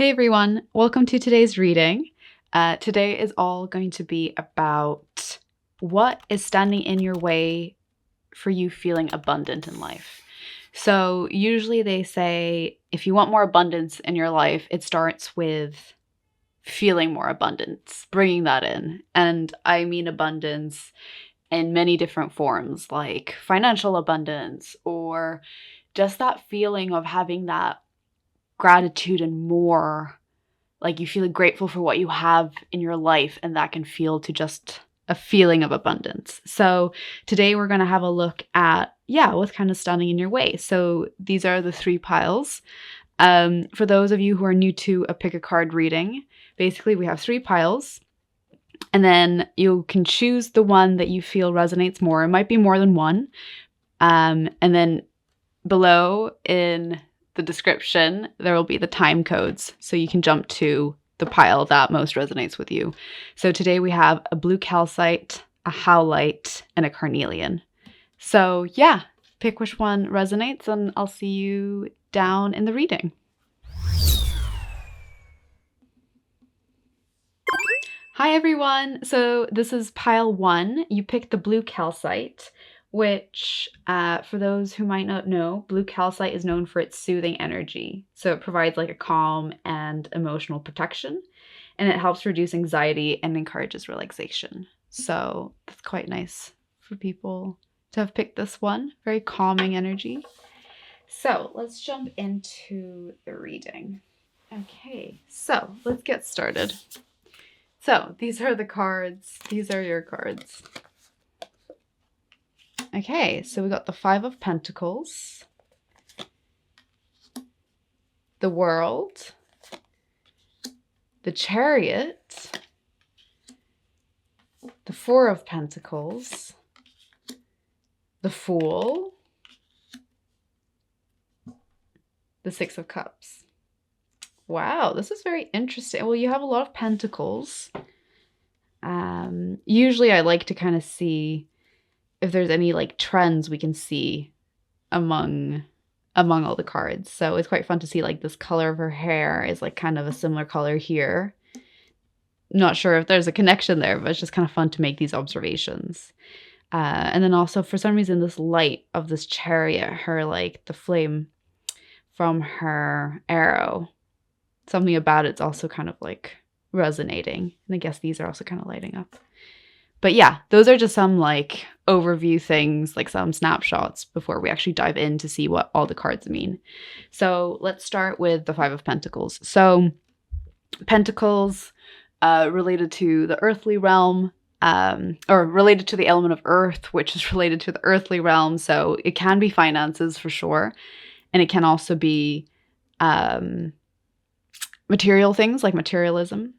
Hey everyone, welcome to today's reading. Today is all going to be about what is standing in your way for you feeling abundant in life. So, usually they say if you want more abundance in your life, it starts with feeling more abundance, bringing that in. And I mean abundance in many different forms, like financial abundance or just that feeling of having that gratitude and more. Like you feel grateful for what you have in your life, and that can feel to just a feeling of abundance. So today we're going to have a look at, what's kind of standing in your way. So these are the three piles. For those of you who are new to a pick a card reading, basically we have three piles, and then you can choose the one that you feel resonates more. It might be more than one. And then below in the description, there will be the time codes, so you can jump to the pile that most resonates with you. So today we have a blue calcite, a howlite, and a carnelian. So yeah, pick which one resonates, and I'll see you down in the reading. Hi everyone! So this is pile 1. You picked the blue calcite, which, for those who might not know, blue calcite is known for its soothing energy. So it provides like a calm and emotional protection, and it helps reduce anxiety and encourages relaxation. So that's quite nice for people to have picked this one. Very calming energy. So let's jump into the reading. Okay, so let's get started. So these are the cards. These are your cards. Okay, so we got the Five of Pentacles, the World, the Chariot, the Four of Pentacles, the Fool, the Six of Cups. Wow, this is very interesting. Well, you have a lot of pentacles. Usually I like to kind of see if there's any like trends we can see among all the cards. So it's quite fun to see like this color of her hair is like kind of a similar color here. Not sure if there's a connection there, but it's just kind of fun to make these observations. And then also for some reason this light of this chariot, her like the flame from her arrow, something about it's also kind of like resonating. And I guess these are also kind of lighting up. But yeah, those are just some like overview things, like some snapshots before we actually dive in to see what all the cards mean. So let's start with the Five of Pentacles. So Pentacles related to the earthly realm, or related to the element of earth, which is related to the earthly realm. So it can be finances for sure. And it can also be material things like materialism.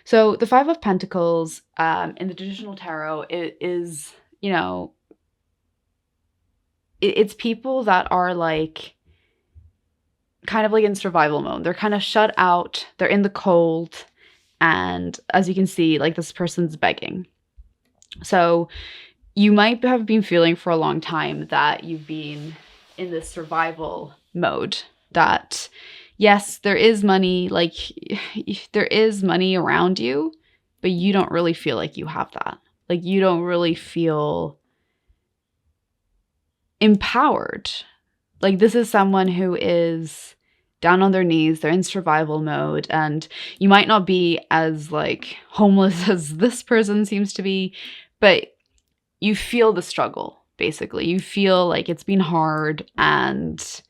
So the Five of Pentacles in the traditional tarot, it is, it's people that are like kind of like in survival mode. They're kind of shut out. They're in the cold. And as you can see, like this person's begging. So you might have been feeling for a long time that you've been in this survival mode, that yes, there is money, like there is money around you, but you don't really feel like you have that. Like you don't really feel empowered. Like this is someone who is down on their knees, they're in survival mode, and you might not be as like homeless as this person seems to be, but you feel the struggle, basically. You feel like it's been hard, and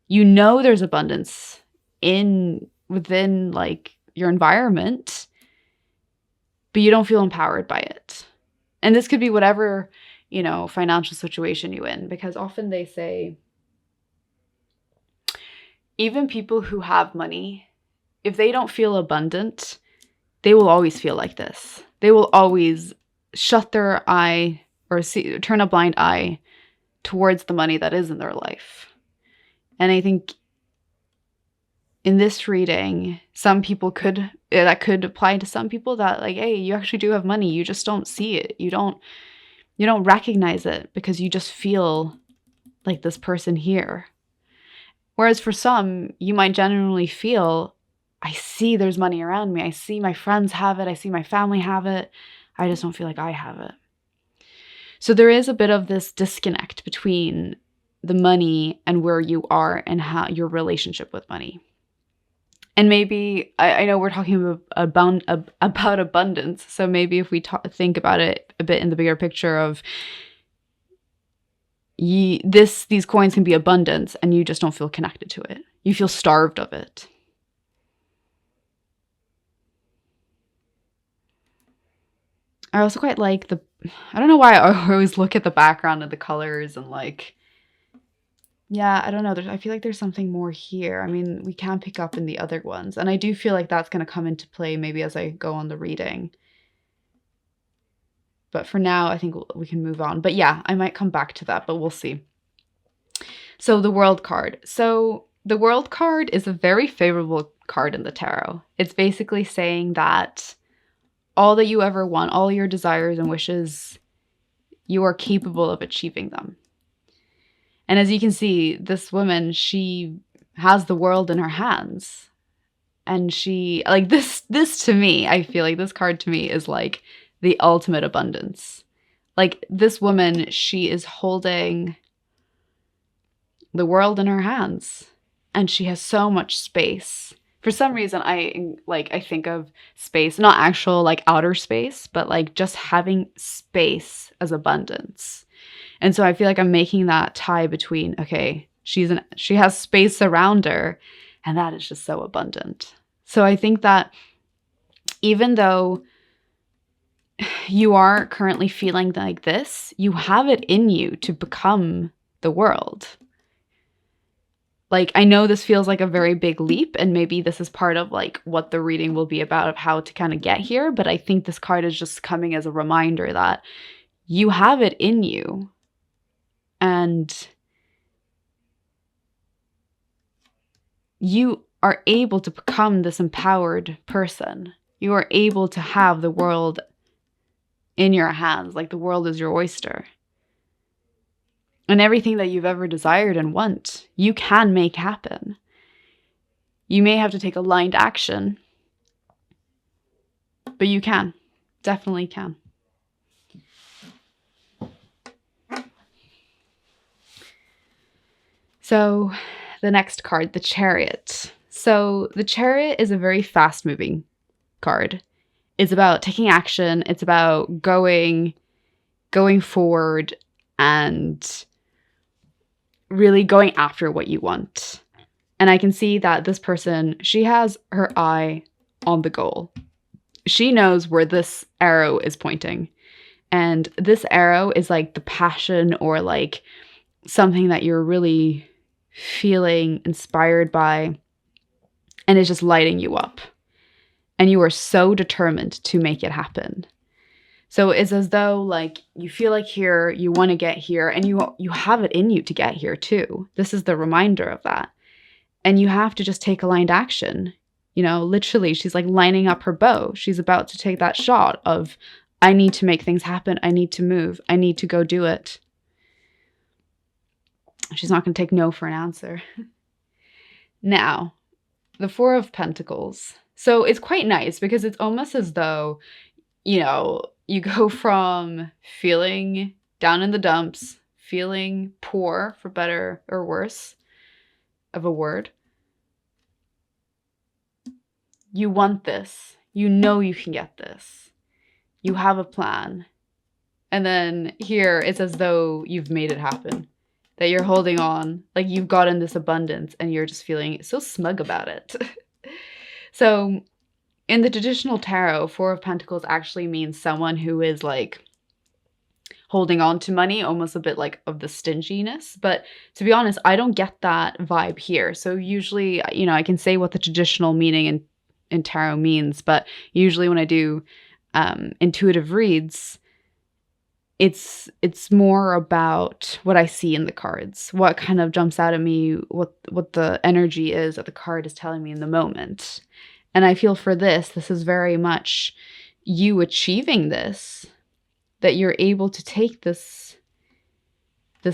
you know there's abundance within like your environment, but you don't feel empowered by it. And this could be whatever, financial situation you're in, because often they say even people who have money, if they don't feel abundant, they will always feel like this. They will always shut their eye or turn a blind eye towards the money that is in their life. And I think in this reading, some people that could apply to some people, that like, hey, you actually do have money. You just don't see it. You don't recognize it because you just feel like this person here. Whereas for some, you might genuinely feel I see there's money around me. I see my friends have it. I see my family have it. I just don't feel like I have it. So there is a bit of this disconnect between the money and where you are and how your relationship with money. And maybe, I know we're talking about abundance, so maybe if we think about it a bit in the bigger picture of these coins can be abundance and you just don't feel connected to it. You feel starved of it. I also quite like I don't know why I always look at the background of the colors and like, yeah, I don't know. I feel like there's something more here. I mean, we can pick up in the other ones. And I do feel like that's going to come into play maybe as I go on the reading. But for now, I think we can move on. But yeah, I might come back to that, but we'll see. So the World card. So the World card is a very favorable card in the tarot. It's basically saying that all that you ever want, all your desires and wishes, you are capable of achieving them. And as you can see, this woman, she has the world in her hands. And she, like, this to me, I feel like this card to me is like the ultimate abundance. Like, this woman, she is holding the world in her hands. And she has so much space. For some reason, I think of space, not actual, like, outer space, but, like, just having space as abundance. And so I feel like I'm making that tie between, okay, she has space around her, and that is just so abundant. So I think that even though you are currently feeling like this, you have it in you to become the world. Like, I know this feels like a very big leap, and maybe this is part of like what the reading will be about, of how to kind of get here, but I think this card is just coming as a reminder that you have it in you. And you are able to become this empowered person. You are able to have the world in your hands, like the world is your oyster. And everything that you've ever desired and want, you can make happen. You may have to take aligned action, but you can. Definitely can. So the next card, the Chariot. So the Chariot is a very fast-moving card. It's about taking action. It's about going forward and really going after what you want. And I can see that this person, she has her eye on the goal. She knows where this arrow is pointing. And this arrow is like the passion or like something that you're really feeling inspired by, and it's just lighting you up. And you are so determined to make it happen. So it's as though like you feel like here, you want to get here, and you have it in you to get here too. This is the reminder of that. And you have to just take aligned action. You know, literally, she's like lining up her bow. She's about to take that shot of, I need to make things happen. I need to move. I need to go do it. She's not going to take no for an answer. Now, the Four of Pentacles. So it's quite nice because it's almost as though, you know, you go from feeling down in the dumps, feeling poor, for better or worse of a word. You want this. You know you can get this. You have a plan. And then here, it's as though you've made it happen. That you're holding on, like you've gotten this abundance and you're just feeling so smug about it. So in the traditional tarot, Four of Pentacles actually means someone who is like holding on to money, almost a bit like of the stinginess. But to be honest, I don't get that vibe here. So usually, you know, I can say what the traditional meaning in tarot means, but usually when I do intuitive reads, it's more about what I see in the cards, what kind of jumps out at me, what the energy is that the card is telling me in the moment. And I feel for this is very much you achieving this, that you're able to take this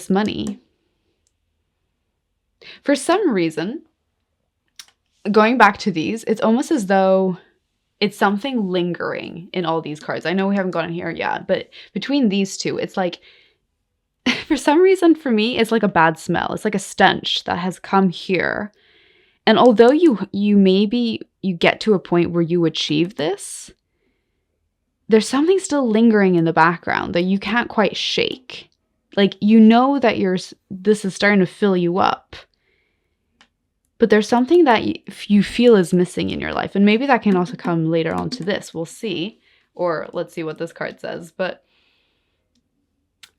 money. For some reason, going back to these, it's almost as though it's something lingering in all these cards. I know we haven't gotten here yet, but between these two, it's like, for some reason for me, it's like a bad smell. It's like a stench that has come here. And although you maybe you get to a point where you achieve this, there's something still lingering in the background that you can't quite shake. Like, you know that this is starting to fill you up, but there's something that you feel is missing in your life. And maybe that can also come later on to this. We'll see. Or let's see what this card says. But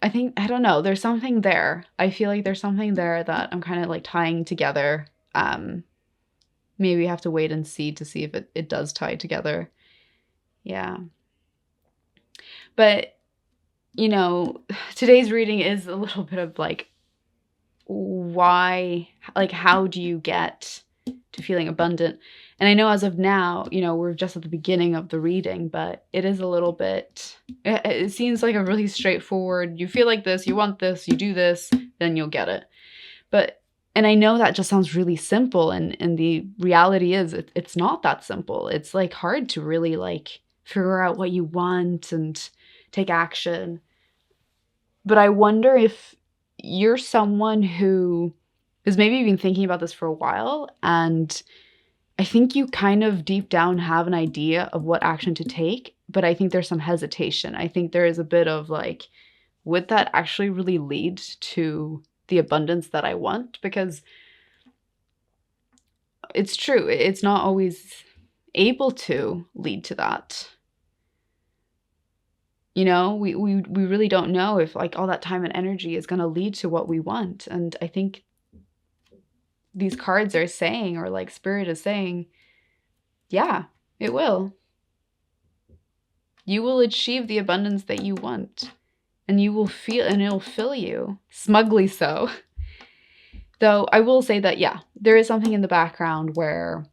I don't know. There's something there. I feel like there's something there that I'm kind of like tying together. Maybe we have to wait and see to see if it does tie together. Yeah. But, you know, today's reading is a little bit of like, why, like, how do you get to feeling abundant? And I know as of now, you know, we're just at the beginning of the reading, but it is a little bit, it seems like a really straightforward, you feel like this, you want this, you do this, then you'll get it. But, and I know that just sounds really simple, and the reality is it's not that simple. It's like hard to really like figure out what you want and take action. But I wonder if you're someone who has maybe been thinking about this for a while, and I think you kind of deep down have an idea of what action to take, but I think there's some hesitation. I think there is a bit of like, would that actually really lead to the abundance that I want? Because it's true, it's not always able to lead to that. You know, we really don't know if like all that time and energy is going to lead to what we want. And I think these cards are saying, or like Spirit is saying, yeah, it will. You will achieve the abundance that you want, and you will feel, and it'll fill you, smugly so. Though I will say that, yeah, there is something in the background where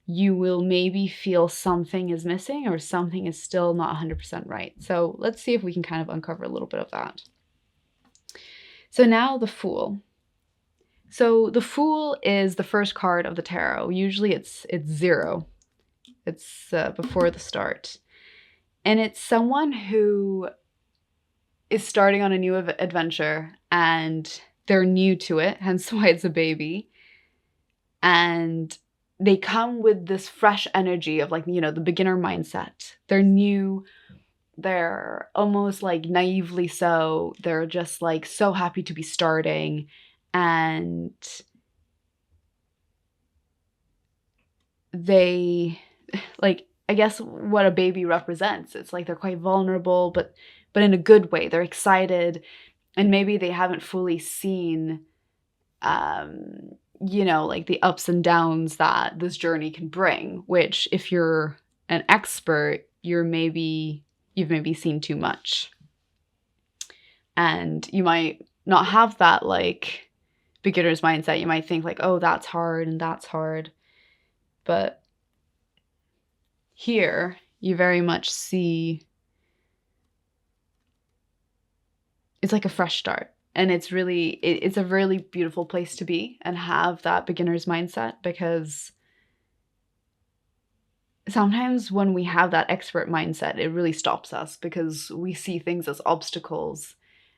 you will maybe feel something is missing or something is still not 100% right. So let's see if we can kind of uncover a little bit of that. So now the Fool. So the Fool is the first card of the tarot. Usually it's 0. It's before the start. And it's someone who is starting on a new adventure, and they're new to it, hence why it's a baby. And they come with this fresh energy of like, you know, the beginner mindset. They're new. They're almost like naively so. They're just like so happy to be starting. And they, like, I guess what a baby represents. It's like they're quite vulnerable, but in a good way. They're excited, and maybe they haven't fully seen, you know, like the ups and downs that this journey can bring, which if you're an expert, you've maybe seen too much. And you might not have that like beginner's mindset. You might think like, oh, that's hard and that's hard. But here you very much see it's like a fresh start. And it's really, it's a really beautiful place to be and have that beginner's mindset, because sometimes when we have that expert mindset, it really stops us because we see things as obstacles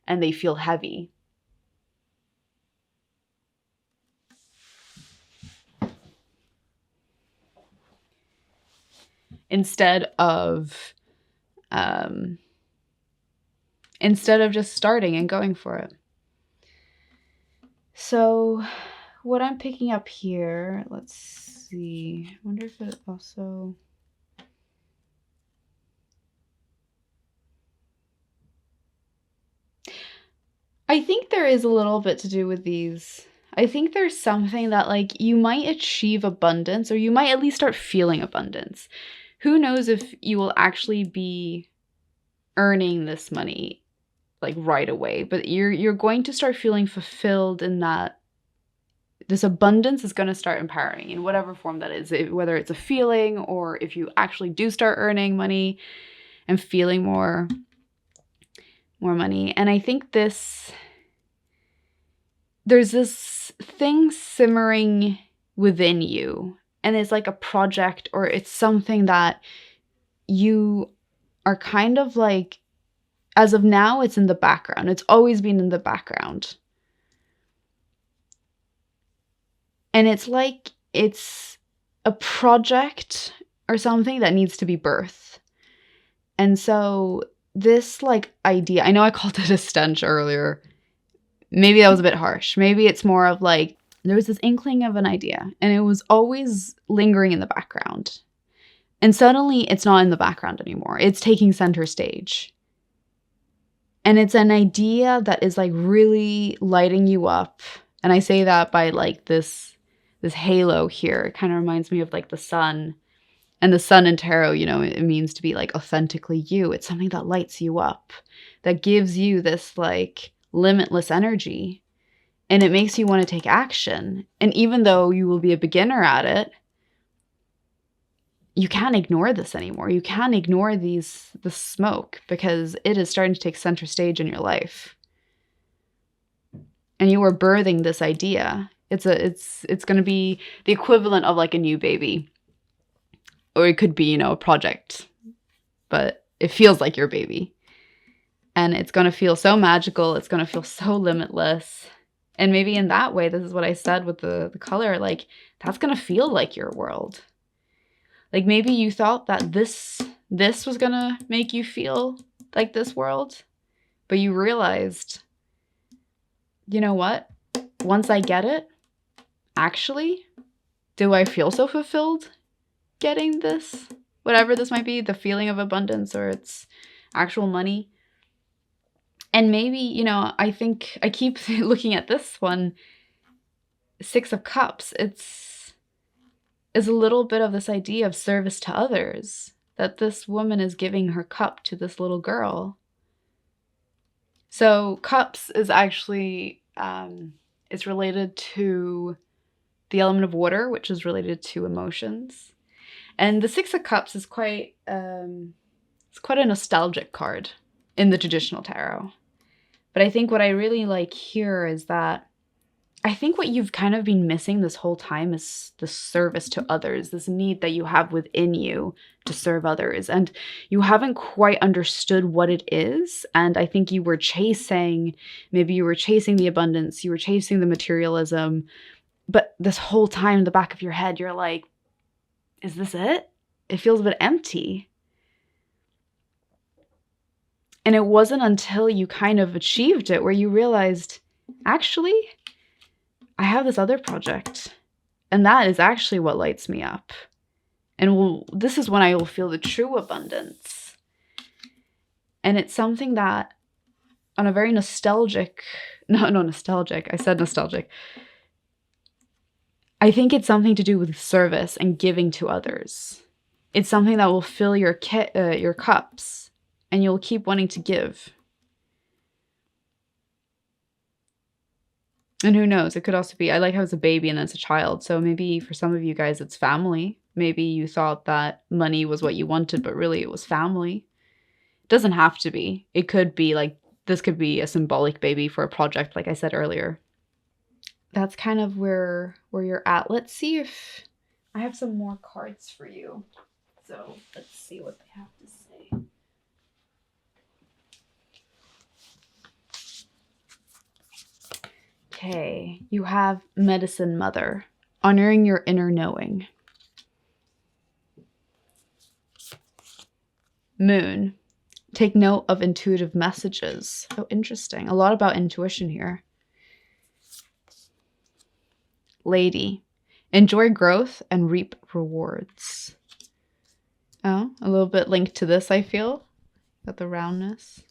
and they feel heavy. Instead of just starting and going for it. So what I'm picking up here, let's see. I wonder if it also... I think there is a little bit to do with these. I think there's something that like you might achieve abundance, or you might at least start feeling abundance. Who knows if you will actually be earning this money like right away, but you're going to start feeling fulfilled in that this abundance is going to start empowering in whatever form that is, whether it's a feeling or if you actually do start earning money and feeling more money. And I think there's this thing simmering within you and it's like a project, or it's something that you are kind of like, as of now, it's in the background. It's always been in the background. And it's like it's a project or something that needs to be birthed. And so this like idea, I know I called it a stench earlier. Maybe that was a bit harsh. Maybe it's more of like, there was this inkling of an idea and it was always lingering in the background. And suddenly it's not in the background anymore. It's taking center stage. And it's an idea that is like really lighting you up. And I say that by like this halo here. It kind of reminds me of like the sun. And the sun in tarot, you know, it means to be like authentically you. It's something that lights you up, that gives you this like limitless energy. And it makes you want to take action. And even though you will be a beginner at it, you can't ignore this anymore. You can't ignore the smoke, because it is starting to take center stage in your life. And you are birthing this idea. It's going to be the equivalent of like a new baby. Or it could be, you know, a project. But it feels like your baby. And it's going to feel so magical. It's going to feel so limitless. And maybe in that way, this is what I said with the color, like that's going to feel like your world. Like maybe you thought that this was going to make you feel like this world, but you realized, you know what? Once I get it, actually, do I feel so fulfilled getting this? Whatever this might be, the feeling of abundance or it's actual money. And maybe, you know, I think I keep looking at this one, 6 of Cups. Is a little bit of this idea of service to others, that this woman is giving her cup to this little girl. So cups is actually, it's related to the element of water, which is related to emotions. And the 6 of Cups is quite a nostalgic card in the traditional tarot. But I think what I really like here is that I think what you've kind of been missing this whole time is the service to others, this need that you have within you to serve others. And you haven't quite understood what it is. And I think you were chasing the abundance, you were chasing the materialism. But this whole time in the back of your head, you're like, is this it? It feels a bit empty. And it wasn't until you kind of achieved it where you realized, actually, I have this other project, and that is actually what lights me up. And this is when I will feel the true abundance. And it's something that on a very nostalgic, I said nostalgic. I think it's something to do with service and giving to others. It's something that will fill your cups, and you'll keep wanting to give. And who knows, it could also be, I like how it's a baby and then it's a child. So maybe for some of you guys, it's family. Maybe you thought that money was what you wanted, but really it was family. It doesn't have to be. It could be like, this could be a symbolic baby for a project, like I said earlier. That's kind of where you're at. Let's see if I have some more cards for you. So let's see what they have to say. Okay, you have Medicine Mother, honoring your inner knowing. Moon, take note of intuitive messages. Oh, interesting. A lot about intuition here. Lady, enjoy growth and reap rewards. Oh, a little bit linked to this, I feel. Got the roundness.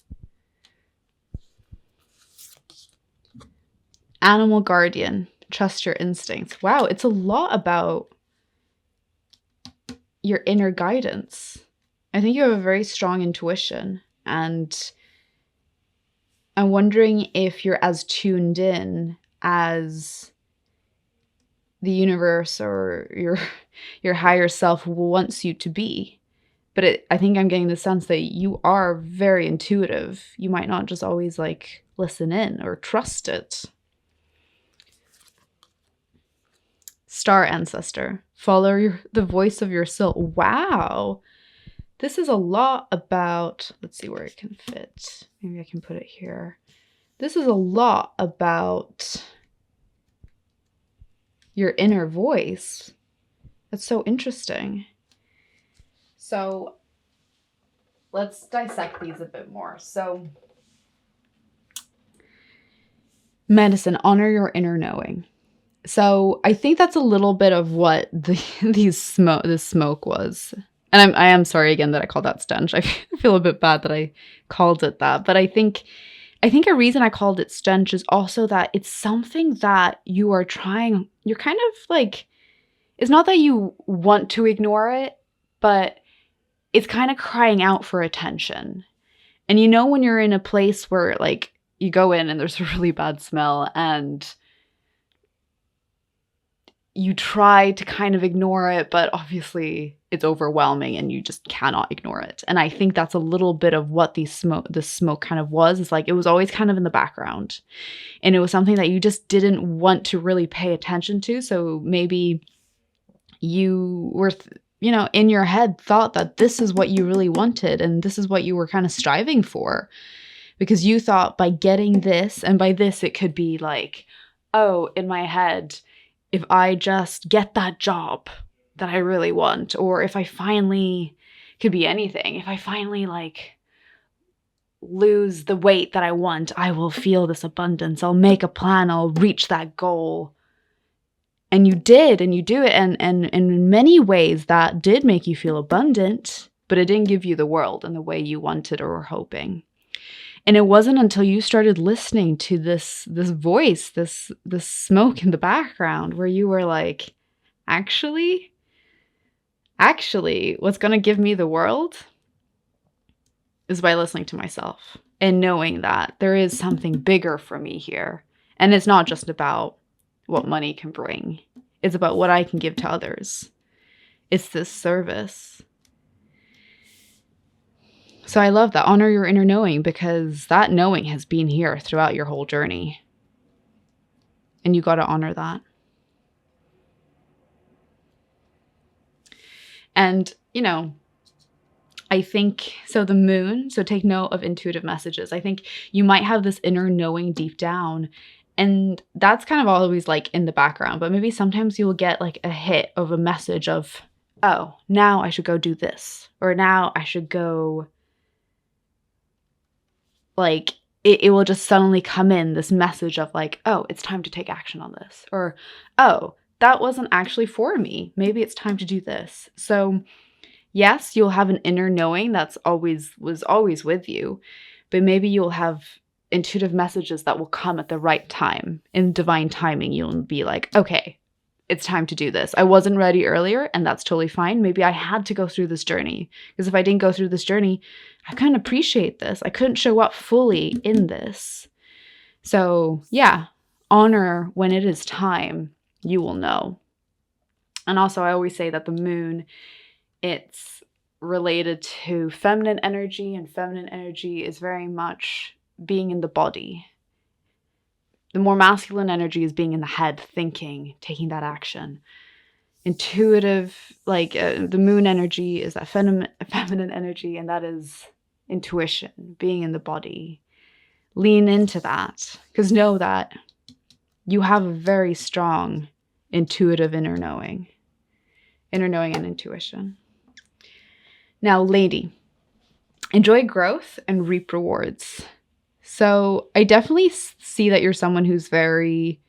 Animal guardian, trust your instincts. Wow, it's a lot about your inner guidance. I think you have a very strong intuition, and I'm wondering if you're as tuned in as the universe or your higher self wants you to be. But I think I'm getting the sense that you are very intuitive. You might not just always like listen in or trust it. Star ancestor. Follow the voice of your soul. Wow. This is a lot about, let's see where it can fit. Maybe I can put it here. This is a lot about your inner voice. That's so interesting. So let's dissect these a bit more. So medicine, honor your inner knowing. So I think that's a little bit of what this smoke was. And I am sorry again that I called that stench. I feel a bit bad that I called it that. But I think a reason I called it stench is also that it's something that you are trying, you're kind of like, it's not that you want to ignore it, but it's kind of crying out for attention. And you know when you're in a place where like you go in and there's a really bad smell and you try to kind of ignore it, but obviously it's overwhelming and you just cannot ignore it. And I think that's a little bit of what the smoke kind of was. It's like it was always kind of in the background. And it was something that you just didn't want to really pay attention to. So maybe you were, in your head thought that this is what you really wanted and this is what you were kind of striving for. Because you thought by getting this, and by this it could be like, oh, in my head, if I just get that job that I really want, or if I finally, could be anything, if I finally like lose the weight that I want, I will feel this abundance. I'll make a plan. I'll reach that goal. And you did, and you do it. And in many ways that did make you feel abundant, but it didn't give you the world in the way you wanted or were hoping. And it wasn't until you started listening to this voice, this smoke in the background, where you were like, actually, what's going to give me the world is by listening to myself and knowing that there is something bigger for me here. And it's not just about what money can bring. It's about what I can give to others. It's this service. So I love that. Honor your inner knowing, because that knowing has been here throughout your whole journey. And you got to honor that. And, I think, so the moon, so take note of intuitive messages. I think you might have this inner knowing deep down, and that's kind of always like in the background, but maybe sometimes you'll get like a hit of a message of, oh, now I should go do this, or now I should go, like, it will just suddenly come in, this message of like, oh, it's time to take action on this, or, oh, that wasn't actually for me. Maybe it's time to do this. So yes, you'll have an inner knowing was always with you, but maybe you'll have intuitive messages that will come at the right time. In divine timing, you'll be like, okay, it's time to do this. I wasn't ready earlier, and that's totally fine. Maybe I had to go through this journey, because if I didn't go through this journey, I couldn't appreciate this. I couldn't show up fully in this. So yeah, honor when it is time, you will know. And also I always say that the moon, it's related to feminine energy, and feminine energy is very much being in the body. The more masculine energy is being in the head, thinking, taking that action. Intuitive, like the moon energy is that feminine energy, and that is intuition, being in the body. Lean into that, because know that you have a very strong intuitive inner knowing and intuition. Now, lady, enjoy growth and reap rewards. So I definitely see that you're someone who's very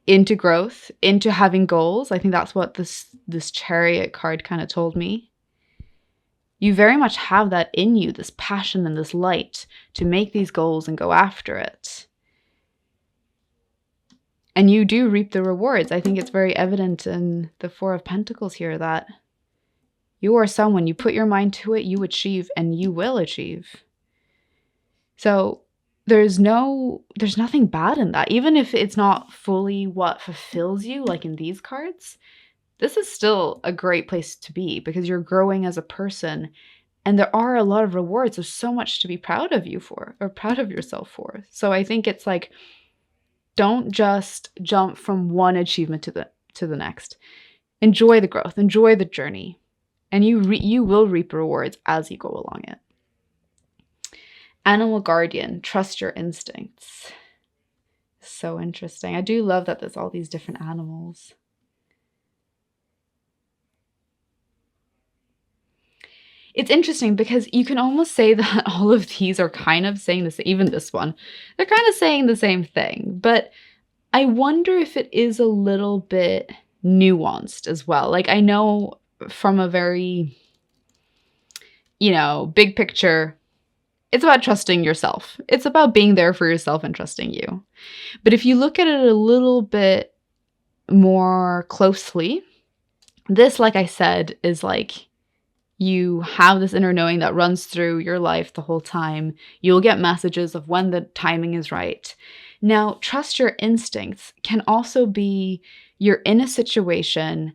into growth, into having goals. I think that's what this Chariot card kind of told me. You very much have that in you, this passion and this light to make these goals and go after it. And you do reap the rewards. I think it's very evident in the Four of Pentacles here that you are someone, you put your mind to it, you achieve, and you will achieve. So there's nothing bad in that. Even if it's not fully what fulfills you, like in these cards, this is still a great place to be, because you're growing as a person, and there are a lot of rewards. There's so much to be proud of you for, or proud of yourself for. So I think it's like, Don't just jump from one achievement to the next. Enjoy the growth, enjoy the journey, and you will reap rewards as you go along it. Animal guardian, trust your instincts. So interesting. I do love that there's all these different animals. It's interesting because you can almost say that all of these are kind of saying this, even this one, they're kind of saying the same thing, but I wonder if it is a little bit nuanced as well. Like, I know from a very, big picture, it's about trusting yourself. It's about being there for yourself and trusting you. But if you look at it a little bit more closely, this, like I said, is like you have this inner knowing that runs through your life the whole time. You'll get messages of when the timing is right. Now, trust your instincts can also be you're in a situation,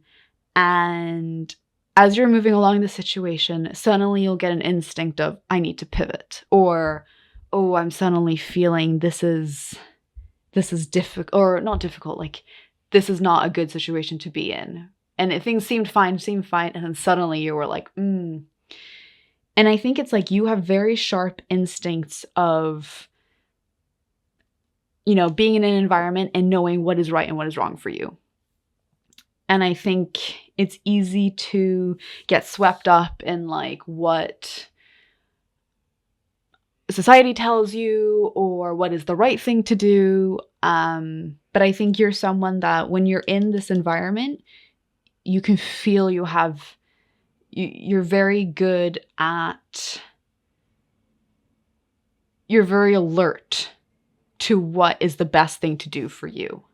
and as you're moving along the situation, suddenly you'll get an instinct of, I need to pivot, or, oh, I'm suddenly feeling this is difficult, or not difficult, like this is not a good situation to be in. And things seemed fine, and then suddenly you were like, And I think it's like you have very sharp instincts of, being in an environment and knowing what is right and what is wrong for you. And I think it's easy to get swept up in like what society tells you or what is the right thing to do. But I think you're someone that when you're in this environment, you can feel you're very good at, you're very alert to what is the best thing to do for you.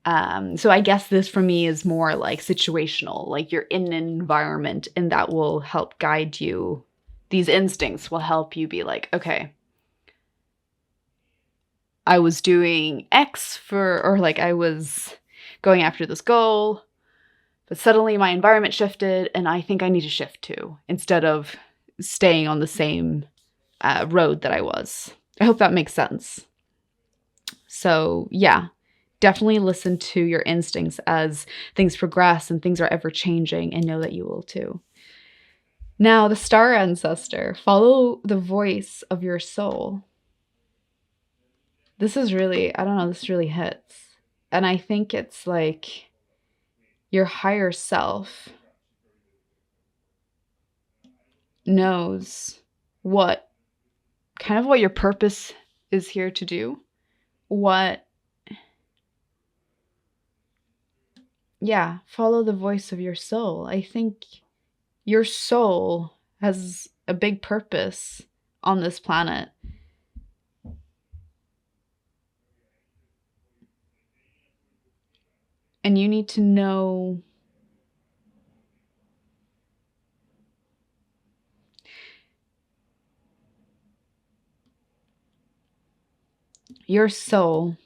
So I guess this for me is more like situational, like you're in an environment and that will help guide you. These instincts will help you be like, okay, I was doing X or like I was going after this goal, but suddenly my environment shifted and I think I need to shift too, instead of staying on the same road that I was. I hope that makes sense. So yeah, definitely listen to your instincts as things progress and things are ever changing, and know that you will too. Now, the star ancestor, follow the voice of your soul. This is really, I don't know, this really hits. And I think it's like your higher self knows what your purpose is here to do. Follow the voice of your soul. I think your soul has a big purpose on this planet. And you need to know your soul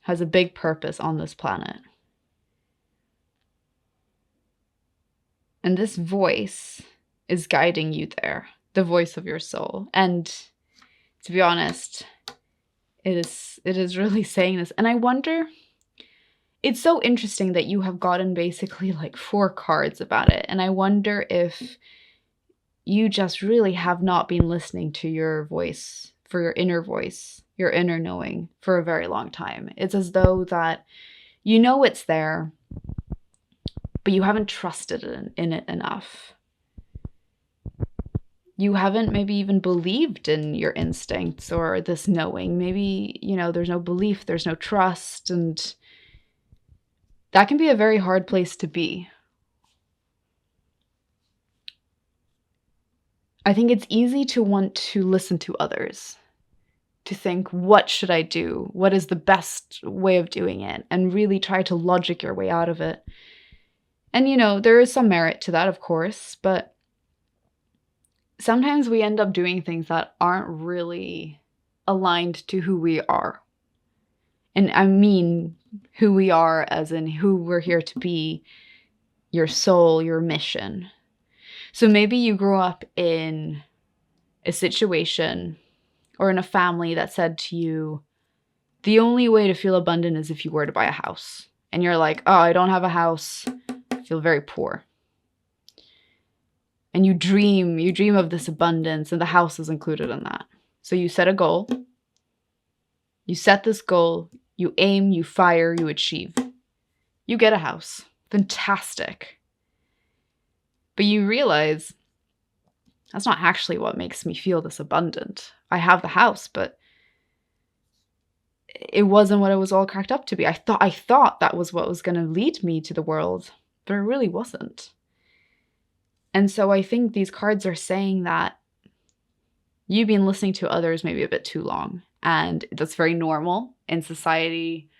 has a big purpose on this planet. And this voice is guiding you there, the voice of your soul. And to be honest, it is really saying this. And I wonder, it's so interesting that you have gotten basically like 4 cards about it. And I wonder if you just really have not been listening to your voice, for your inner voice, your inner knowing for a very long time. It's as though that it's there, but you haven't trusted in it enough. You haven't maybe even believed in your instincts or this knowing. Maybe, there's no belief, there's no trust, and that can be a very hard place to be. I think it's easy to want to listen to others, to think, what should I do? What is the best way of doing it? And really try to logic your way out of it. And, there is some merit to that, of course, but sometimes we end up doing things that aren't really aligned to who we are. And I mean who we are as in who we're here to be, your soul, your mission. So maybe you grew up in a situation or in a family that said to you, the only way to feel abundant is if you were to buy a house. And you're like, oh, I don't have a house. I feel very poor. And you dream of this abundance, and the house is included in that. So you set a goal. You set this goal. You aim, you fire, you achieve. You get a house. Fantastic. But you realize that's not actually what makes me feel this abundant. I have the house, but it wasn't what it was all cracked up to be. I thought that was what was going to lead me to the world, but it really wasn't. And so I think these cards are saying that you've been listening to others maybe a bit too long, and that's very normal in society.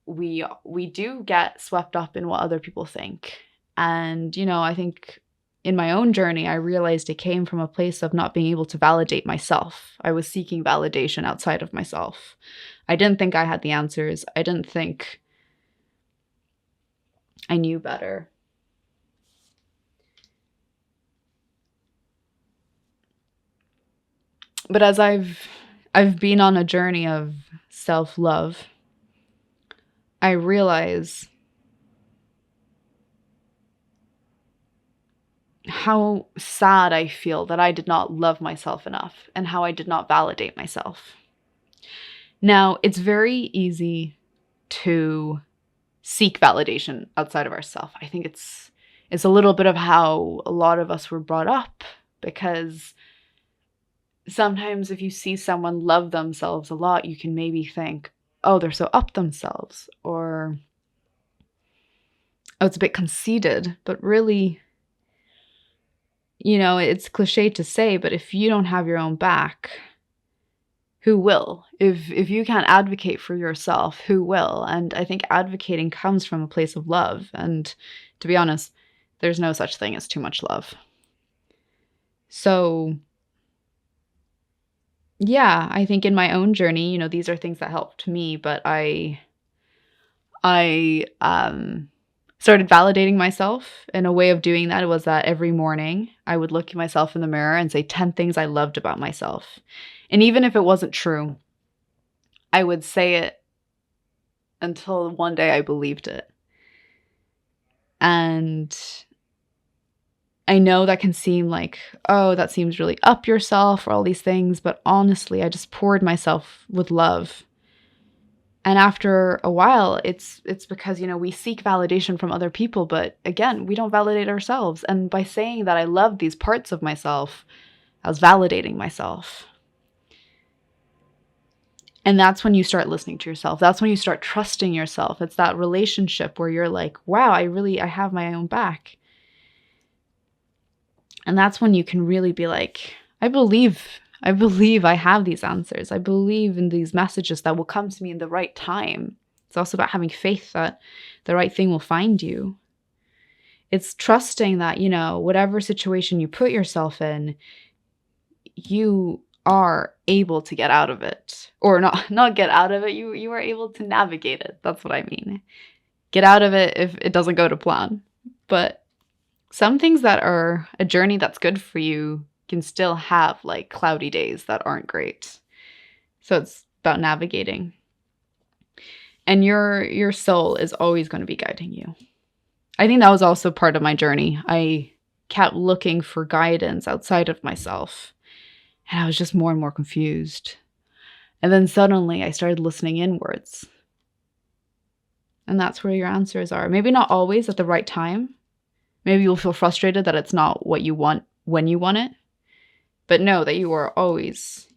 We do get swept up in what other people think. And, I think in my own journey, I realized it came from a place of not being able to validate myself. I was seeking validation outside of myself. I didn't think I had the answers. I didn't think I knew better. But as I've been on a journey of self-love, I realize how sad I feel that I did not love myself enough and how I did not validate myself. Now, it's very easy to seek validation outside of ourselves. I think it's a little bit of how a lot of us were brought up, because sometimes if you see someone love themselves a lot, you can maybe think, oh, they're so up themselves, or oh, it's a bit conceited. But really, it's cliche to say, but if you don't have your own back, who will? If you can't advocate for yourself, who will? And I think advocating comes from a place of love. And to be honest, there's no such thing as too much love. So yeah, I think in my own journey, these are things that helped me, but I started validating myself. And a way of doing that was that every morning I would look at myself in the mirror and say 10 things I loved about myself. And even if it wasn't true, I would say it until one day I believed it. And I know that can seem like, oh, that seems really up yourself or all these things. But honestly, I just poured myself with love. And after a while, it's because, we seek validation from other people. But again, we don't validate ourselves. And by saying that I love these parts of myself, I was validating myself. And that's when you start listening to yourself. That's when you start trusting yourself. It's that relationship where you're like, wow, I have my own back. And that's when you can really be like, I believe I have these answers. I believe in these messages that will come to me in the right time. It's also about having faith that the right thing will find you. It's trusting that, whatever situation you put yourself in, you are able to get out of it. Or not get out of it, you are able to navigate it. That's what I mean. Get out of it if it doesn't go to plan. But some things that are a journey that's good for you can still have like cloudy days that aren't great. So it's about navigating. And your soul is always going to be guiding you. I think that was also part of my journey. I kept looking for guidance outside of myself. And I was just more and more confused. And then suddenly I started listening inwards. And that's where your answers are. Maybe not always at the right time. Maybe you'll feel frustrated that it's not what you want when you want it. But know that you always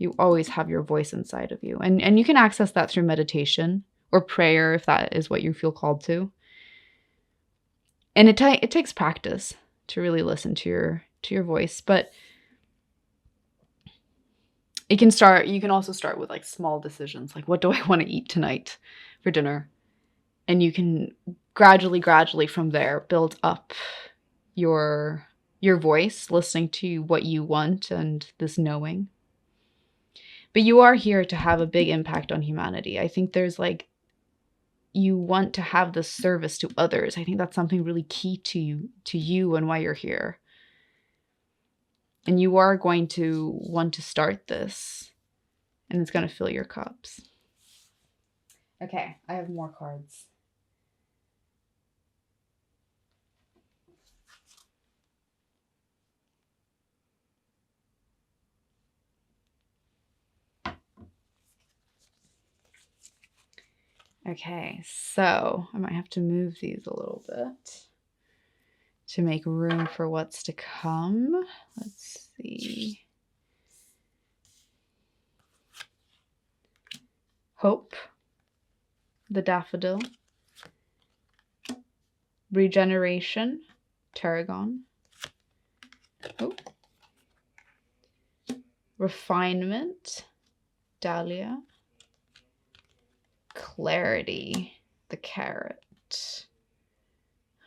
have your voice inside of you. And you can access that through meditation or prayer if that is what you feel called to. And it takes practice to really listen to your voice. But you can also start with like small decisions, like what do I want to eat tonight for dinner? And you can gradually from there build up your voice, listening to what you want and this knowing. But you are here to have a big impact on humanity. I think there's like, you want to have this service to others. I think that's something really key to you and why you're here. And you are going to want to start this, and it's going to fill your cups. Okay, I have more cards. Okay, so I might have to move these a little bit to make room for what's to come. Let's see. Hope, the daffodil. Regeneration, tarragon. Oh. Refinement, dahlia. Clarity, the carrot.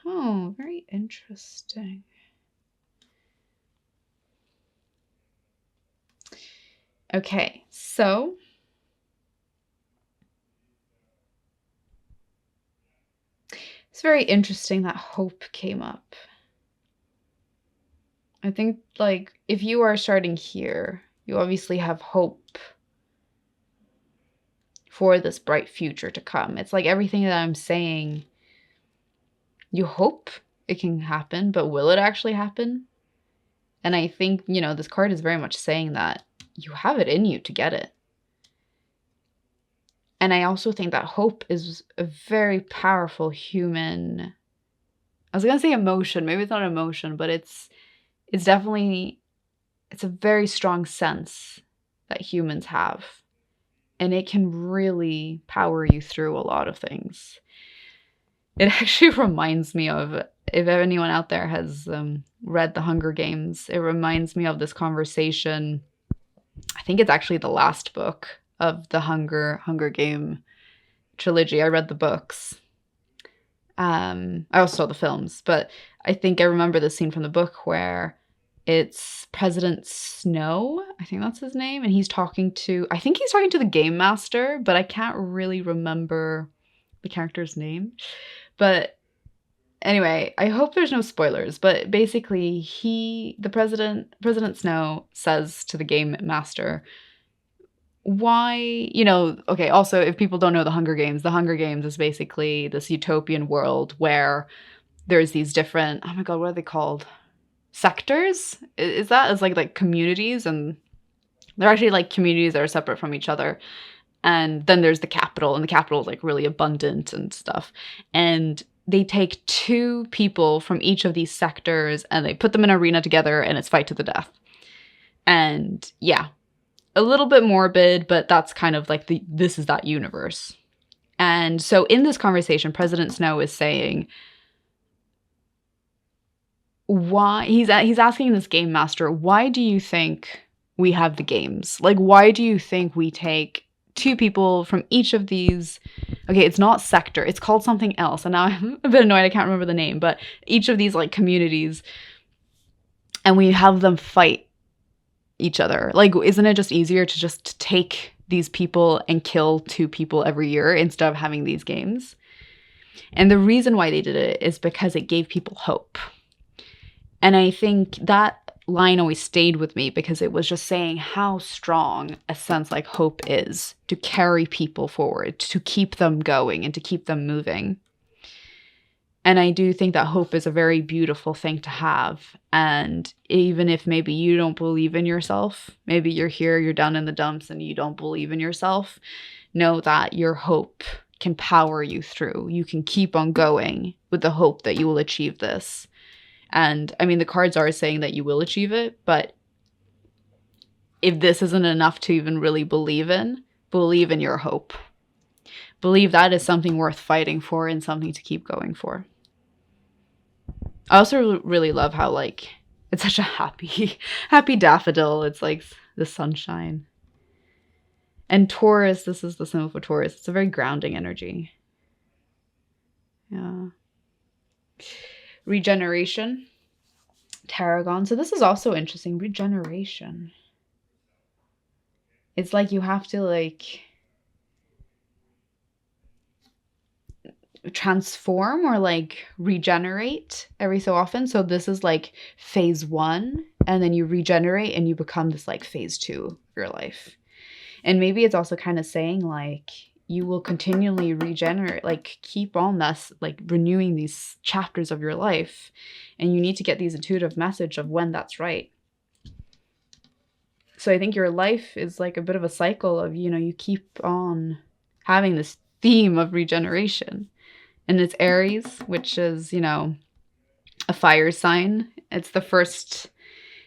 Oh, very interesting. Okay, so it's very interesting that hope came up. I think, like, if you are starting here, you obviously have hope for this bright future to come. It's like everything that I'm saying, you hope it can happen, but will it actually happen? And I think, you know, this card is very much saying that you have it in you to get it. And I also think that hope is a very powerful human, I was going to say emotion, maybe it's not emotion, but it's definitely, it's a very strong sense that humans have. And it can really power you through a lot of things. It actually reminds me of, if anyone out there has read The Hunger Games, it reminds me of this conversation. I think it's actually the last book of the Hunger Game trilogy. I read the books. I also saw the films, but I think I remember the scene from the book where it's President Snow, I think that's his name, and he's talking to, I think he's talking to the Game Master, but I can't really remember the character's name. But anyway, I hope there's no spoilers, but basically President Snow says to the Game Master, why, you know, okay, also, if people don't know The Hunger Games is basically this utopian world where there's these different, oh my god, what are they called? Sectors? Is that as like communities? And they're actually like communities that are separate from each other. And then there's the capital, and the capital is like really abundant and stuff. And they take 2 people from each of these sectors and they put them in an arena together, and it's fight to the death. And yeah, a little bit morbid, but that's kind of like this is that universe. And so in this conversation, President Snow is saying, why he's asking this game master, why do you think we have the games? Like, why do you think we take 2 people from each of these? Okay, it's not sector, it's called something else, and now I'm a bit annoyed I can't remember the name, but each of these like communities, and we have them fight each other. Like, isn't it just easier to just take these people and kill 2 people every year instead of having these games? And the reason why they did it is because it gave people hope. And I think that line always stayed with me because it was just saying how strong a sense like hope is to carry people forward, to keep them going and to keep them moving. And I do think that hope is a very beautiful thing to have. And even if maybe you don't believe in yourself, maybe you're here, you're down in the dumps and you don't believe in yourself, know that your hope can power you through. You can keep on going with the hope that you will achieve this. And I mean, the cards are saying that you will achieve it, but if this isn't enough to even really believe in your hope. Believe that is something worth fighting for and something to keep going for. I also really love how, like, it's such a happy daffodil. It's like the sunshine. And Taurus, this is the symbol for Taurus. It's a very grounding energy. Yeah. Regeneration. Tarragon. So this is also interesting. Regeneration. It's like you have to, like, transform or like regenerate every so often. So this is like phase 1, and then you regenerate and you become this like phase 2 of your life. And maybe it's also kind of saying like you will continually regenerate, like keep on this, like renewing these chapters of your life. And you need to get these intuitive message of when that's right. So I think your life is like a bit of a cycle of, you keep on having this theme of regeneration. And it's Aries, which is, a fire sign. It's the first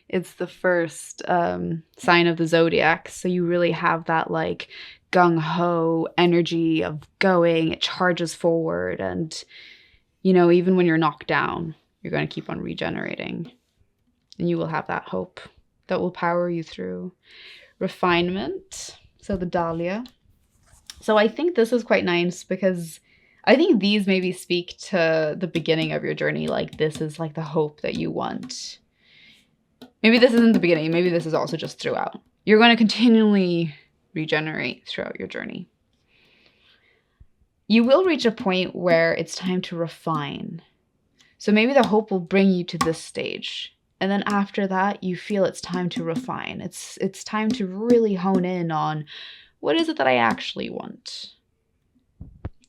sign of the zodiac. So you really have that like gung-ho energy of going. It charges forward. And, even when you're knocked down, you're going to keep on regenerating. And you will have that hope that will power you through. Refinement. So the Dahlia. So I think this is quite nice because I think these maybe speak to the beginning of your journey. Like this is like the hope that you want. Maybe this isn't the beginning. Maybe this is also just throughout. You're going to continually regenerate throughout your journey. You will reach a point where it's time to refine. So maybe the hope will bring you to this stage. And then after that, you feel it's time to refine. It's time to really hone in on what is it that I actually want.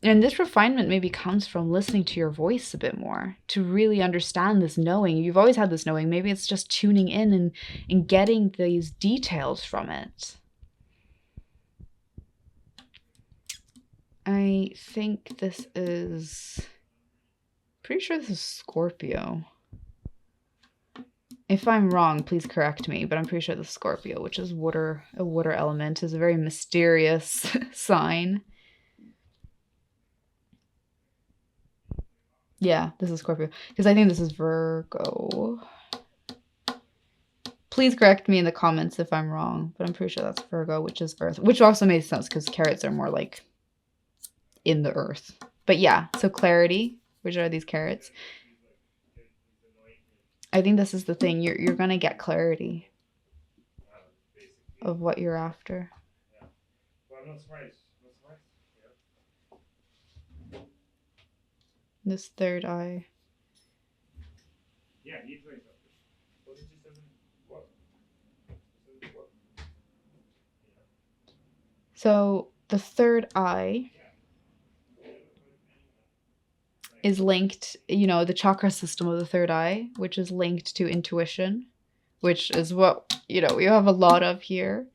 And this refinement maybe comes from listening to your voice a bit more, to really understand this knowing. You've always had this knowing. Maybe it's just tuning in and getting these details from it. I think this is... pretty sure this is Scorpio. If I'm wrong, please correct me, but I'm pretty sure this is Scorpio, which is water. A water element is a very mysterious sign. Yeah, this is Scorpio. Because I think this is Virgo. Please correct me in the comments if I'm wrong, but I'm pretty sure that's Virgo, which is Earth. Which also makes sense because carrots are more like in the earth. But yeah, so clarity, which are these carrots. I think this is the thing. You're going to get clarity of what you're after. This third eye. So the third eye is linked, the chakra system of the third eye, which is linked to intuition, which is what, we have a lot of here.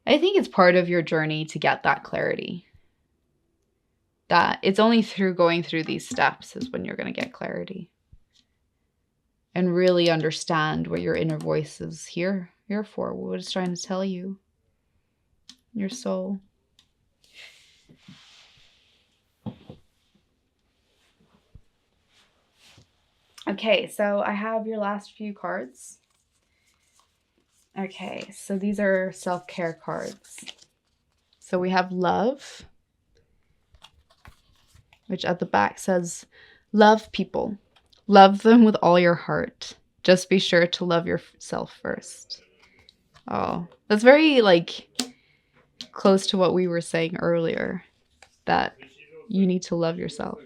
I think it's part of your journey to get that clarity. That it's only through going through these steps is when you're going to get clarity. And really understand what your inner voice is here for, what it's trying to tell you. Your soul. Okay, so I have your last few cards. Okay, so these are self-care cards. So we have love, which at the back says, love people. Love them with all your heart. Just be sure to love yourself first. Oh, that's very like close to what we were saying earlier, that you need to love yourself.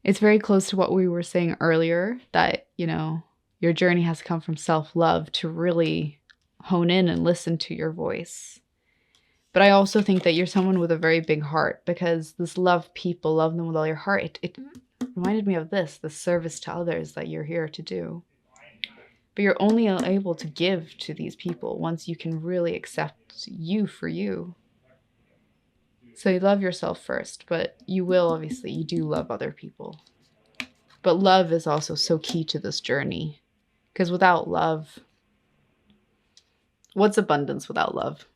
It's very close to what we were saying earlier, that, your journey has to come from self-love to really hone in and listen to your voice. But I also think that you're someone with a very big heart, because this love people, love them with all your heart, it reminded me of the service to others that you're here to do. But you're only able to give to these people once you can really accept you for you. So you love yourself first, but you do love other people. But love is also so key to this journey, because without love, what's abundance without love?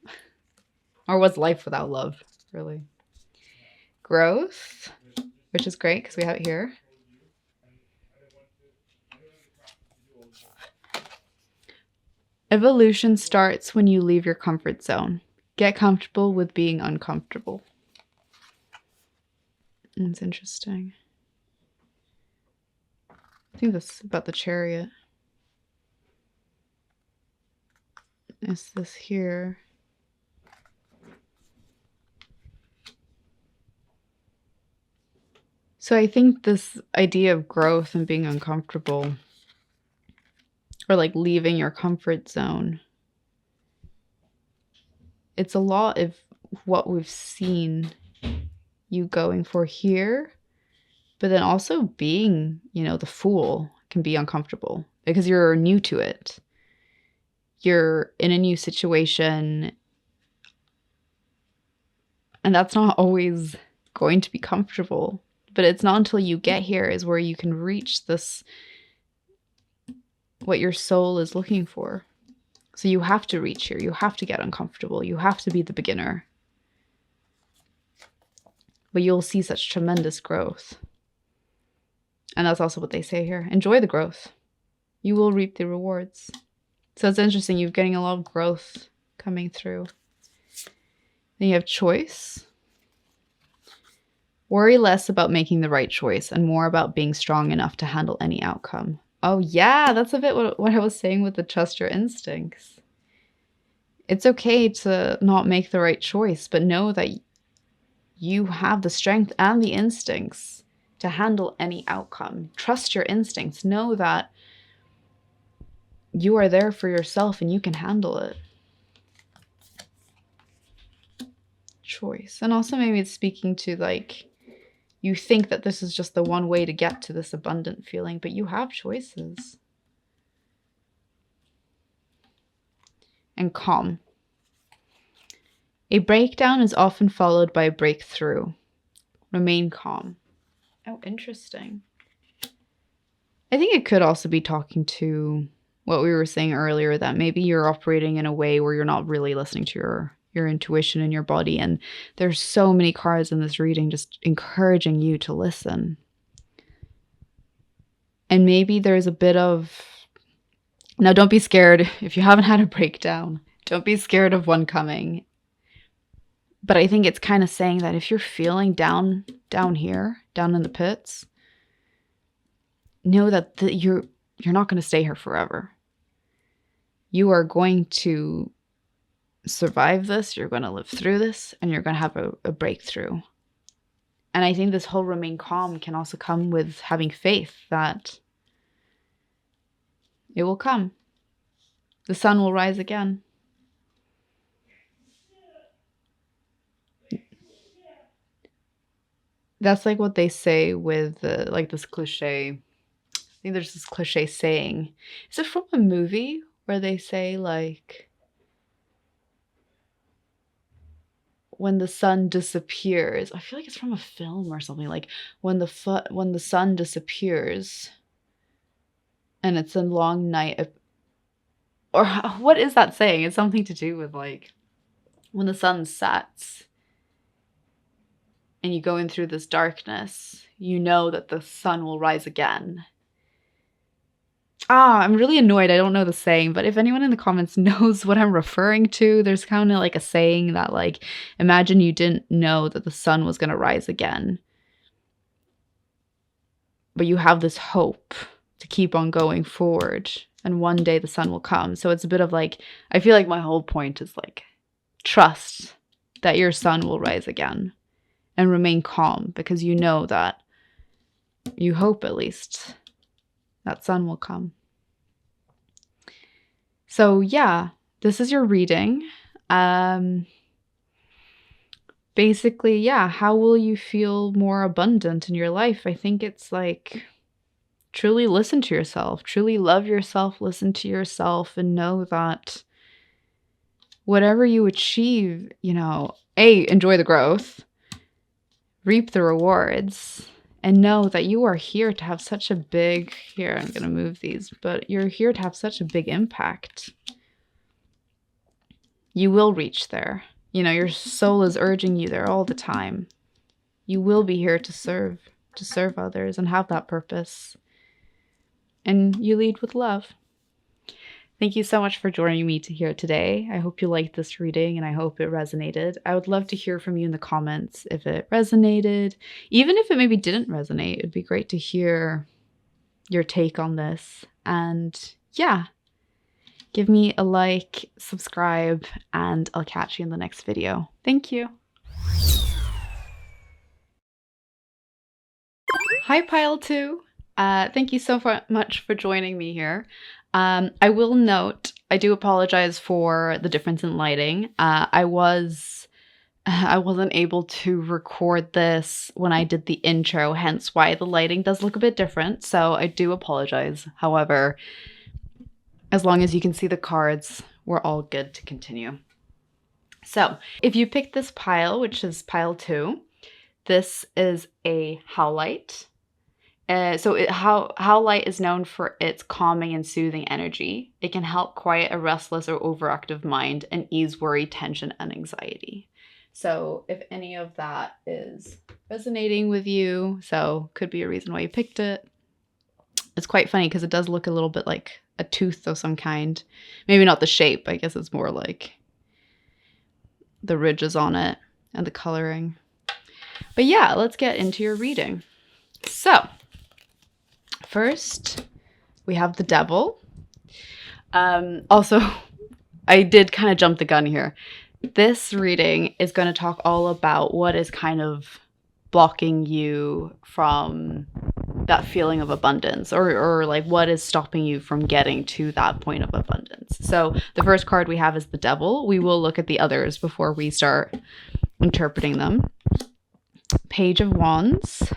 Or what's life without love, really? Growth, which is great because we have it here. Evolution starts when you leave your comfort zone. Get comfortable with being uncomfortable. That's interesting. I think that's about the Chariot. Is this here? So So I think this idea of growth and being uncomfortable, or like leaving your comfort zone, it's a lot of what we've seen you going for here, but then also being, the fool can be uncomfortable because you're new to it. You're in a new situation, and that's not always going to be comfortable. But it's not until you get here is where you can reach this, what your soul is looking for. So you have to reach here. You have to get uncomfortable. You have to be the beginner. But you'll see such tremendous growth. And that's also what they say here. Enjoy the growth. You will reap the rewards. So it's interesting. You're getting a lot of growth coming through. Then you have choice. Worry less about making the right choice and more about being strong enough to handle any outcome. Oh yeah, that's a bit what I was saying with the trust your instincts. It's okay to not make the right choice, but know that you have the strength and the instincts to handle any outcome. Trust your instincts. Know that you are there for yourself and you can handle it. Choice. And also maybe it's speaking to like, you think that this is just the one way to get to this abundant feeling, but you have choices. And calm. A breakdown is often followed by a breakthrough. Remain calm. Oh, interesting. I think it could also be talking to what we were saying earlier, that maybe you're operating in a way where you're not really listening to your intuition and your body. And there's so many cards in this reading just encouraging you to listen. And maybe there's a bit of, now don't be scared if you haven't had a breakdown. Don't be scared of one coming. But I think it's kind of saying that if you're feeling down here, down in the pits, know that you're not going to stay here forever. You are going to survive this, you're going to live through this, and you're going to have a breakthrough. And I think this whole remain calm can also come with having faith that it will come. The sun will rise again. That's like what they say with like this cliche. I think there's this cliche saying. Is it from a movie where they say like, when the sun disappears? I feel like it's from a film or something. Like when the sun disappears, and it's a long night. Or what is that saying? It's something to do with like when the sun sets and you go in through this darkness, you know that the sun will rise again. I'm really annoyed. I don't know the saying, but if anyone in the comments knows what I'm referring to, there's kind of like a saying that like, imagine you didn't know that the sun was going to rise again, but you have this hope to keep on going forward, and one day the sun will come. So it's a bit of like, I feel like my whole point is like, trust that your sun will rise again and remain calm, because you know that, you hope at least, that sun will come. So yeah, this is your reading. Basically, yeah, how will you feel more abundant in your life? I think it's like, truly listen to yourself, truly love yourself, listen to yourself, and know that whatever you achieve, enjoy the growth, reap the rewards, and know that you are here to have such a big, here, I'm going to move these, but you're here to have such a big impact. You will reach there. Your soul is urging you there all the time. You will be here to serve others and have that purpose. And you lead with love. Thank you so much for joining me here today. I hope you liked this reading and I hope it resonated. I would love to hear from you in the comments if it resonated. Even if it maybe didn't resonate, it'd be great to hear your take on this. And yeah, give me a like, subscribe, and I'll catch you in the next video. Thank you. Hi, Pile 2. Thank you so much for joining me here. I will note, I do apologize for the difference in lighting. I wasn't able to record this when I did the intro, hence why the lighting does look a bit different. So I do apologize. However, as long as you can see the cards, we're all good to continue. So if you pick this pile, which is pile 2, this is a Howlite. Howlite is known for its calming and soothing energy. It can help quiet a restless or overactive mind and ease worry, tension, and anxiety. So if any of that is resonating with you, so could be a reason why you picked it. It's quite funny because it does look a little bit like a tooth of some kind. Maybe not the shape. I guess it's more like the ridges on it and the coloring. But yeah, let's get into your reading. So first, we have the devil. Also, I did kind of jump the gun here. This reading is going to talk all about what is kind of blocking you from that feeling of abundance, or like what is stopping you from getting to that point of abundance. So the first card we have is the devil. We will look at the others before we start interpreting them. Page of Wands.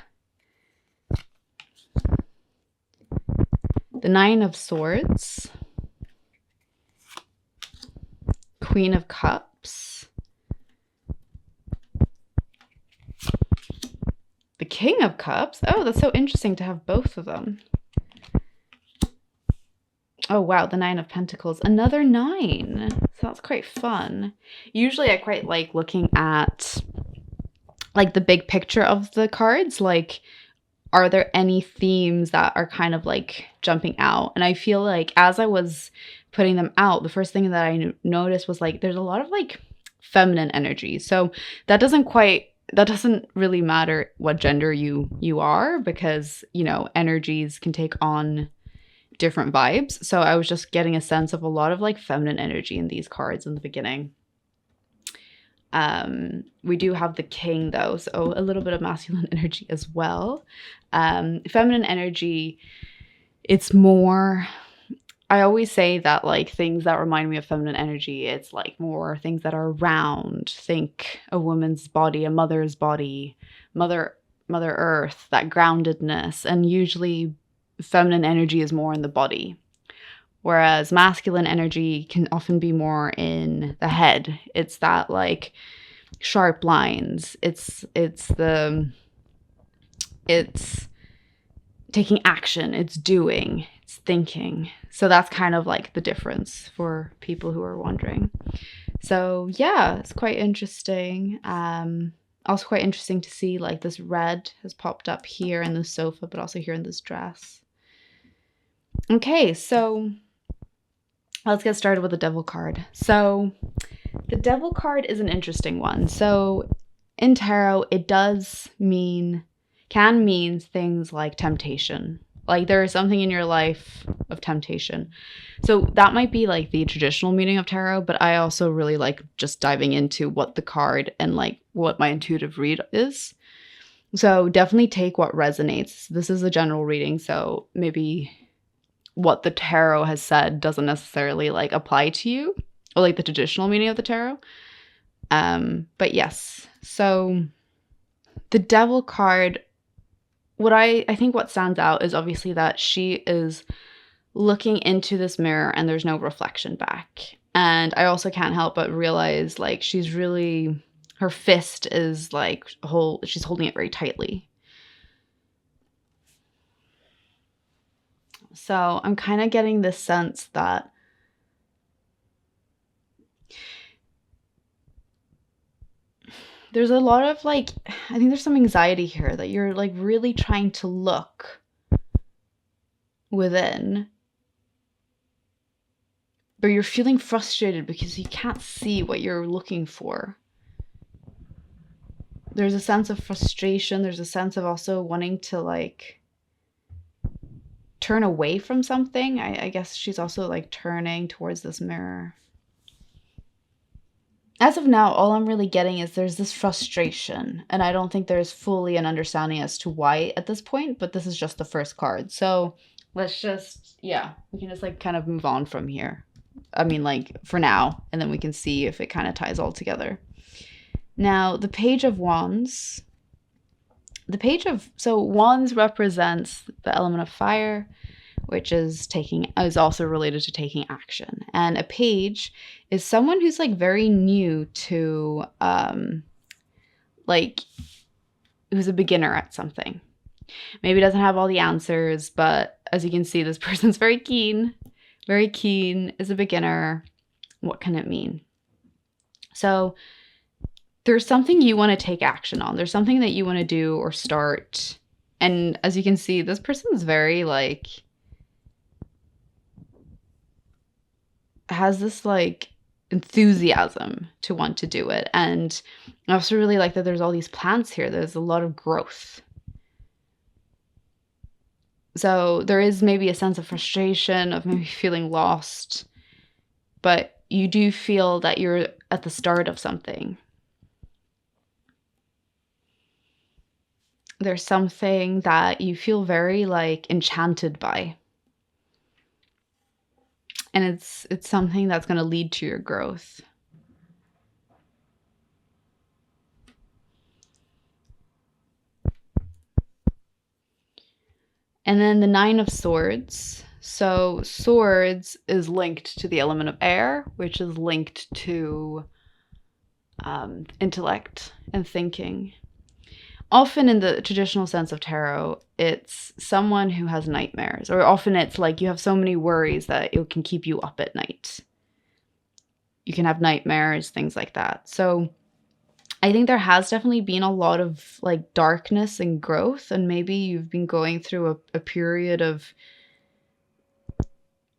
The Nine of Swords. Queen of Cups. The King of Cups. Oh, that's so interesting to have both of them. Oh, wow. The Nine of Pentacles. Another 9. So that's quite fun. Usually I quite like looking at like the big picture of the cards. Like, are there any themes that are kind of like jumping out? And I feel like as I was putting them out, the first thing that I noticed was like there's a lot of like feminine energy. So that doesn't really matter what gender you are, because, you know, energies can take on different vibes. So I was just getting a sense of a lot of like feminine energy in these cards in the beginning. We do have the King though, so a little bit of masculine energy as well. Feminine energy, it's more, I always say that like things that remind me of feminine energy, it's like more things that are round. Think a woman's body, a mother's body, Mother Earth, that groundedness. And usually feminine energy is more in the body, whereas masculine energy can often be more in the head. It's that like sharp lines. It's taking action. It's doing. It's thinking. So that's kind of like the difference for people who are wondering. So yeah, it's quite interesting. Also quite interesting to see like this red has popped up here in the sofa, but also here in this dress. Okay, so let's get started with the Devil card. So the Devil card is an interesting one. So in tarot, it can mean things like temptation. Like there is something in your life of temptation. So that might be like the traditional meaning of tarot, but I also really like just diving into what the card and like what my intuitive read is. So definitely take what resonates. This is a general reading, so maybe what the tarot has said doesn't necessarily like apply to you, or like the traditional meaning of the tarot. But yes, so the Devil card, I think what stands out is obviously that she is looking into this mirror and there's no reflection back. And I also can't help but realize like she's really, her fist is like she's holding it very tightly. So I'm kind of getting this sense that there's a lot of like, I think there's some anxiety here that you're like really trying to look within, but you're feeling frustrated because you can't see what you're looking for. There's a sense of frustration. There's a sense of also wanting to like turn away from something. I guess she's also like turning towards this mirror. as of now, all I'm really getting is there's this frustration, and I don't think there's fully an understanding as to why at this point, but this is just the first card. So let's just, yeah, we can just like kind of move on from here. I mean, like for now, and then we can see if it kind of ties all together. Now, the Page of Wands. So Wands represents the element of fire, which is also related to taking action. And a page is someone who's like very new to like who's a beginner at something. Maybe doesn't have all the answers, but as you can see, this person's very keen, is a beginner. What can it mean? So there's something you want to take action on. There's something that you want to do or start. And as you can see, this person's very like has this like enthusiasm to want to do it. And I also really like that there's all these plants here. There's a lot of growth. So there is maybe a sense of frustration, of maybe feeling lost, but you do feel that you're at the start of something. There's something that you feel very like enchanted by. And it's something that's going to lead to your growth. And then the Nine of Swords. So swords is linked to the element of air, which is linked to intellect and thinking. Often in the traditional sense of tarot, it's someone who has nightmares, or often it's like you have so many worries that it can keep you up at night. You can have nightmares, things like that. So I think there has definitely been a lot of like darkness and growth, and maybe you've been going through a period of,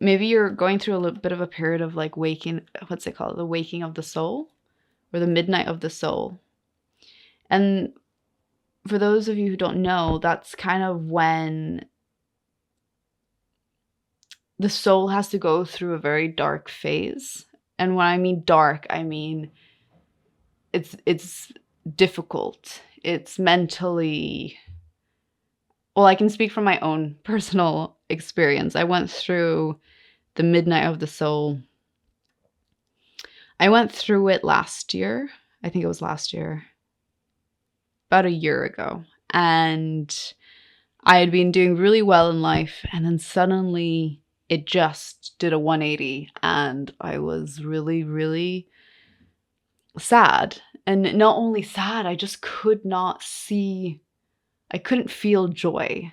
maybe you're going through a little bit of a period of like waking, what's it called? The waking of the soul, or the midnight of the soul. And for those of you who don't know, that's kind of when the soul has to go through a very dark phase. And when I mean dark, I mean it's difficult. It's mentally, well, I can speak from my own personal experience. I went through the midnight of the soul. I went through it last year. I think it was last year. About a year ago. And I had been doing really well in life, and then suddenly it just did a 180, and I was really, really sad. And not only sad, I just couldn't feel joy.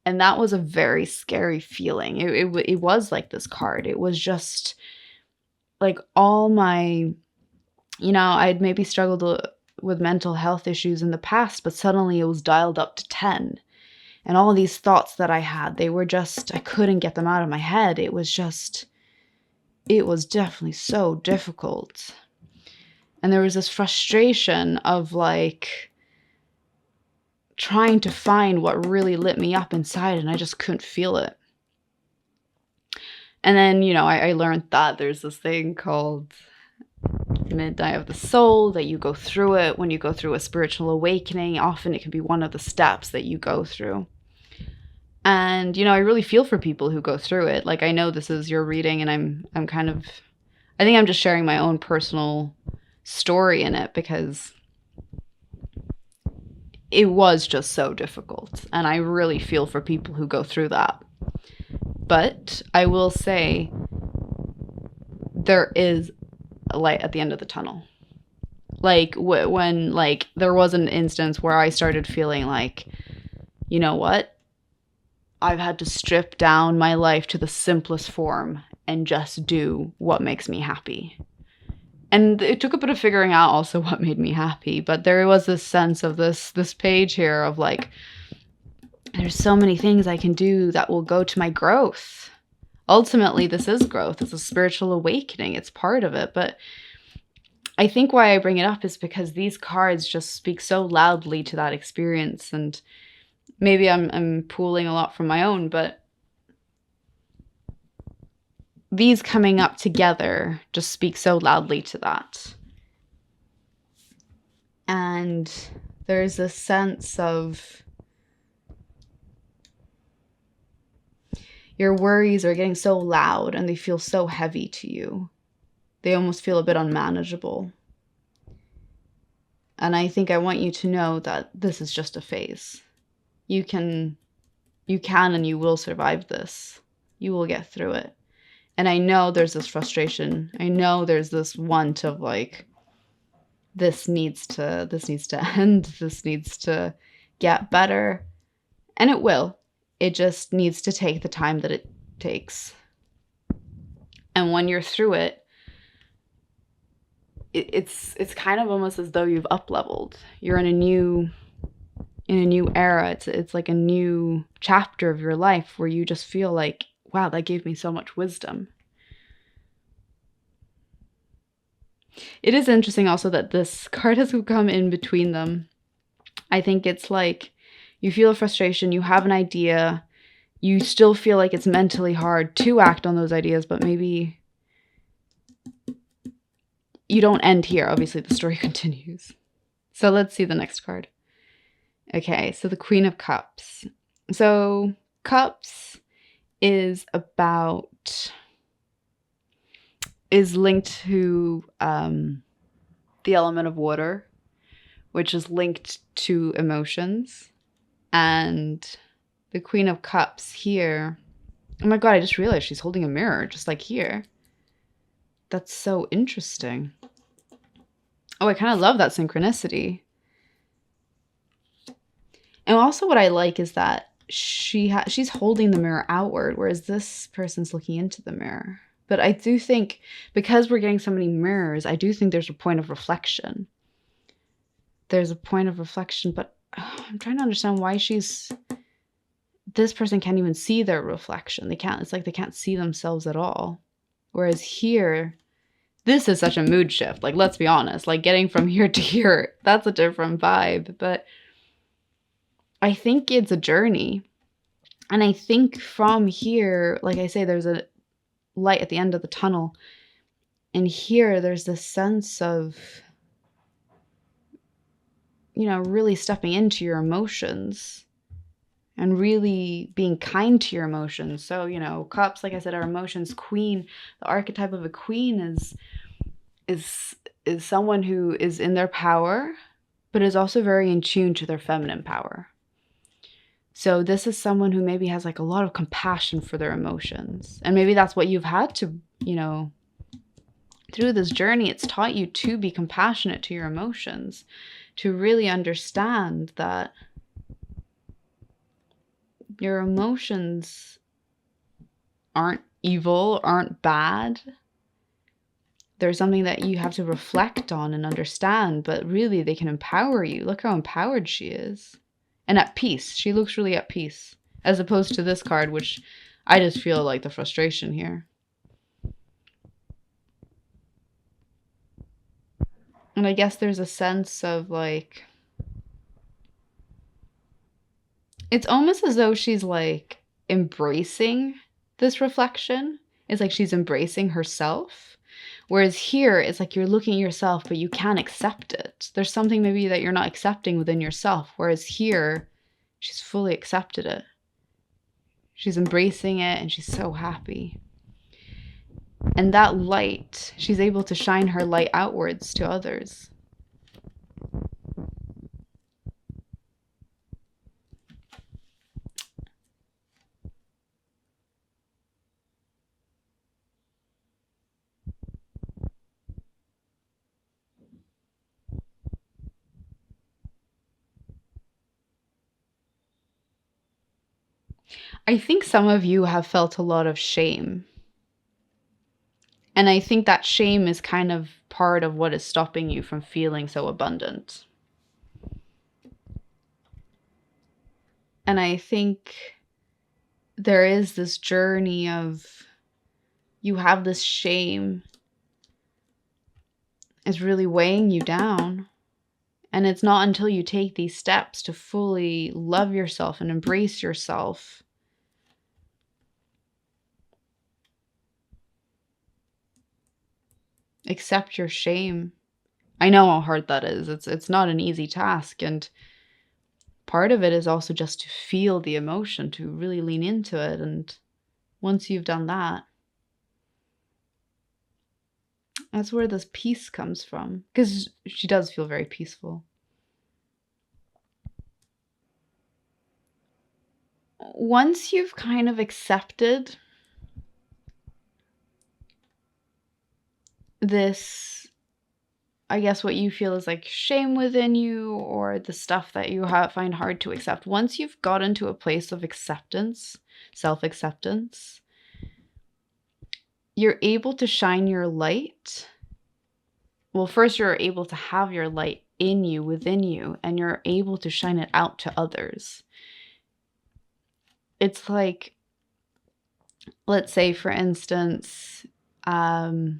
And that was a very scary feeling. It was like this card. It was just like all my, I'd maybe struggled with mental health issues in the past, but suddenly it was dialed up to 10. And all these thoughts that I had, they were just, I couldn't get them out of my head. It was definitely so difficult. And there was this frustration of like trying to find what really lit me up inside, and I just couldn't feel it. And then, I learned that there's this thing called midnight of the soul, that you go through it when you go through a spiritual awakening. Often it can be one of the steps that you go through. And, I really feel for people who go through it. Like, I know this is your reading, and I think I'm just sharing my own personal story in it, because it was just so difficult. And I really feel for people who go through that. But I will say there is a light at the end of the tunnel. Like when like there was an instance where I started feeling like, you know what? I've had to strip down my life to the simplest form and just do what makes me happy. And it took a bit of figuring out also what made me happy, but there was this sense of this page here of like, there's so many things I can do that will go to my growth. Ultimately, this is growth. It's a spiritual awakening. It's part of it. But I think why I bring it up is because these cards just speak so loudly to that experience. And maybe I'm pulling a lot from my own, but these coming up together just speak so loudly to that. And there's a sense of your worries are getting so loud and they feel so heavy to you. They almost feel a bit unmanageable. And I think I want you to know that this is just a phase. You can and you will survive this. You will get through it. And I know there's this frustration. I know there's this want of like, this needs to end. This needs to get better. And it will. It just needs to take the time that it takes. And when you're through it, it's kind of almost as though you've up-leveled. You're in a new era. It's like a new chapter of your life where you just feel like, wow, that gave me so much wisdom. It is interesting also that this card has come in between them. I think it's like you feel a frustration, you have an idea, you still feel like it's mentally hard to act on those ideas, but maybe you don't end here. Obviously, the story continues. So let's see the next card. Okay, so the Queen of Cups. So Cups is linked to the element of water, which is linked to emotions. And the Queen of Cups here, oh my god, I just realized she's holding a mirror, just like here. That's so interesting. Oh, I kind of love that synchronicity. And also what I like is that she's holding the mirror outward, whereas this person's looking into the mirror. But I do think, because we're getting so many mirrors, I do think there's a point of reflection. There's a point of reflection, but I'm trying to understand why this person can't even see their reflection. It's like they can't see themselves at all. Whereas here, this is such a mood shift. Like, let's be honest, like getting from here to here, that's a different vibe. But I think it's a journey. And I think from here, like I say, there's a light at the end of the tunnel. And here there's this sense of, really stepping into your emotions and really being kind to your emotions. So, cups, like I said, our emotions. Queen, the archetype of a queen is someone who is in their power, but is also very in tune to their feminine power. So this is someone who maybe has like a lot of compassion for their emotions. And maybe that's what you've had to, through this journey, it's taught you to be compassionate to your emotions, to really understand that your emotions aren't evil, aren't bad. There's something that you have to reflect on and understand, but really they can empower you. Look how empowered she is. And at peace. She looks really at peace. As opposed to this card, which I just feel like the frustration here. And I guess there's a sense of like, it's almost as though she's like embracing this reflection. It's like she's embracing herself. Whereas here, it's like you're looking at yourself, but you can't accept it. There's something maybe that you're not accepting within yourself. Whereas here, she's fully accepted it. She's embracing it and she's so happy. And that light, she's able to shine her light outwards to others. I think some of you have felt a lot of shame. And I think that shame is kind of part of what is stopping you from feeling so abundant. And I think there is this journey of, you have this shame is really weighing you down. And it's not until you take these steps to fully love yourself and embrace yourself, accept your shame, I know how hard that is. It's not an easy task, and part of it is also just to feel the emotion, to really lean into it. And once you've done that, that's where this peace comes from, because she does feel very peaceful. Once you've kind of accepted this, I guess what you feel is like shame within you, or the stuff that you find hard to accept, once you've got into a place of acceptance, self-acceptance, you're able to shine your light. Well, first you're able to have your light in you, within you, and you're able to shine it out to others. It's like, let's say, for instance, okay,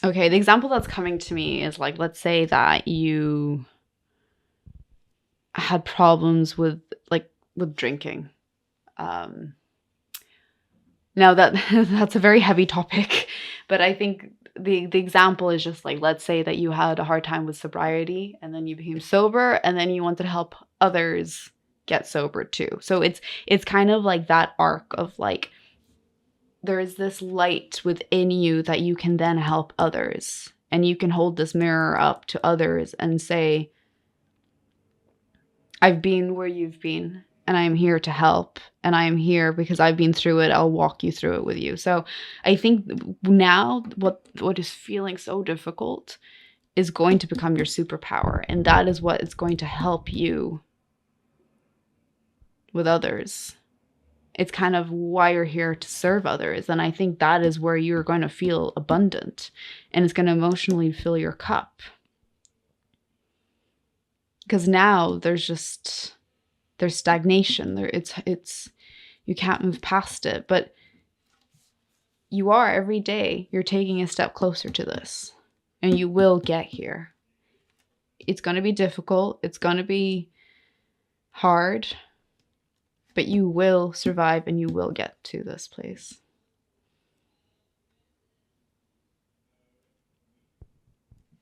the example that's coming to me is like, let's say that you had problems with drinking. Now that that's a very heavy topic, but I think the example is just like, let's say that you had a hard time with sobriety, and then you became sober, and then you wanted to help others get sober too. So it's kind of like that arc of like, there is this light within you that you can then help others, and you can hold this mirror up to others and say, I've been where you've been, and I am here to help, and I am here because I've been through it. I'll walk you through it with you. So I think now what is feeling so difficult is going to become your superpower, and that is what is going to help you with others. It's kind of why you're here, to serve others. And I think that is where you're going to feel abundant, and it's going to emotionally fill your cup. Because now there's stagnation. It's you can't move past it, but you are, every day you're taking a step closer to this, and you will get here. It's going to be difficult. It's going to be hard, but you will survive, and you will get to this place.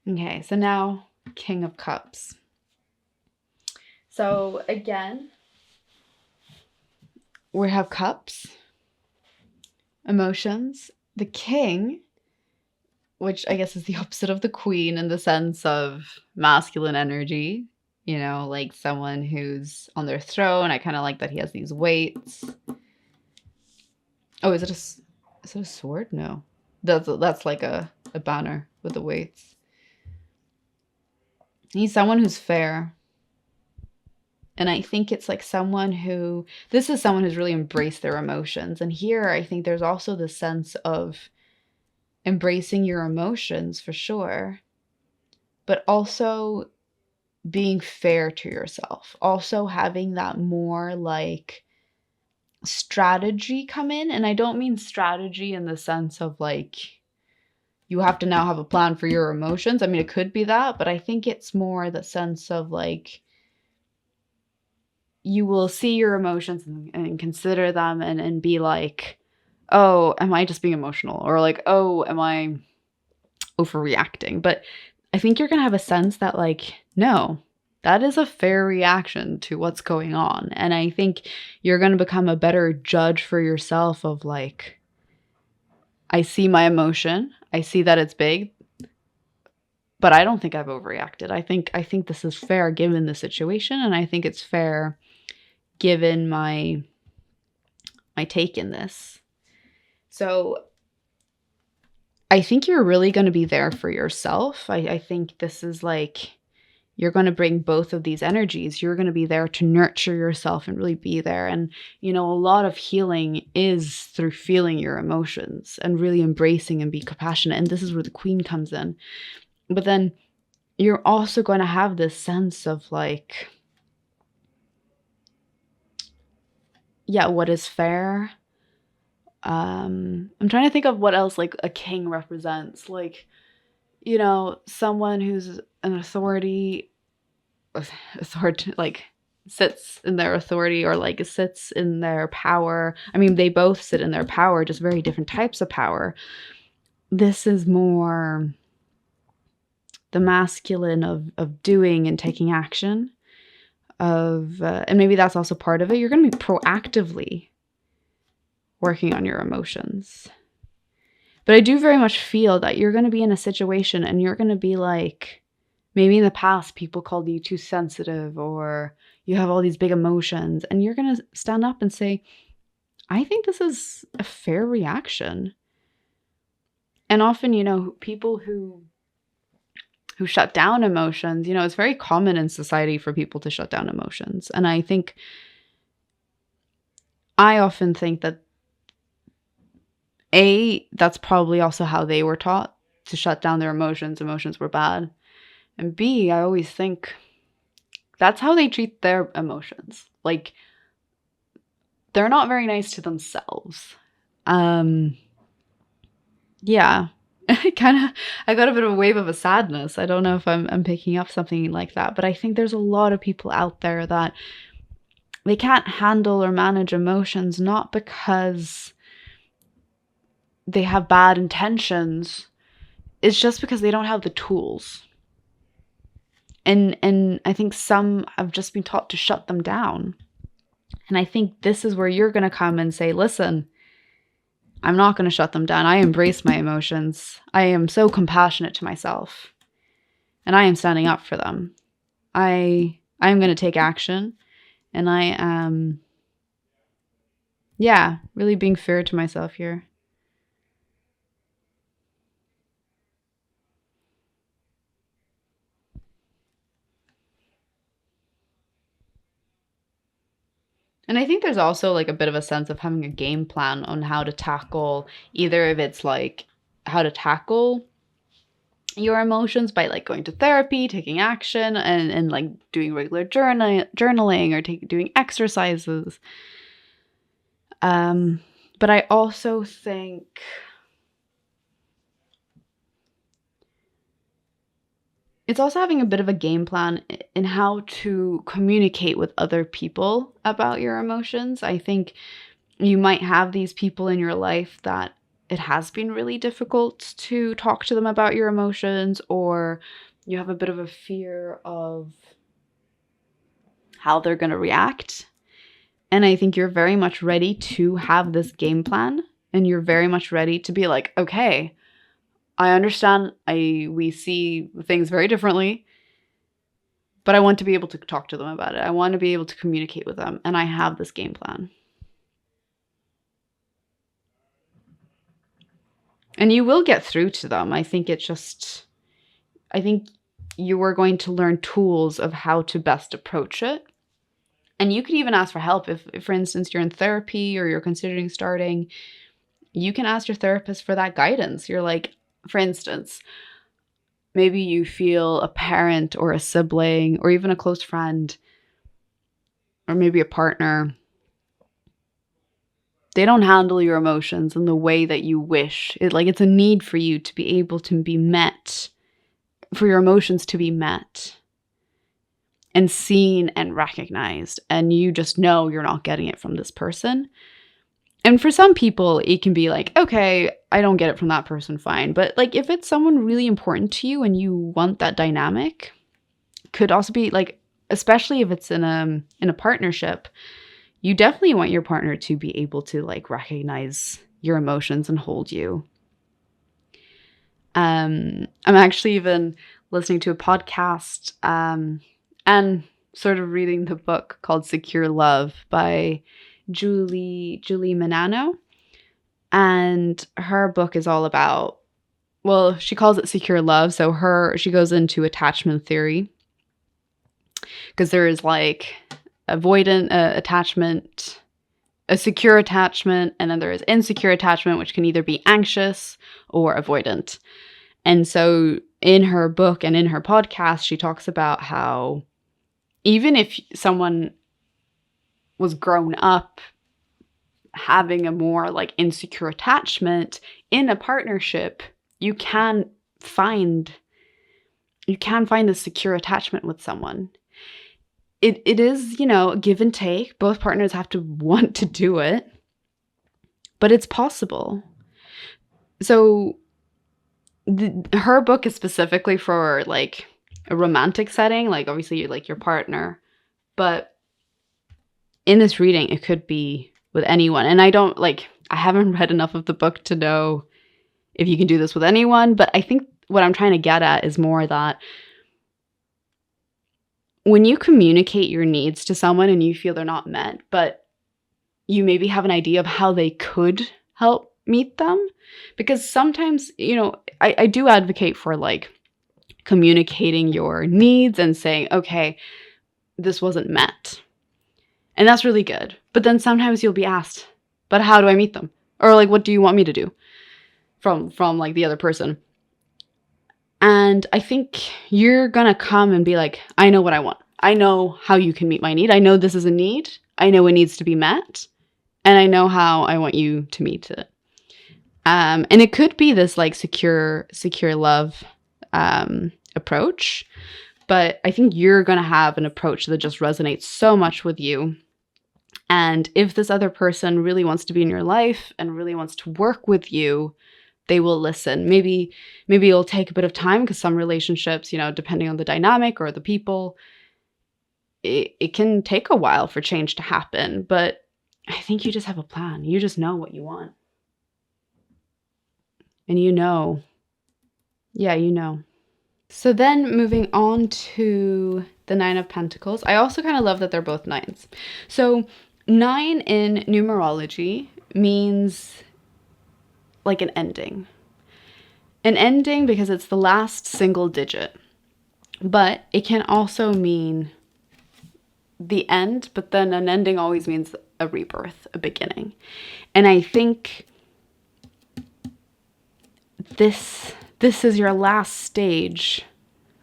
Okay, so now King of Cups. So again, we have cups, emotions. The king, which I guess is the opposite of the queen in the sense of masculine energy, you know, like someone who's on their throne. I kind of like that he has these weights. Oh, is it a sword? No, that's like a banner with the weights. He's someone who's fair. And I think it's like this is someone who's really embraced their emotions. And here I think there's also the sense of embracing your emotions, for sure, but also being fair to yourself. Also having that more like strategy come in. And I don't mean strategy in the sense of like, you have to now have a plan for your emotions. I mean, it could be that, but I think it's more the sense of like, you will see your emotions and consider them and be like, oh, am I just being emotional? Or like, oh, am I overreacting? But I think you're going to have a sense that like, no, that is a fair reaction to what's going on. And I think you're going to become a better judge for yourself of like, I see my emotion. I see that it's big, but I don't think I've overreacted. I think this is fair given the situation. And I think it's fair given my take in this. So I think you're really going to be there for yourself. I think this is like, you're going to bring both of these energies. You're going to be there to nurture yourself and really be there. And, you know, a lot of healing is through feeling your emotions and really embracing and be compassionate. And this is where the queen comes in. But then you're also going to have this sense of like, yeah, what is fair? I'm trying to think of what else like a king represents. Like, you know, someone who's an authority, like sits in their authority or like sits in their power. I mean, they both sit in their power, just very different types of power. This is more the masculine of doing and taking action, and maybe that's also part of it. You're going to be proactively working on your emotions. But I do very much feel that you're going to be in a situation and you're going to be like, maybe in the past people called you too sensitive, or you have all these big emotions, and you're going to stand up and say, I think this is a fair reaction. And often, people who shut down emotions, it's very common in society for people to shut down emotions. And I often think that that's probably also how they were taught to shut down their emotions. Emotions were bad. And B, I always think that's how they treat their emotions. Like, they're not very nice to themselves. Yeah. I got a bit of a wave of a sadness. I don't know if I'm picking up something like that, but I think there's a lot of people out there that they can't handle or manage emotions, not because they have bad intentions. It's just because they don't have the tools. And I think some have just been taught to shut them down. And I think this is where you're going to come and say, listen, I'm not going to shut them down. I embrace my emotions. I am so compassionate to myself. And I am standing up for them. I am going to take action. And I am, really being fair to myself here. And I think there's also like a bit of a sense of having a game plan on how to tackle, either if it's like how to tackle your emotions by like going to therapy, taking action, and like doing regular journaling or doing exercises. But I also think it's also having a bit of a game plan in how to communicate with other people about your emotions. I think you might have these people in your life that it has been really difficult to talk to them about your emotions, or you have a bit of a fear of how they're going to react. And I think you're very much ready to have this game plan, and you're very much ready to be like, okay, I understand we see things very differently, but I want to be able to talk to them about it. I want to be able to communicate with them, and I have this game plan. And you will get through to them. I think you are going to learn tools of how to best approach it. And you can even ask for help. If, for instance, you're in therapy or you're considering starting, you can ask your therapist for that guidance. You're like, for instance, maybe you feel a parent or a sibling or even a close friend or maybe a partner, they don't handle your emotions in the way that you wish. It's a need for you to be able to be met, for your emotions to be met and seen and recognized. And you just know you're not getting it from this person. And for some people, it can be like, okay, I don't get it from that person, fine. But like, if it's someone really important to you and you want that dynamic, could also be like, especially if it's in a partnership, you definitely want your partner to be able to like recognize your emotions and hold you. I'm actually even listening to a podcast and sort of reading the book called Secure Love by Julie Manano. And her book is all about, well, she calls it Secure Love. So she goes into attachment theory, because there is like avoidant attachment, a secure attachment, and then there is insecure attachment, which can either be anxious or avoidant. And so in her book and in her podcast, she talks about how even if someone was grown up having a more like insecure attachment in a partnership, you can find a secure attachment with someone. It is, give and take. Both partners have to want to do it, but it's possible. So her book is specifically for like a romantic setting, like obviously you like your partner, but in this reading it could be with anyone. And I haven't read enough of the book to know if you can do this with anyone, but I think what I'm trying to get at is more that when you communicate your needs to someone and you feel they're not met, but you maybe have an idea of how they could help meet them, because sometimes, I do advocate for like communicating your needs and saying, okay, this wasn't met. And that's really good. But then sometimes you'll be asked, but how do I meet them? Or like, what do you want me to do from like the other person? And I think you're going to come and be like, I know what I want. I know how you can meet my need. I know this is a need. I know it needs to be met. And I know how I want you to meet it. And it could be this like secure love approach. But I think you're going to have an approach that just resonates so much with you. And if this other person really wants to be in your life and really wants to work with you, they will listen. Maybe it'll take a bit of time, because some relationships, depending on the dynamic or the people, it can take a while for change to happen. But I think you just have a plan. You just know what you want. And you know. So then moving on to the 9 of Pentacles. I also kind of love that they're both 9s. So 9 in numerology means like an ending. An ending because it's the last single digit. But it can also mean the end, but then an ending always means a rebirth, a beginning. And I think this is your last stage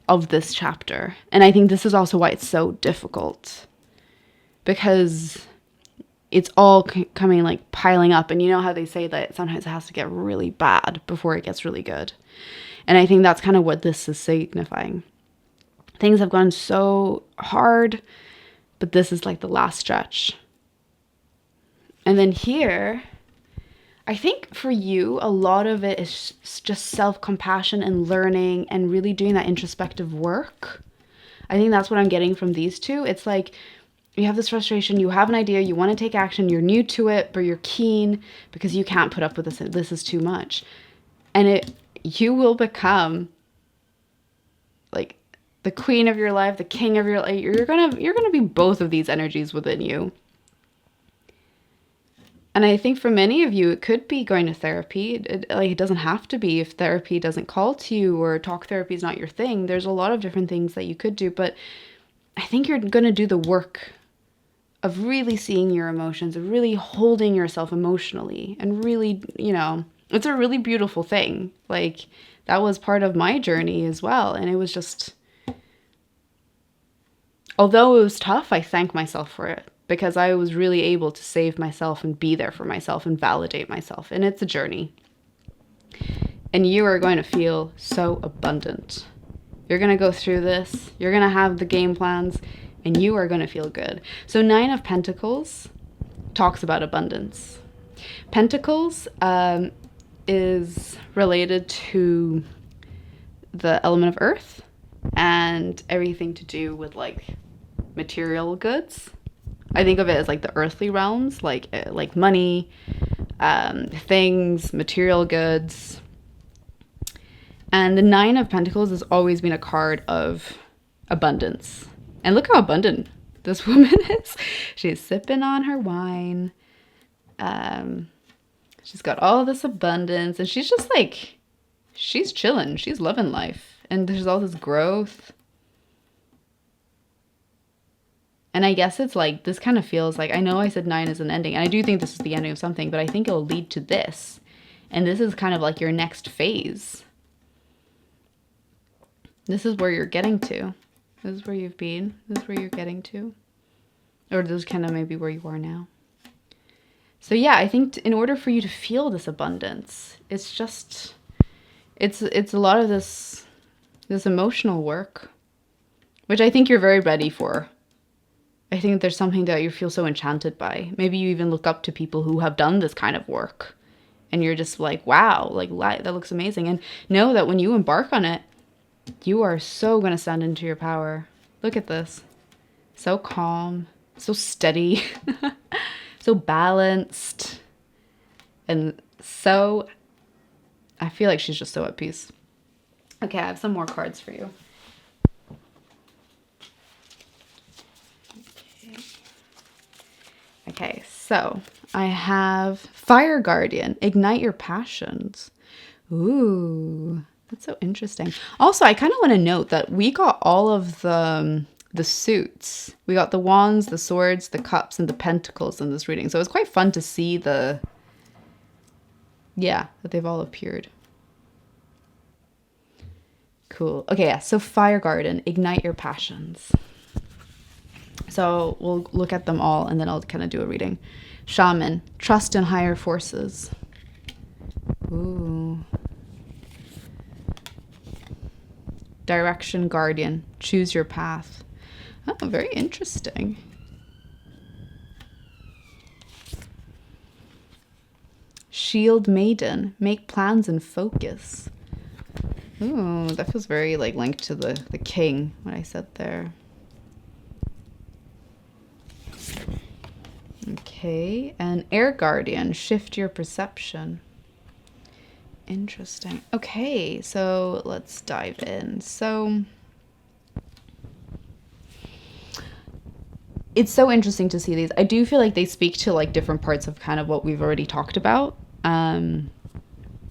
of this chapter. And I think this is also why it's so difficult, because it's all coming like piling up. And you know how they say that sometimes it has to get really bad before it gets really good. And I think that's kind of what this is signifying. Things have gone so hard, but this is like the last stretch. And then here, I think for you, a lot of it is just self-compassion and learning and really doing that introspective work. I think that's what I'm getting from these two. It's like you have this frustration, you have an idea, you want to take action, you're new to it, but you're keen because you can't put up with this. This is too much. And you will become like the queen of your life, the king of your life. You're gonna be both of these energies within you. And I think for many of you, it could be going to therapy. It doesn't have to be if therapy doesn't call to you or talk therapy is not your thing. There's a lot of different things that you could do. But I think you're going to do the work of really seeing your emotions, of really holding yourself emotionally. And really, it's a really beautiful thing. Like, that was part of my journey as well. And it was just, although it was tough, I thank myself for it. Because I was really able to save myself and be there for myself and validate myself. And it's a journey. And you are going to feel so abundant. You're going to go through this. You're going to have the game plans. And you are going to feel good. So 9 of Pentacles talks about abundance. Pentacles is related to the element of earth. And everything to do with like material goods. I think of it as like the earthly realms, like money, things, material goods. And the 9 of Pentacles has always been a card of abundance. And look how abundant this woman is. She's sipping on her wine. She's got all this abundance. And she's just like, she's chilling. She's loving life. And there's all this growth. And I guess it's like, this kind of feels like, I know I said 9 is an ending, and I do think this is the ending of something, but I think it'll lead to this. And this is kind of like your next phase. This is where you're getting to. This is where you've been. This is where you're getting to. Or this is kind of maybe where you are now. So yeah, I think in order for you to feel this abundance, it's just, it's a lot of this emotional work, which I think you're very ready for. I think there's something that you feel so enchanted by. Maybe you even look up to people who have done this kind of work. and you're just like, wow, like that looks amazing. And know that when you embark on it, you are so going to stand into your power. Look at this. So calm, so steady, so balanced, and so, I feel like she's just so at peace. Okay, I have some more cards for you. Okay, so I have Fire Guardian, ignite your passions. Ooh, that's so interesting. Also, I kind of want to note that we got all of the suits. We got the wands, the swords, the cups, and the pentacles in this reading. So it was quite fun to see that they've all appeared. Cool. Okay, yeah, so Fire Garden, ignite your passions. So we'll look at them all and then I'll kind of do a reading. Shaman, trust in higher forces. Ooh. Direction Guardian, choose your path. Oh, very interesting. Shield Maiden, make plans and focus. Ooh, that feels very like linked to the king, what I said there. Okay, and Air Guardian, shift your perception. Interesting. Okay, so let's dive in. So it's so interesting to see these. I do feel like they speak to like different parts of kind of what we've already talked about.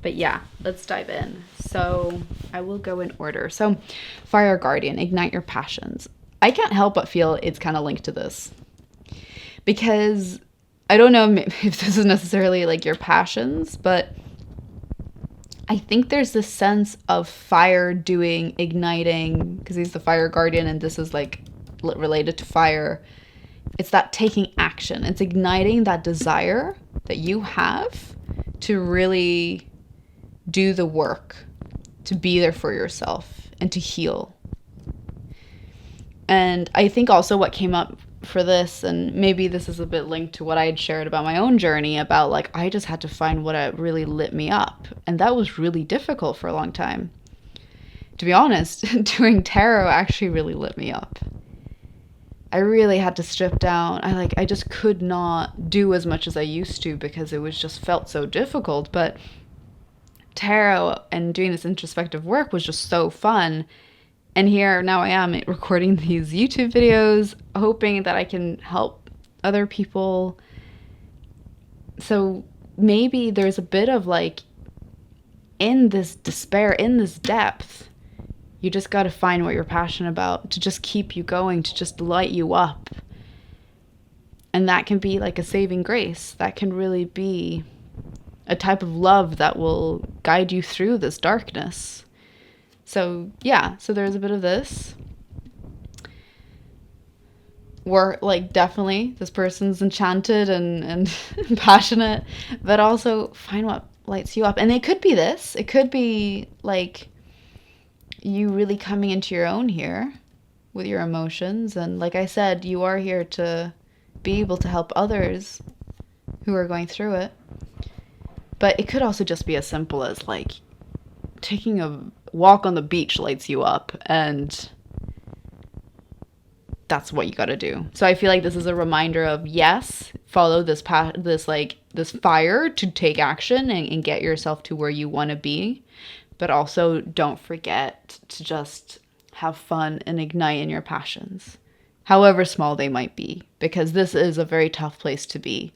But yeah, let's dive in. So I will go in order. So Fire Guardian, ignite your passions. I can't help but feel it's kind of linked to this. Because I don't know if this is necessarily like your passions, but I think there's this sense of fire doing, igniting, because he's the Fire Guardian and this is like related to fire. It's that taking action. It's igniting that desire that you have to really do the work, to be there for yourself and to heal. And I think also what came up for this, and maybe this is a bit linked to what I had shared about my own journey, about like I just had to find what really lit me up, and that was really difficult for a long time. To be honest, doing tarot actually really lit me up. I really had to strip down. I just could not do as much as I used to because it was just felt so difficult. But tarot and doing this introspective work was just so fun. And here now I am recording these YouTube videos, hoping that I can help other people. So maybe there's a bit of like, in this despair, in this depth, you just got to find what you're passionate about to just keep you going, to just light you up. And that can be like a saving grace. That can really be a type of love that will guide you through this darkness. So yeah, so there's a bit of this. We're like, definitely this person's enchanted and passionate, but also find what lights you up. And it could be this. It could be like you really coming into your own here with your emotions. And like I said, you are here to be able to help others who are going through it. But it could also just be as simple as like taking a walk on the beach lights you up, and that's what you got to do. So I feel like this is a reminder of, yes, follow this path, this fire to take action and get yourself to where you want to be. But also don't forget to just have fun and ignite in your passions, however small they might be, because this is a very tough place to be.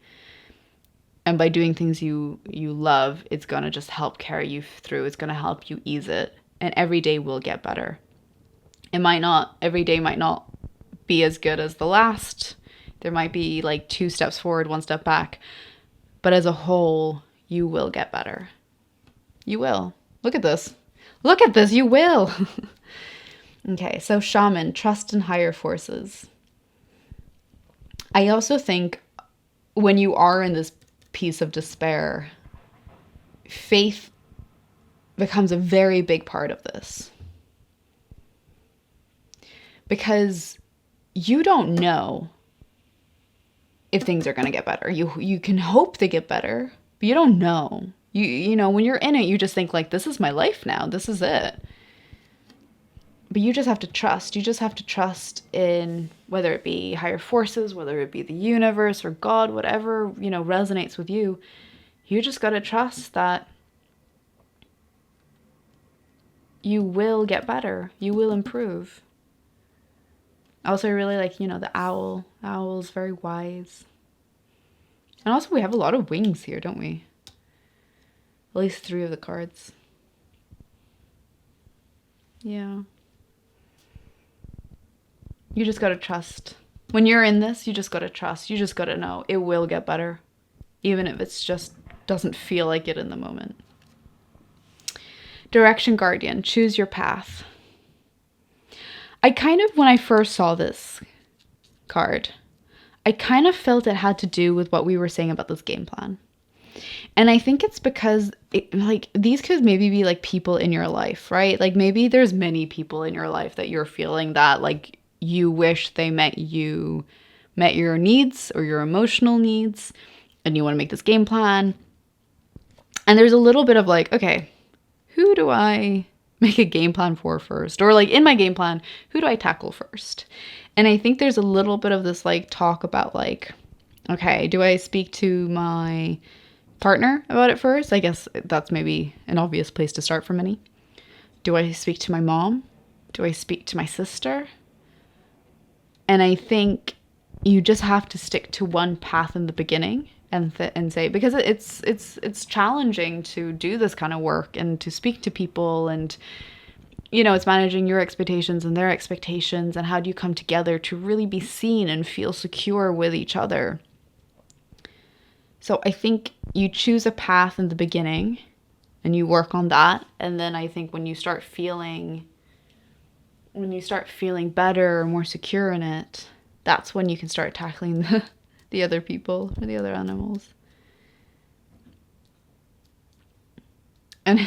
And by doing things you love, it's going to just help carry you through. It's going to help you ease it. And every day will get better. Every day might not be as good as the last. There might be like 2 steps forward, 1 step back. But as a whole, you will get better. You will. Look at this. Look at this. You will. Okay, so Shaman, trust in higher forces. I also think when you are in this piece of despair, faith becomes a very big part of this. Because you don't know if things are going to get better. You can hope they get better, but you don't know. You know, when you're in it, you just think like, this is my life now. This is it. But you just have to trust. You just have to trust in whether it be higher forces, whether it be the universe or God, whatever, you know, resonates with you. You just got to trust that you will get better. You will improve. Also, I really like, you know, the owl. The owl's very wise. And also, we have a lot of wings here, don't we? At least 3 of the cards. Yeah. You just gotta trust. When you're in this, you just gotta trust. You just gotta know it will get better. Even if it's just doesn't feel like it in the moment. Direction Guardian, choose your path. I kind of, when I first saw this card, I kind of felt it had to do with what we were saying about this game plan. And I think it's because like these could maybe be like people in your life, right? Like maybe there's many people in your life that you're feeling that like you wish they met your needs or your emotional needs, and you want to make this game plan. And there's a little bit of like, okay, who do I make a game plan for first? Or like in my game plan, who do I tackle first? And I think there's a little bit of this like talk about like, okay, do I speak to my partner about it first? I guess that's maybe an obvious place to start for many. Do I speak to my mom? Do I speak to my sister? And I think you just have to stick to one path in the beginning and say, because it's challenging to do this kind of work and to speak to people, and you know, it's managing your expectations and their expectations, and how do you come together to really be seen and feel secure with each other. So I think you choose a path in the beginning and you work on that. And then I think when you start feeling better or more secure in it, that's when you can start tackling the other people or the other animals. And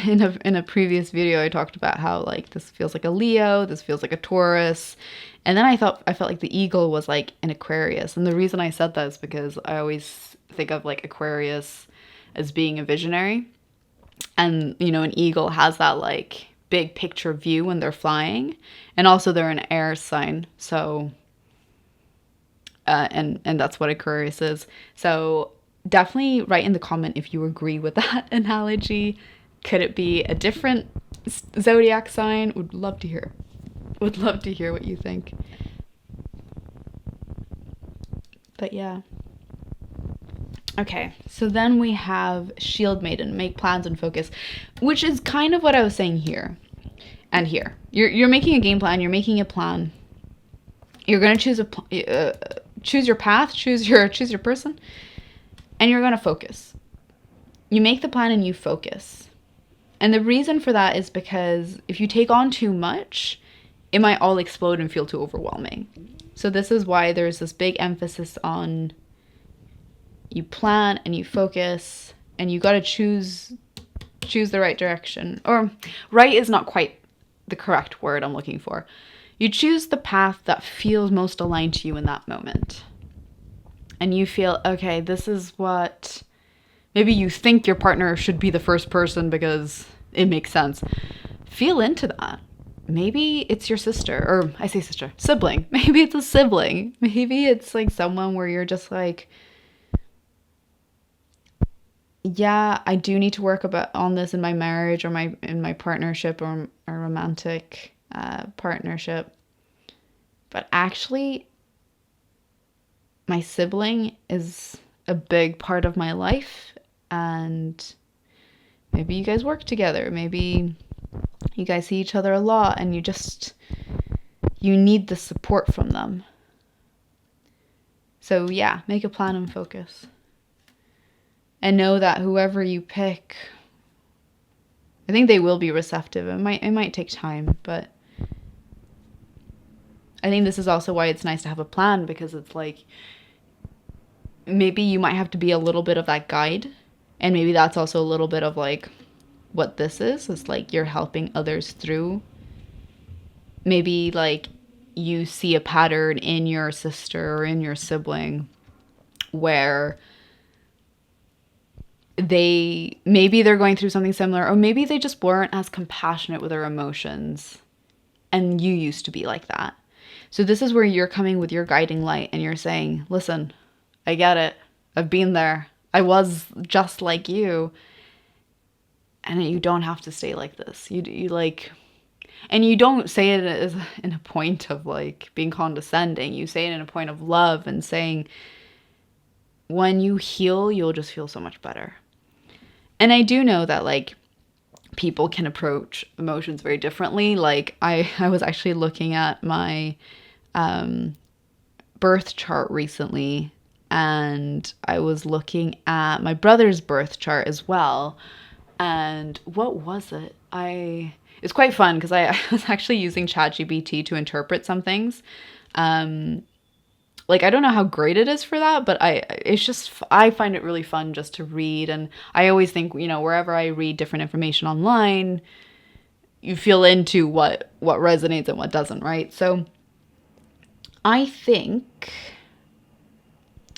in a previous video, I talked about how like this feels like a Leo, this feels like a Taurus. And then I felt like the eagle was like an Aquarius. And the reason I said that is because I always think of like Aquarius as being a visionary. And, you know, an eagle has that like big picture view when they're flying. And also they're an air sign. So, and that's what Aquarius is. So definitely write in the comment if you agree with that analogy. Could it be a different zodiac sign? Would love to hear. Would love to hear what you think. But yeah. Okay, so then we have Shield Maiden, make plans and focus, which is kind of what I was saying here and here. You're making a game plan. You're making a plan. You're gonna choose choose your path, choose your person, and you're gonna focus. You make the plan and you focus. And the reason for that is because if you take on too much, it might all explode and feel too overwhelming. So this is why there's this big emphasis on you plan and you focus, and you got to choose the right direction. Or right is not quite the correct word I'm looking for. You choose the path that feels most aligned to you in that moment. And you feel, okay, this is what... Maybe you think your partner should be the first person because it makes sense. Feel into that. Maybe it's your sister, or I say sister, sibling. Maybe it's a sibling. Maybe it's like someone where you're just like, yeah, I do need to work on this in my marriage or in my partnership or a romantic partnership. But actually, my sibling is a big part of my life. And maybe you guys work together. Maybe you guys see each other a lot and you need the support from them. So yeah, make a plan and focus. And know that whoever you pick, I think they will be receptive. It might take time, but I think this is also why it's nice to have a plan, because it's like maybe you might have to be a little bit of that guide. And maybe that's also a little bit of like what this is. It's like you're helping others through. Maybe like you see a pattern in your sister or in your sibling where maybe they're going through something similar, or maybe they just weren't as compassionate with their emotions, and you used to be like that. So this is where you're coming with your guiding light, and you're saying, listen, I get it. I've been there. I was just like you. And you don't have to stay like this. You like, and you don't say it as in a point of like being condescending. You say it in a point of love and saying, when you heal, you'll just feel so much better. And I do know that like people can approach emotions very differently. Like I was actually looking at my birth chart recently, and I was looking at my brother's birth chart as well. And what was it? It's quite fun because I was actually using ChatGPT to interpret some things. Like, I don't know how great it is for that, but I find it really fun just to read. And I always think, wherever I read different information online, you feel into what resonates and what doesn't, right? So I think,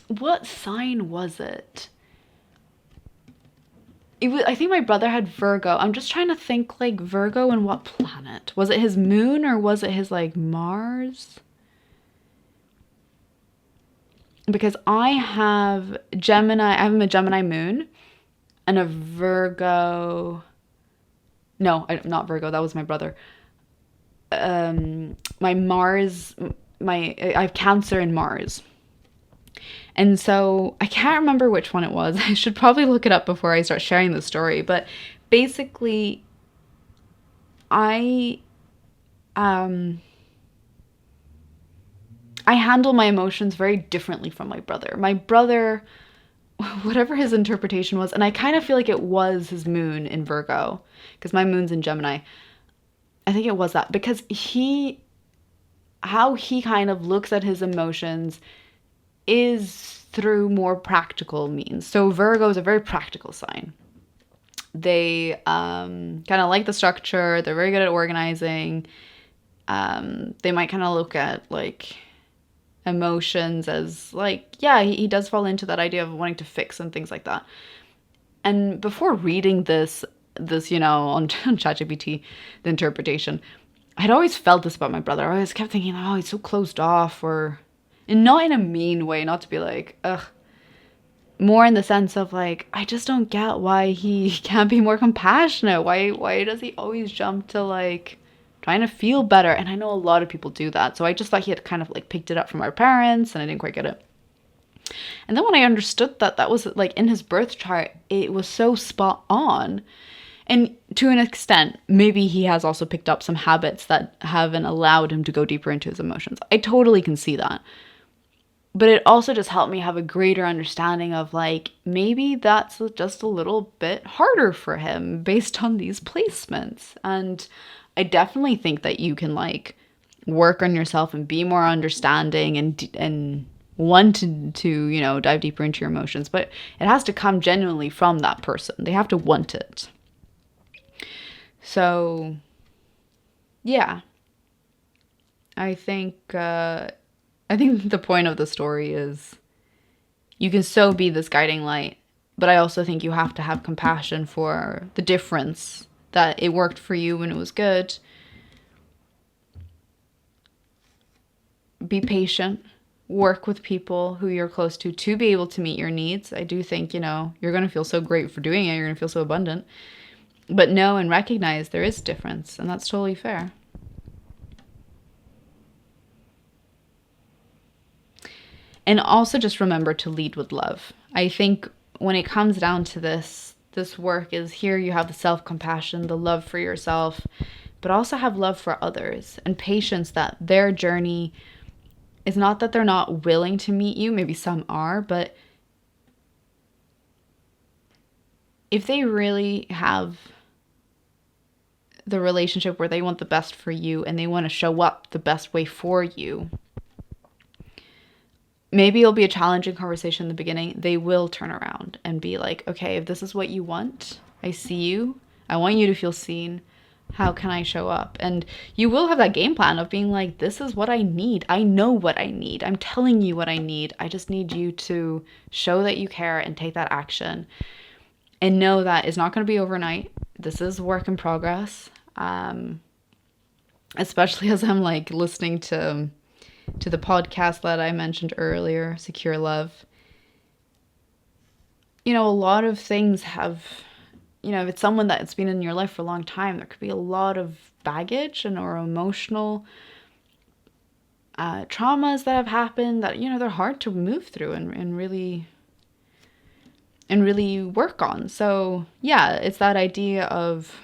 what sign was it? I think my brother had Virgo. I'm just trying to think, like, Virgo and what planet? Was it his moon or was it his, like, Mars? Because I have Gemini. I have a Gemini moon and a Virgo. No, not Virgo. That was my brother. My Mars, I have Cancer and Mars. And so I can't remember which one it was. I should probably look it up before I start sharing the story. But basically, I handle my emotions very differently from my brother. My brother, whatever his interpretation was, and I kind of feel like it was his moon in Virgo, because my moon's in Gemini. I think it was that, because how he kind of looks at his emotions is through more practical means. So Virgo is a very practical sign. They kind of like the structure. They're very good at organizing. They might kind of look at like emotions as like, yeah, he does fall into that idea of wanting to fix and things like that. And before reading this on ChatGPT, the interpretation, I'd always felt this about my brother. I always kept thinking, oh, he's so closed off, and not in a mean way, not to be like, ugh. More in the sense of like, I just don't get why he can't be more compassionate. Why does he always jump to like trying to feel better? And I know a lot of people do that. So I just thought he had kind of like picked it up from our parents, and I didn't quite get it. And then when I understood that was like in his birth chart, it was so spot on. And to an extent, maybe he has also picked up some habits that haven't allowed him to go deeper into his emotions. I totally can see that. But it also just helped me have a greater understanding of like, maybe that's just a little bit harder for him based on these placements. And I definitely think that you can like work on yourself and be more understanding and want to dive deeper into your emotions. But it has to come genuinely from that person. They have to want it. So, yeah, I think the point of the story is you can so be this guiding light, but I also think you have to have compassion for the difference, that it worked for you when it was good. Be patient. Work with people who you're close to be able to meet your needs. I do think, you're going to feel so great for doing it. You're going to feel so abundant. But know and recognize there is difference, and that's totally fair. And also just remember to lead with love. I think when it comes down to this work is here you have the self-compassion, the love for yourself, but also have love for others and patience that their journey is not that they're not willing to meet you. Maybe some are, but if they really have the relationship where they want the best for you and they want to show up the best way for you, maybe it'll be a challenging conversation in the beginning. They will turn around and be like, okay, if this is what you want, I see you. I want you to feel seen. How can I show up? And you will have that game plan of being like, this is what I need. I know what I need. I'm telling you what I need. I just need you to show that you care and take that action. And know that it's not going to be overnight. This is work in progress. Especially as I'm like listening to the podcast that I mentioned earlier, Secure Love. You know, a lot of things have, you know, if it's someone that's been in your life for a long time, there could be a lot of baggage and or emotional traumas that have happened that, you know, they're hard to move through and really work on. So yeah, it's that idea of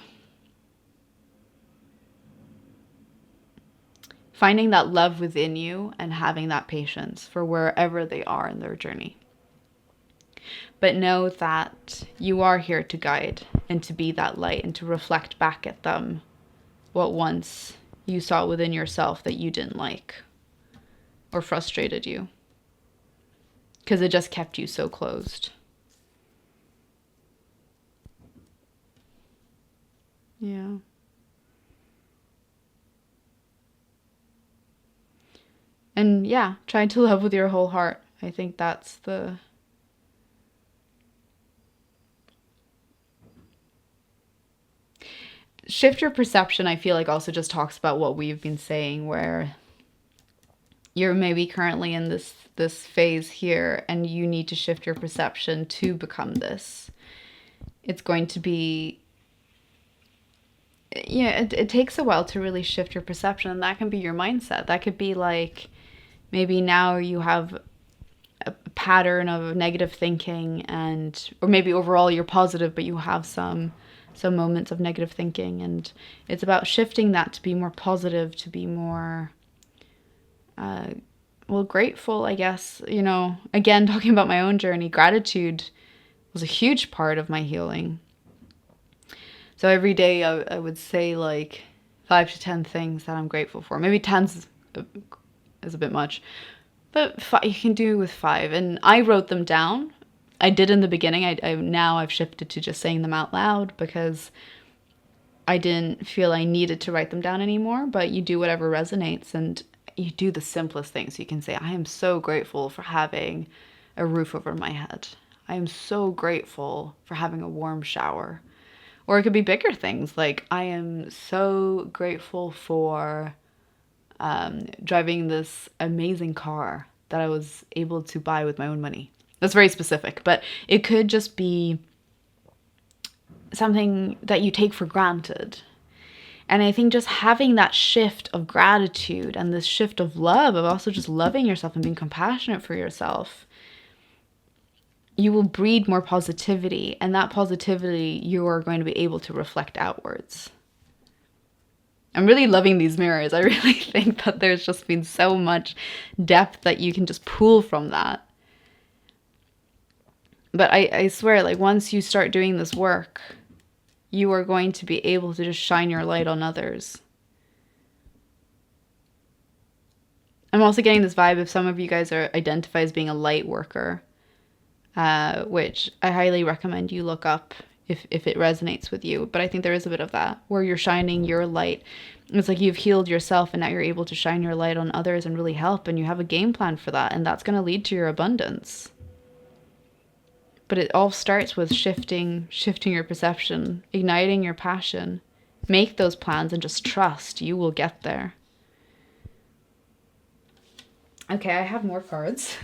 finding that love within you and having that patience for wherever they are in their journey. But know that you are here to guide and to be that light and to reflect back at them what once you saw within yourself that you didn't like or frustrated you, because it just kept you so closed. Yeah. And yeah, try to love with your whole heart. I think that's the shift your perception. I feel like also just talks about what we've been saying, where you're maybe currently in this phase here and you need to shift your perception to become this. It's going to be, yeah, it takes a while to really shift your perception, and that can be your mindset. That could be like, maybe now you have a pattern of negative thinking, and or maybe overall you're positive, but you have some moments of negative thinking, and it's about shifting that to be more positive, to be more grateful, I guess. You know, again, talking about my own journey, gratitude was a huge part of my healing. So every day I would say like 5 to 10 things that I'm grateful for. Maybe 10 is a bit much, but you can do with 5. And I wrote them down. I did in the beginning. Now I've shifted to just saying them out loud because I didn't feel I needed to write them down anymore. But you do whatever resonates, and you do the simplest things. You can say, I am so grateful for having a roof over my head. I am so grateful for having a warm shower. Or it could be bigger things, like I am so grateful for driving this amazing car that I was able to buy with my own money. That's very specific, but it could just be something that you take for granted. And I think just having that shift of gratitude and this shift of love, of also just loving yourself and being compassionate for yourself, you will breed more positivity, and that positivity you are going to be able to reflect outwards. I'm really loving these mirrors. I really think that there's just been so much depth that you can just pull from that. But I swear, like, once you start doing this work, you are going to be able to just shine your light on others. I'm also getting this vibe if some of you guys are identify as being a light worker, which I highly recommend you look up if it resonates with you. But I think there is a bit of that, where you're shining your light. It's like you've healed yourself and now you're able to shine your light on others and really help, and you have a game plan for that, and that's going to lead to your abundance. But it all starts with shifting your perception, igniting your passion. Make those plans and just trust you will get there. Okay, I have more cards.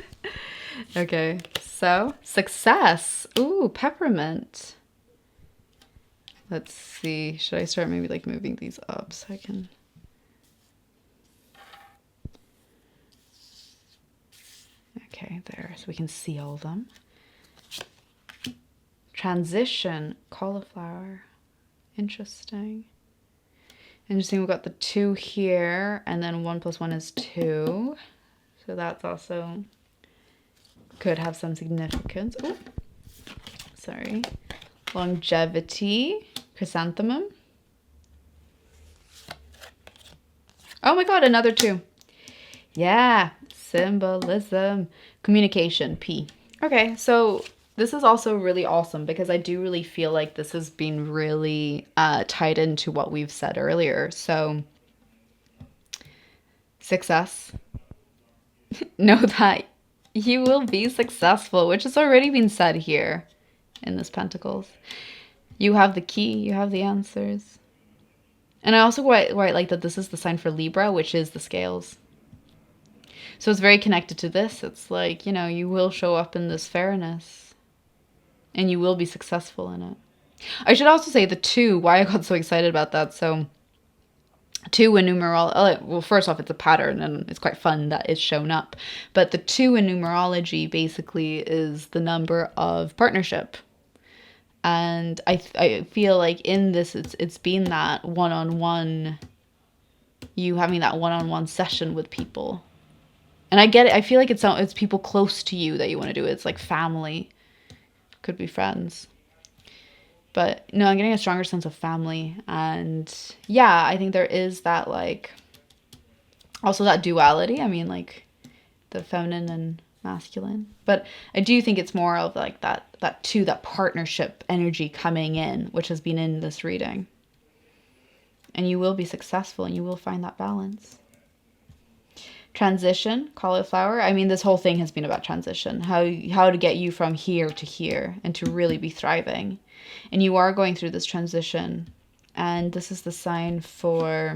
Okay, so success. Ooh, peppermint. Let's see. Should I start maybe like moving these up so I can... Okay, there. So we can see all of them. Transition. Cauliflower. Interesting. Interesting. We've got the 2 here, and then 1 + 1 is 2. So that's also could have some significance. Oh, sorry. Longevity. Chrysanthemum. Oh my god, another 2. Yeah, symbolism. Communication, P. Okay, so this is also really awesome because I do really feel like this has been really tied into what we've said earlier. So, success. Know that you will be successful, which has already been said here. in this Pentacles. You have the key, you have the answers. And I also quite like that this is the sign for Libra, which is the scales. So it's very connected to this. It's like, you know, you will show up in this fairness and you will be successful in it. I should also say the 2, why I got so excited about that. So 2 in numerology, well, first off, it's a pattern and it's quite fun that it's shown up. But the 2 in numerology basically is the number of partnership. And I feel like in this, it's been that one-on-one, you having that one-on-one session with people. And I get it. I feel like it's people close to you that you want to do it. It's like family. Could be friends. But no, I'm getting a stronger sense of family. And yeah, I think there is that like, also that duality. I mean, like the feminine and masculine. But I do think it's more of like that partnership energy coming in, which has been in this reading. And you will be successful and you will find that balance. Transition, cauliflower. I mean, this whole thing has been about transition. How to get you from here to here and to really be thriving. And you are going through this transition. And this is the sign for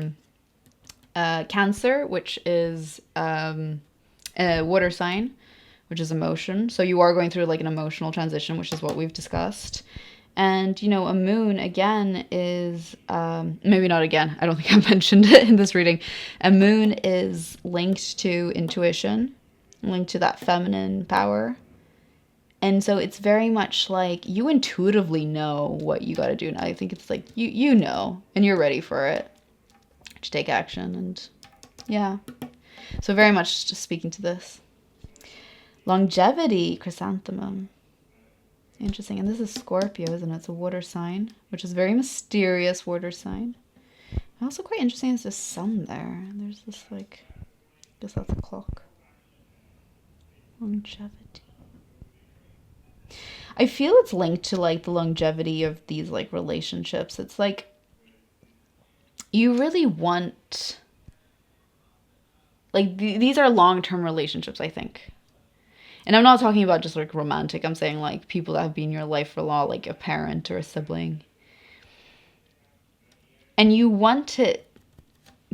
Cancer, which is a water sign, which is emotion. So you are going through like an emotional transition, which is what we've discussed. And, you know, a moon, again, is, maybe not again, I don't think I mentioned it in this reading. A moon is linked to intuition, linked to that feminine power. And so it's very much like you intuitively know what you got to do. And I think it's like you know, and you're ready for it to take action. And yeah, so very much just speaking to this. Longevity, chrysanthemum. Interesting. And this is Scorpio, isn't it? It's a water sign, which is a very mysterious water sign. Also quite interesting is the sun there. There's this like, I guess that's a clock. Longevity. I feel it's linked to like the longevity of these like relationships. It's like you really want, like these are long-term relationships, I think. And I'm not talking about just like romantic. I'm saying like people that have been in your life for a while, like a parent or a sibling. And you want it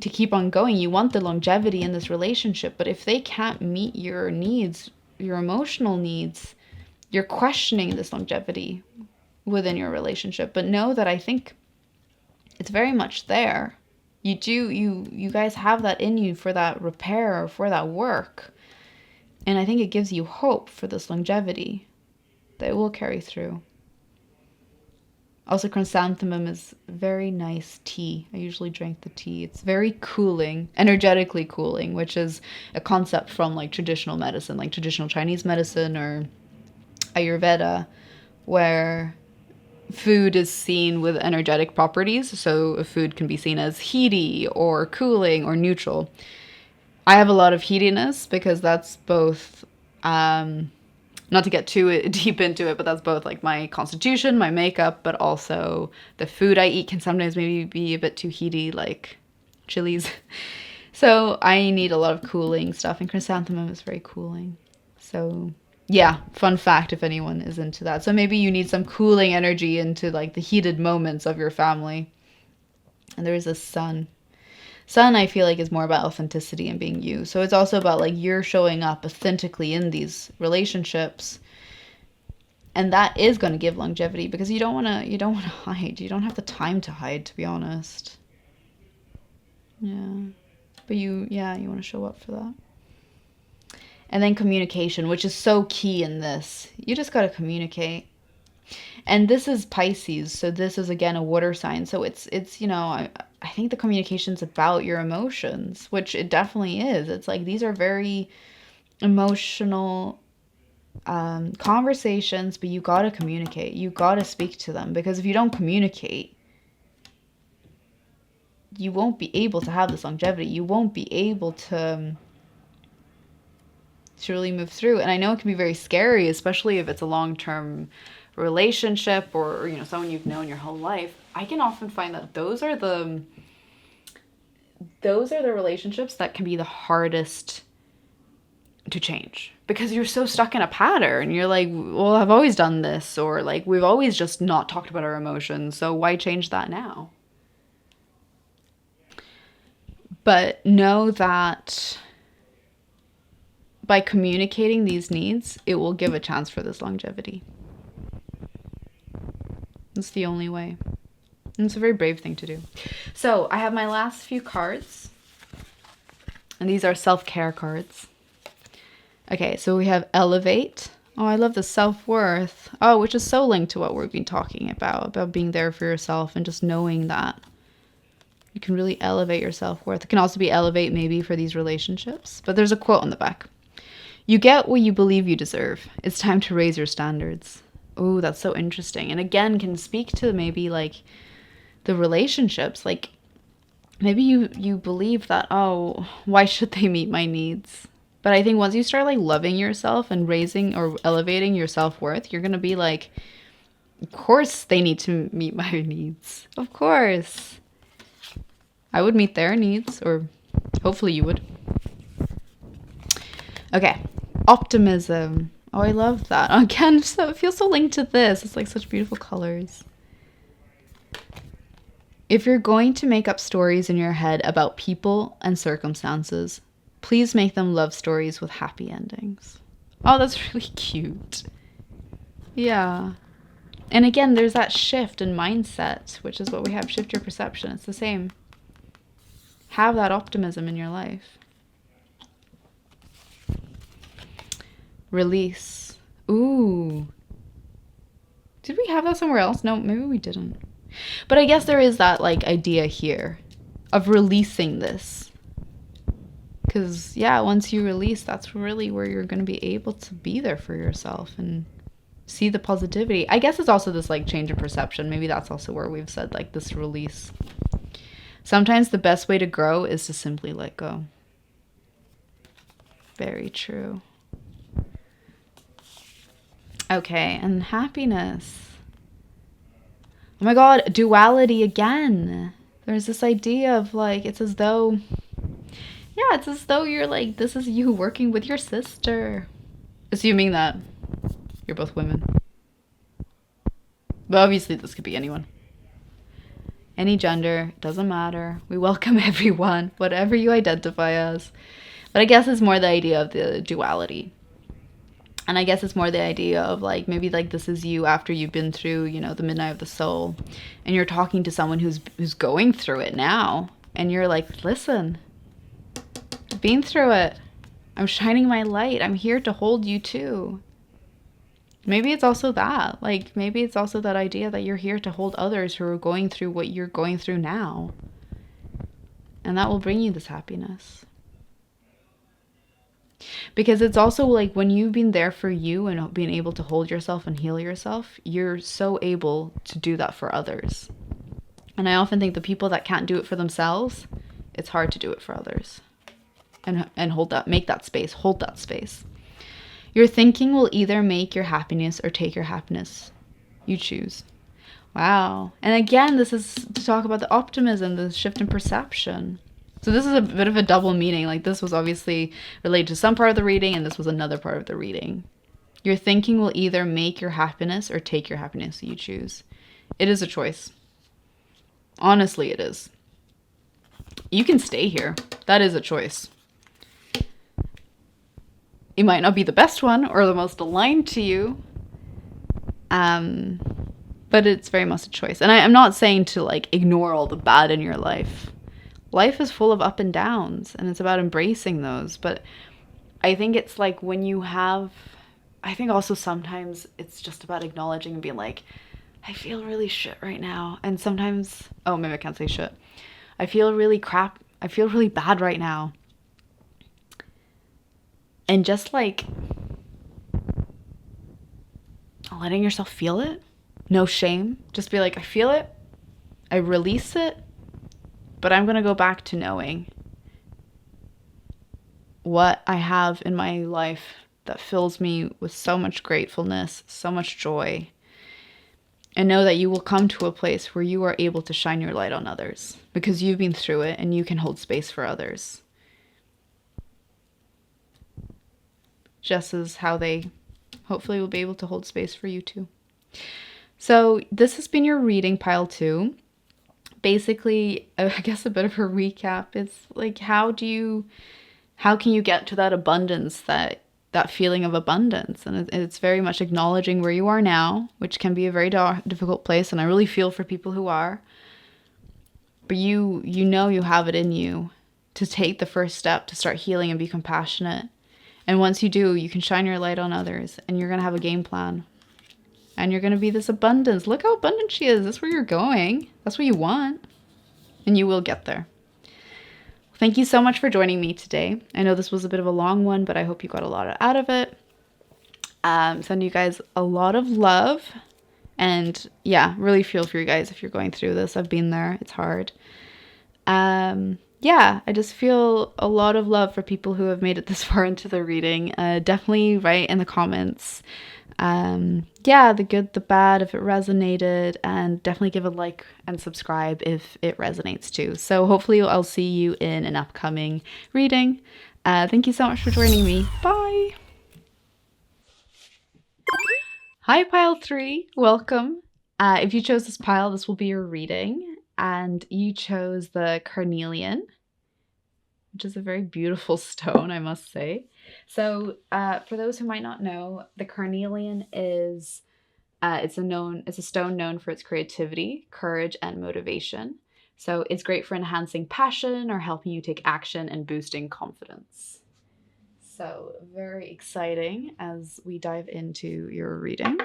to keep on going. You want the longevity in this relationship. But if they can't meet your needs, your emotional needs, you're questioning this longevity within your relationship. But know that I think it's very much there. You guys have that in you for that repair, for that work. And I think it gives you hope for this longevity that it will carry through. Also, chrysanthemum is very nice tea. I usually drink the tea. It's very cooling, energetically cooling, which is a concept from like traditional medicine, like traditional Chinese medicine or Ayurveda, where food is seen with energetic properties. So a food can be seen as heaty or cooling or neutral. I have a lot of heatiness because that's both, not to get too deep into it, but that's both like my constitution, my makeup, but also the food I eat can sometimes maybe be a bit too heaty, like chilies. So I need a lot of cooling stuff, and chrysanthemum is very cooling. So yeah, fun fact if anyone is into that. So maybe you need some cooling energy into like the heated moments of your family. And there is a sun. Sun, I feel like, is more about authenticity and being you. So it's also about like you're showing up authentically in these relationships. And that is going to give longevity because you don't want to hide. You don't have the time to hide, to be honest. Yeah. But you want to show up for that. And then communication, which is so key in this. You just got to communicate. And this is Pisces, so this is again a water sign. So it's you know, I think the communication's about your emotions, which it definitely is. It's like these are very emotional conversations, but you got to communicate. You got to speak to them, because if you don't communicate, you won't be able to have this longevity. You won't be able to really move through. And I know it can be very scary, especially if it's a long-term relationship or, you know, someone you've known your whole life. I can often find that those are the relationships that can be the hardest to change because you're so stuck in a pattern. You're like, well, I've always done this, or like, we've always just not talked about our emotions, so why change that now? But know that by communicating these needs, it will give a chance for this longevity. It's the only way. And it's a very brave thing to do. So I have my last few cards, and these are self-care cards. Okay, so we have Elevate. Oh, I love the self-worth. Oh, which is so linked to what we've been talking about being there for yourself and just knowing that you can really elevate your self-worth. It can also be elevate maybe for these relationships. But there's a quote on the back. You get what you believe you deserve. It's time to raise your standards. Oh, that's so interesting. And again, can speak to maybe like the relationships. Like maybe you believe that, oh, why should they meet my needs? But I think once you start like loving yourself and raising or elevating your self-worth, you're going to be like, of course they need to meet my needs. Of course. I would meet their needs, or hopefully you would. Okay. Optimism. Oh, I love that. Again, so it feels so linked to this. It's like such beautiful colors. If you're going to make up stories in your head about people and circumstances, please make them love stories with happy endings. Oh, that's really cute. Yeah. And again, there's that shift in mindset, which is what we have. Shift your perception. It's the same. Have that optimism in your life. Release. Ooh. Did we have that somewhere else? No, maybe we didn't. But I guess there is that like idea here of releasing this. Because, yeah, once you release, that's really where you're going to be able to be there for yourself and see the positivity. I guess it's also this like change in perception. Maybe that's also where we've said like this release. Sometimes the best way to grow is to simply let go. Very true. Okay, and happiness. Oh my God, duality again. There's this idea of like, it's as though, yeah, it's as though you're like, this is you working with your sister. Assuming that you're both women. But obviously this could be anyone. Any gender, doesn't matter. We welcome everyone, whatever you identify as. But I guess it's more the idea of the duality. And I guess it's more the idea of like, maybe like this is you after you've been through, you know, the midnight of the soul. And you're talking to someone who's going through it now. And you're like, listen, I've been through it. I'm shining my light. I'm here to hold you too. Maybe it's also that. Like, maybe it's also that idea that you're here to hold others who are going through what you're going through now. And that will bring you this happiness. Because it's also like when you've been there for you and being able to hold yourself and heal yourself, you're so able to do that for others. And I often think the people that can't do it for themselves, it's hard to do it for others. And hold that, make that space, hold that space. Your thinking will either make your happiness or take your happiness. You choose. Wow. And again, this is to talk about the optimism, the shift in perception. So this is a bit of a double meaning. Like this was obviously related to some part of the reading and this was another part of the reading. Your thinking will either make your happiness or take your happiness. So you choose. It is a choice. Honestly, it is. You can stay here. That is a choice. It might not be the best one or the most aligned to you. But it's very much a choice. And I'm not saying to like ignore all the bad in your life. Life is full of up and downs and it's about embracing those. But I think it's like when you have, I think also sometimes it's just about acknowledging and being like, I feel really shit right now. And sometimes, oh, maybe I can't say shit. I feel really crap. I feel really bad right now. And just like letting yourself feel it. No shame. Just be like, I feel it. I release it. But I'm going to go back to knowing what I have in my life that fills me with so much gratefulness, so much joy. And know that you will come to a place where you are able to shine your light on others because you've been through it and you can hold space for others. just as how they hopefully will be able to hold space for you too. So this has been your reading, pile 2. Basically, I guess a bit of a recap. It's like, how can you get to that abundance, that feeling of abundance? And it's very much acknowledging where you are now, which can be a very difficult place, and I really feel for people who are. But you know you have it in you to take the first step to start healing and be compassionate. And once you do, you can shine your light on others, and you're going to have a game plan. And you're going to be this abundance. Look how abundant she is. That's where you're going. That's what you want. And you will get there. Thank you so much for joining me today. I know this was a bit of a long one, but I hope you got a lot out of it. Send you guys a lot of love. And yeah, really feel for you guys if you're going through this. I've been there. It's hard. Yeah, I just feel a lot of love for people who have made it this far into the reading. Definitely write in the comments. Yeah, the good, the bad, if it resonated, and definitely give a like and subscribe if it resonates too. So hopefully I'll see you in an upcoming reading. Thank you so much for joining me. Bye. Hi, pile 3. Welcome. If you chose this pile, this will be your reading. And you chose the Carnelian, which is a very beautiful stone, I must say. So for those who might not know, the Carnelian is it's a stone known for its creativity, courage, and motivation. So it's great for enhancing passion or helping you take action and boosting confidence. So very exciting as we dive into your reading.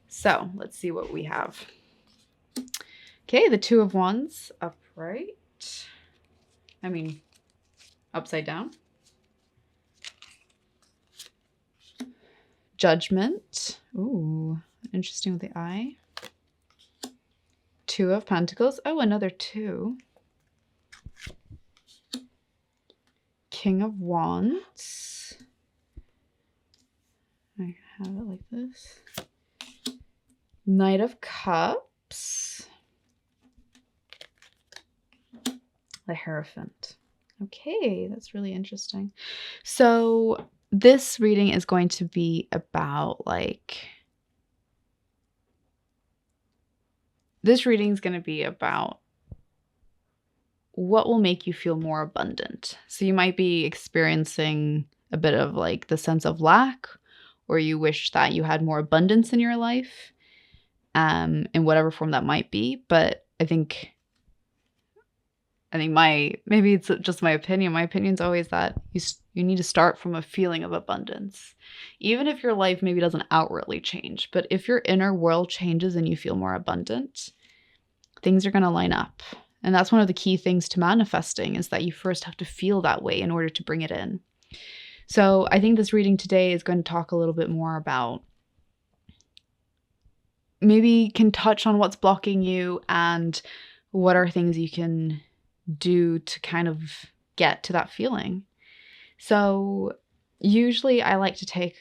So let's see what we have. Okay, the 2 of Wands upright. I mean, upside down. Judgment. Ooh, interesting with the eye. 2 of Pentacles. Oh, another 2. King of Wands. I have it like this. Knight of Cups. The Hierophant. Okay, that's really interesting. So this reading is going to be about what will make you feel more abundant. So you might be experiencing a bit of the sense of lack, or you wish that you had more abundance in your life, in whatever form that might be. But I think maybe it's just my opinion. My opinion's always that you need to start from a feeling of abundance. Even if your life maybe doesn't outwardly change, but if your inner world changes and you feel more abundant, things are going to line up. And that's one of the key things to manifesting, is that you first have to feel that way in order to bring it in. So I think this reading today is going to talk a little bit more about, maybe can touch on what's blocking you and what are things you can do to kind of get to that feeling. So usually I like to take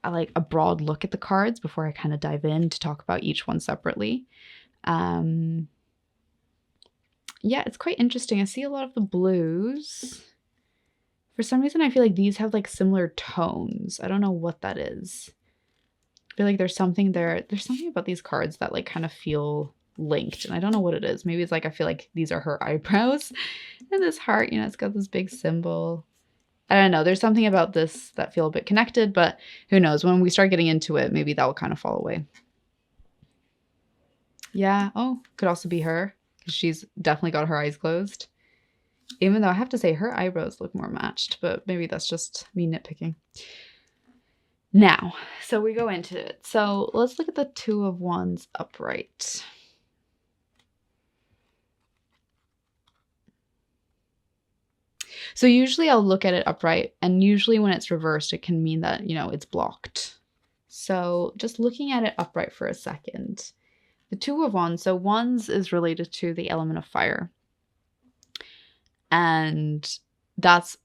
a broad look at the cards before I kind of dive in to talk about each one separately. Yeah, it's quite interesting. I see a lot of the blues. For some reason, I feel like these have similar tones. I don't know what that is. I feel like there's something there. There's something about these cards that kind of feel linked, and I don't know what it is. Maybe it's I feel like these are her eyebrows, and this heart, it's got this big symbol. I don't know. There's something about this that feel a bit connected, but who knows? When we start getting into it, maybe that will kind of fall away. Yeah. Oh, could also be her, because she's definitely got her eyes closed. Even though I have to say her eyebrows look more matched, but maybe that's just me nitpicking. Now, so we go into it. So let's look at the 2 of Wands upright. So usually I'll look at it upright, and usually when it's reversed, it can mean that, it's blocked. So just looking at it upright for a second. The 2 of Wands. So Wands is related to the element of fire. And that's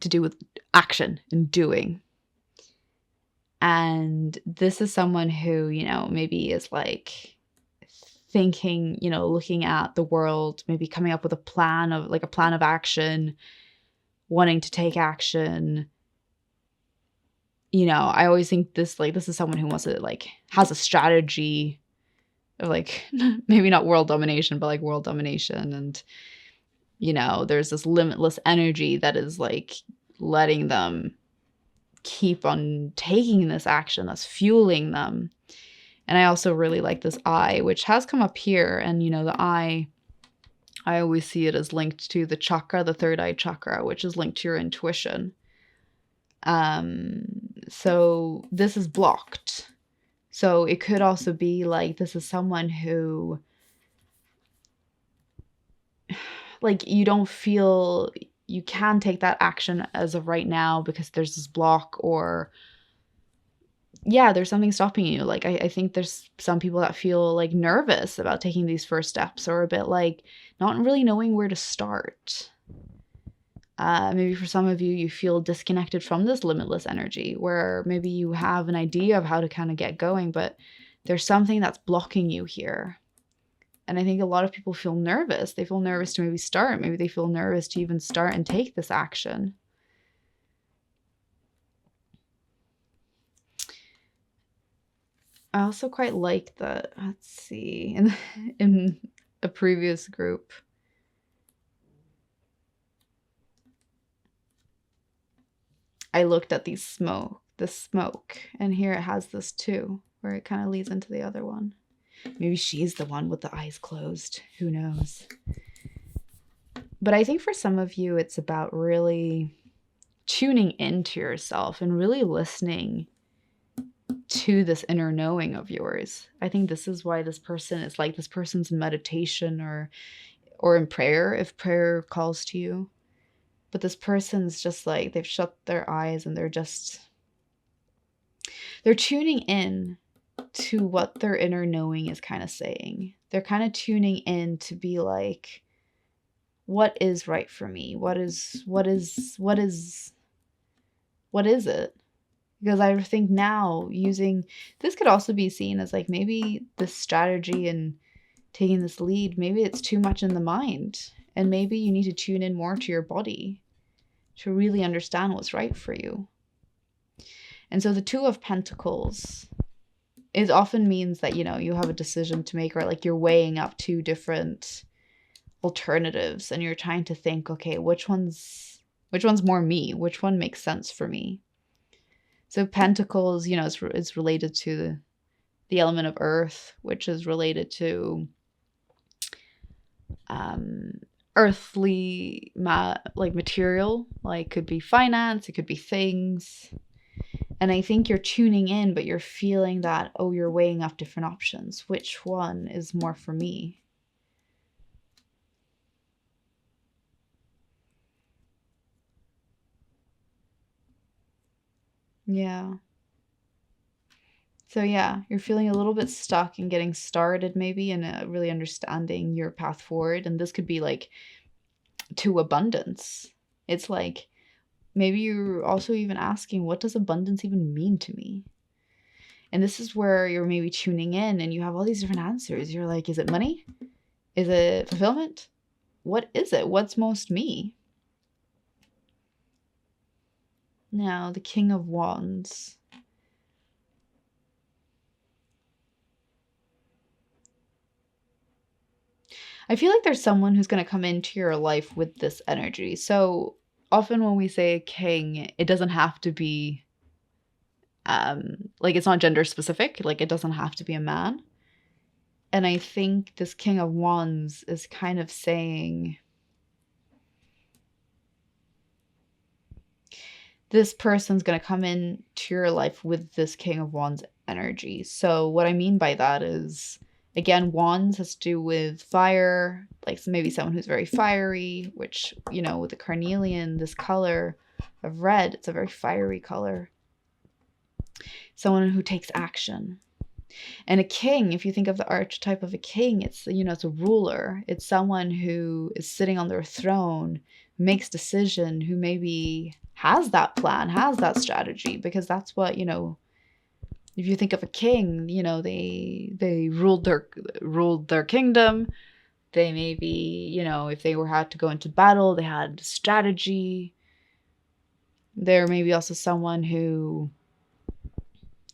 to do with action and doing. And this is someone who, maybe is thinking, looking at the world, maybe coming up with a plan of action, wanting to take action, I always think this is someone who wants to has a strategy of maybe not world domination, but world domination. And, there's this limitless energy that is letting them keep on taking this action that's fueling them. And I also really like this eye, which has come up here. And, the eye, I always see it as linked to the chakra, the third eye chakra, which is linked to your intuition. So this is blocked. So it could also be this is someone who you don't feel you can take that action as of right now because there's this block, or there's something stopping you. I think there's some people that feel nervous about taking these first steps, or a bit not really knowing where to start. Maybe for some of you, you feel disconnected from this limitless energy, where maybe you have an idea of how to kind of get going, but there's something that's blocking you here. And I think a lot of people feel nervous. They feel nervous to maybe start. Maybe they feel nervous to even start and take this action. I also quite like that. Let's see, in a previous group, I looked at the smoke, and here it has this too, where it kind of leads into the other one. Maybe she's the one with the eyes closed. Who knows? But I think for some of you, it's about really tuning into yourself and really listening to this inner knowing of yours. I think this is why this person is this person's in meditation or in prayer, if prayer calls to you. But this person's just they've shut their eyes and they're tuning in to what their inner knowing is kind of saying. They're kind of tuning in to be what is right for me? What is it? Because I think now this could also be seen as maybe this strategy and taking this lead, maybe it's too much in the mind, and maybe you need to tune in more to your body to really understand what's right for you. And so the Two of Pentacles often means that, you have a decision to make, or you're weighing up two different alternatives and you're trying to think, okay, which one's more me? Which one makes sense for me? So Pentacles, is related to the element of earth, which is related to earthly material, could be finance, it could be things. And I think you're tuning in, but you're feeling that, you're weighing up different options. Which one is more for me? Yeah. So you're feeling a little bit stuck and getting started maybe, and really understanding your path forward. And this could be to abundance. It's maybe you're also even asking, what does abundance even mean to me? And this is where you're maybe tuning in and you have all these different answers. You're is it money? Is it fulfillment? What is it? What's most me? Now, the King of Wands. I feel there's someone who's going to come into your life with this energy. So often when we say a king, it doesn't have to be, it's not gender specific. It doesn't have to be a man. And I think this King of Wands is kind of saying, this person's going to come into your life with this King of Wands energy. So what I mean by that is, again, wands has to do with fire, maybe someone who's very fiery, which, with the carnelian, this color of red, it's a very fiery color. Someone who takes action. And a king, if you think of the archetype of a king, it's, it's a ruler. It's someone who is sitting on their throne, makes decision, who maybe has that plan, has that strategy, because that's what, if you think of a king, they ruled their kingdom. They maybe, if they had to go into battle, they had strategy. There may be also someone who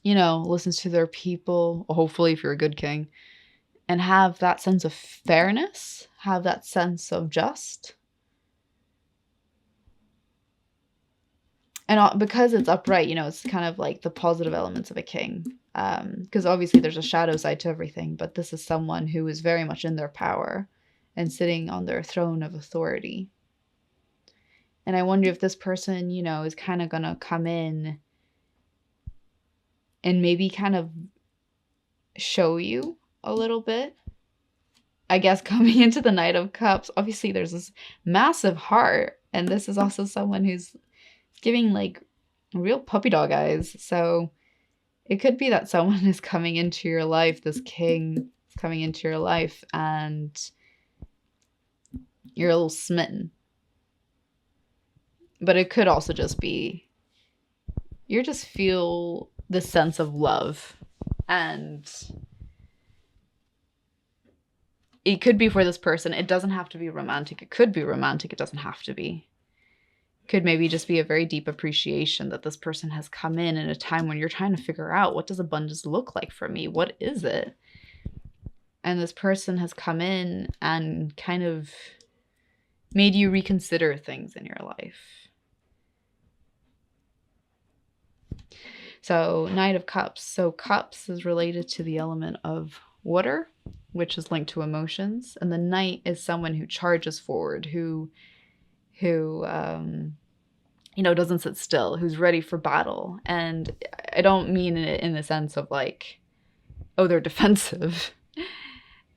listens to their people, hopefully if you're a good king, and have that sense of fairness, have that sense of just. And because it's upright, it's kind of like the positive elements of a king. Because obviously there's a shadow side to everything, but this is someone who is very much in their power and sitting on their throne of authority. And I wonder if this person, is kind of going to come in and maybe kind of show you a little bit. I guess coming into the Knight of Cups, obviously there's this massive heart. And this is also someone who's giving like real puppy dog eyes. So it could be that someone is coming into your life, this king is coming into your life, and you're a little smitten. But it could also just be you just feel this sense of love. And it could be for this person. It doesn't have to be romantic. It could be romantic. It doesn't have to be. Could maybe just be a very deep appreciation that this person has come in a time when you're trying to figure out, what does abundance look like for me? What is it? And this person has come in and kind of made you reconsider things in your life. So Knight of Cups. So cups is related to the element of water, which is linked to emotions. And the knight is someone who charges forward, who doesn't sit still, who's ready for battle. And I don't mean it in the sense of like, oh, they're defensive.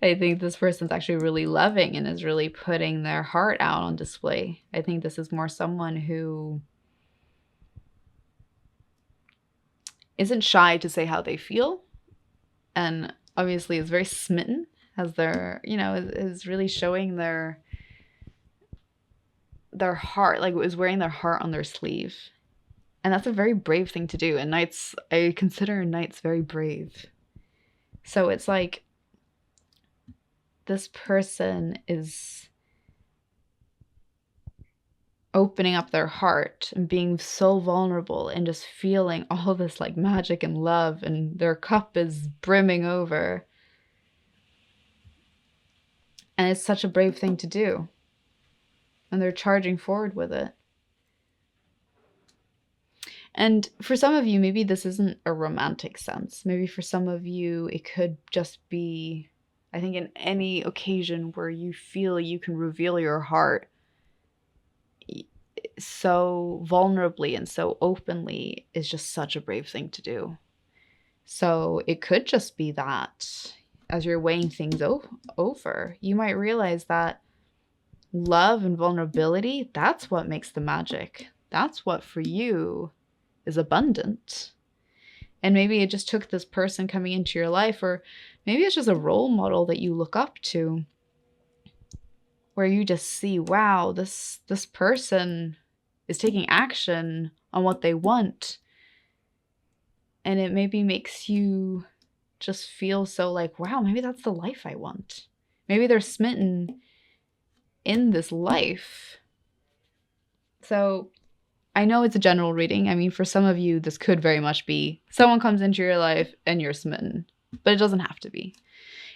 I think this person's actually really loving and is really putting their heart out on display. I think this is more someone who isn't shy to say how they feel, and obviously is very smitten, as their, is really showing their heart, like is wearing their heart on their sleeve. And that's a very brave thing to do. And knights, I consider knights very brave. So it's like this person is opening up their heart and being so vulnerable and just feeling all this like magic and love, and their cup is brimming over. And it's such a brave thing to do. And they're charging forward with it. And for some of you, maybe this isn't a romantic sense. Maybe for some of you, it could just be, I think, in any occasion where you feel you can reveal your heart so vulnerably and so openly is just such a brave thing to do. So it could just be that as you're weighing things over, you might realize that love and vulnerability, that's what makes the magic. That's what for you is abundant. And maybe it just took this person coming into your life, or maybe it's just a role model that you look up to, where you just see, wow, this person is taking action on what they want. And it maybe makes you just feel so like, wow, maybe that's the life I want. Maybe they're smitten in this life. So I know it's a general reading. I mean, for some of you, this could very much be someone comes into your life and you're smitten, but it doesn't have to be.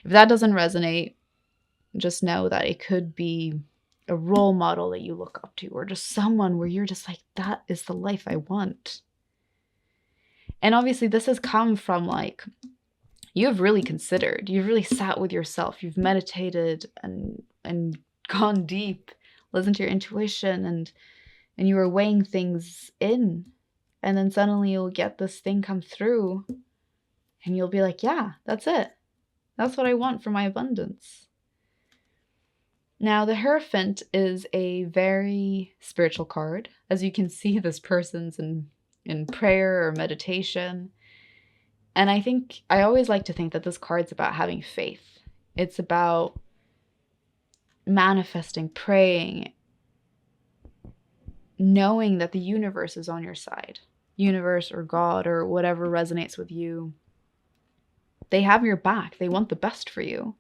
If that doesn't resonate, just know that it could be a role model that you look up to, or just someone where you're just like, that is the life I want. And obviously this has come from like, you have really considered, you've really sat with yourself, you've meditated and gone deep, listened to your intuition, and you were weighing things in, and then suddenly you'll get this thing come through and you'll be like, yeah, that's it. That's what I want for my abundance. Now, the Hierophant is a very spiritual card. As you can see, this person's in prayer or meditation. And I always like to think that this card's about having faith. It's about manifesting, praying, knowing that the universe is on your side. Universe or God or whatever resonates with you. They have your back. They want the best for you.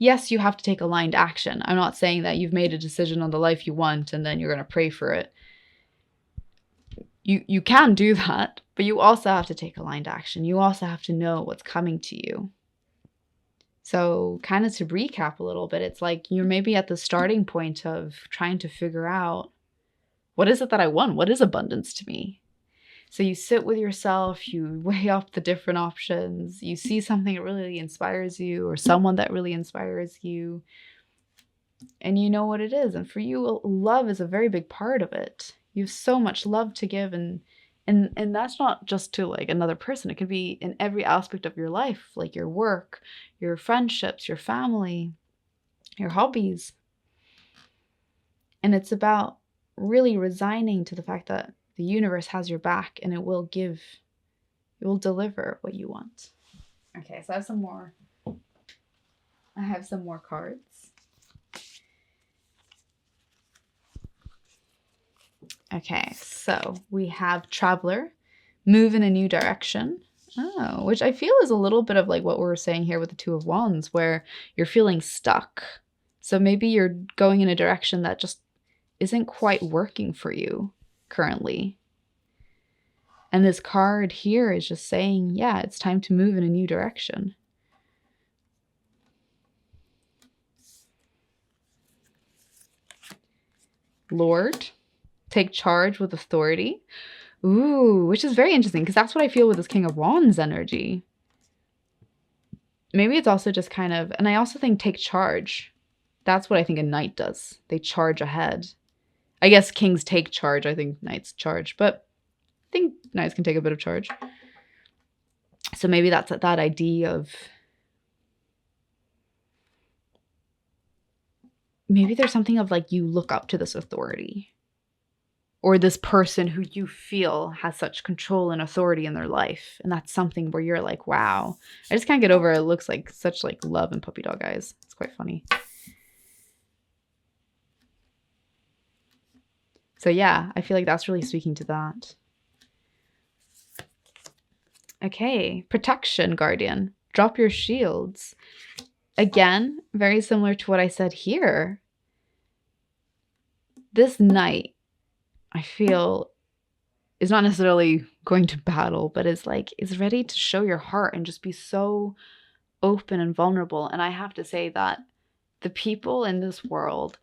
Yes, you have to take aligned action. I'm not saying that you've made a decision on the life you want and then you're going to pray for it. You can do that, But you also have to take aligned action. You also have to know what's coming to you. So kind of to recap a little bit, it's like you're maybe at the starting point of trying to figure out, what is it that I want? What is abundance to me? So you sit with yourself, you weigh up the different options, you see something that really inspires you or someone that really inspires you, and you know what it is. And for you, love is a very big part of it. You have so much love to give, and that's not just to like another person. It could be in every aspect of your life, like your work, your friendships, your family, your hobbies. And it's about really resigning to the fact that the universe has your back and it will deliver what you want. Okay, so I have some more cards. Okay, so we have Traveler, move in a new direction. Oh, which I feel is a little bit of like what we're saying here with the Two of Wands, where you're feeling stuck. So maybe you're going in a direction that just isn't quite working for you currently. And this card here is just saying, yeah, it's time to move in a new direction. Lord, take charge with authority. Ooh, which is very interesting because that's what I feel with this King of Wands energy. Maybe it's also just kind of, and I also think take charge. That's what I think a knight does. They charge ahead. I guess kings take charge. I think knights charge, but I think knights can take a bit of charge. So maybe that's that idea of, maybe there's something of like you look up to this authority or this person who you feel has such control and authority in their life. And that's something where you're like, wow, I just can't get over it. It looks like such like love and puppy dog eyes. It's quite funny. So yeah, I feel like that's really speaking to that. Okay, protection, Guardian. Drop your shields. Again, very similar to what I said here. This knight, I feel, is not necessarily going to battle, but is ready to show your heart and just be so open and vulnerable. And I have to say that the people in this world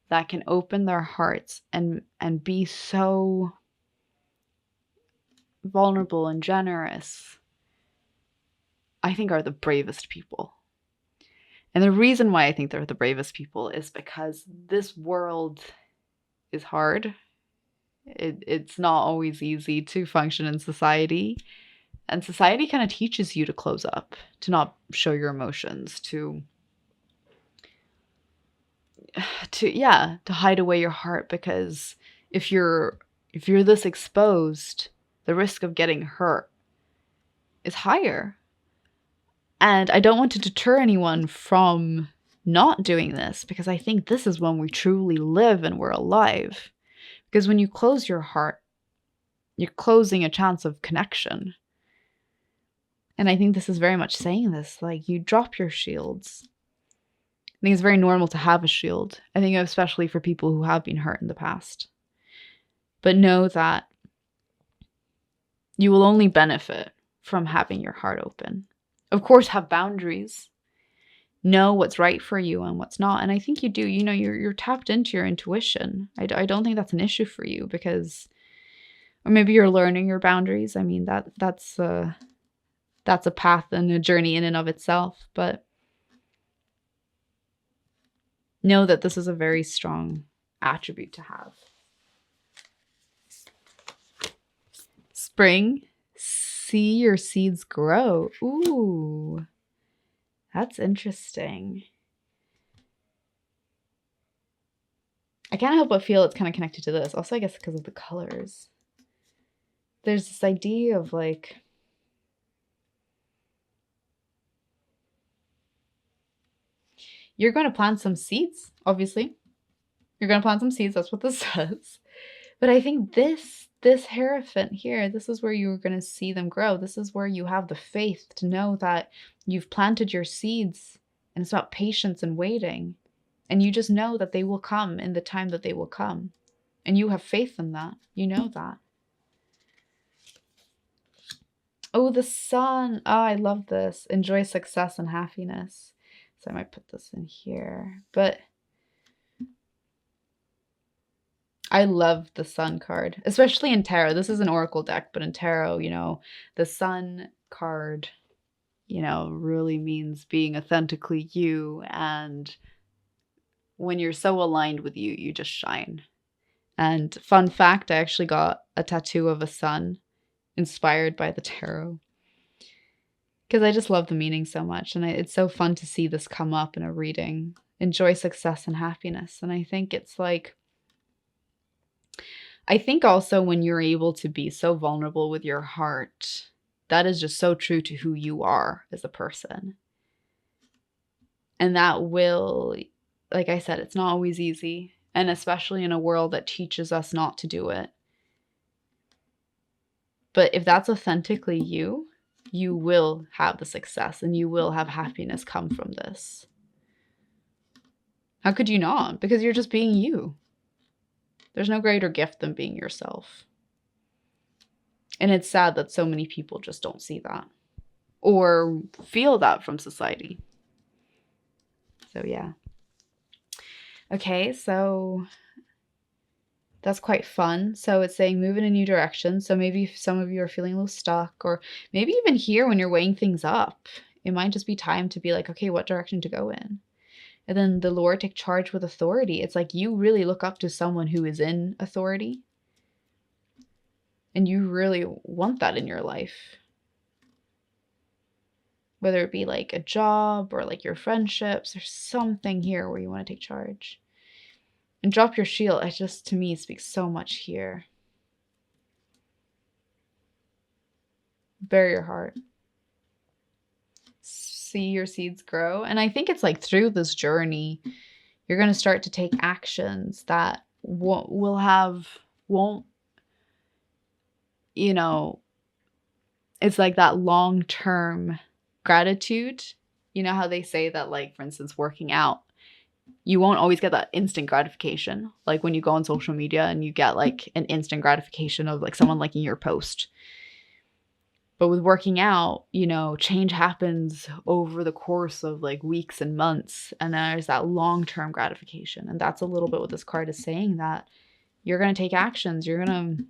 that can open their hearts and be so vulnerable and generous, I think are the bravest people. And the reason why I think they're the bravest people is because this world is hard. It's not always easy to function in society. And society kind of teaches you to close up, to not show your emotions, to hide away your heart, because if you're this exposed, the risk of getting hurt is higher. And I don't want to deter anyone from not doing this, because I think this is when we truly live and we're alive. Because when you close your heart, you're closing a chance of connection. And I think this is very much saying this, like you drop your shields. I think it's very normal to have a shield. I think especially for people who have been hurt in the past. But know that you will only benefit from having your heart open. Of course, have boundaries. Know what's right for you and what's not. And I think you do. You know, you're tapped into your intuition. I don't think that's an issue for you, because, or maybe you're learning your boundaries. I mean, that's a path and a journey in and of itself. But know that this is a very strong attribute to have. Spring, see your seeds grow. Ooh, that's interesting. I can't help but feel it's kind of connected to this. Also, I guess because of the colors. There's this idea of like, you're going to plant some seeds, obviously. You're going to plant some seeds. That's what this says. But I think this Hierophant here, this is where you're going to see them grow. This is where you have the faith to know that you've planted your seeds, and it's about patience and waiting. And you just know that they will come in the time that they will come. And you have faith in that. You know that. Oh, the sun. Oh, I love this. Enjoy success and happiness. So I might put this in here. But I love the sun card, especially in tarot. This is an oracle deck, but in tarot, the sun card, really means being authentically you. And when you're so aligned with you, you just shine. And fun fact, I actually got a tattoo of a sun inspired by the tarot because I just love the meaning so much. And it's so fun to see this come up in a reading. Enjoy success and happiness. And I think it's like, I think also when you're able to be so vulnerable with your heart, that is just so true to who you are as a person. And that will, like I said, it's not always easy. And especially in a world that teaches us not to do it. But if that's authentically you, you will have the success and you will have happiness come from this. How could you not? Because you're just being you. There's no greater gift than being yourself. And it's sad that so many people just don't see that or feel that from society. So yeah. Okay, so that's quite fun. So it's saying move in a new direction. So maybe some of you are feeling a little stuck, or maybe even here when you're weighing things up, it might just be time to be like, okay, what direction to go in? And then the Lord, take charge with authority. It's like you really look up to someone who is in authority. And you really want that in your life. Whether it be like a job or like your friendships, there's something here where you want to take charge. And drop your shield. It just, to me, speaks so much here. Bare your heart. See your seeds grow. And I think it's like through this journey, you're going to start to take actions that won't, it's like that long-term gratitude. You know how they say that, like, for instance, working out, you won't always get that instant gratification. Like when you go on social media and you get like an instant gratification of like someone liking your post. But with working out, change happens over the course of like weeks and months. And there's that long-term gratification. And that's a little bit what this card is saying, that you're going to take actions. You're going to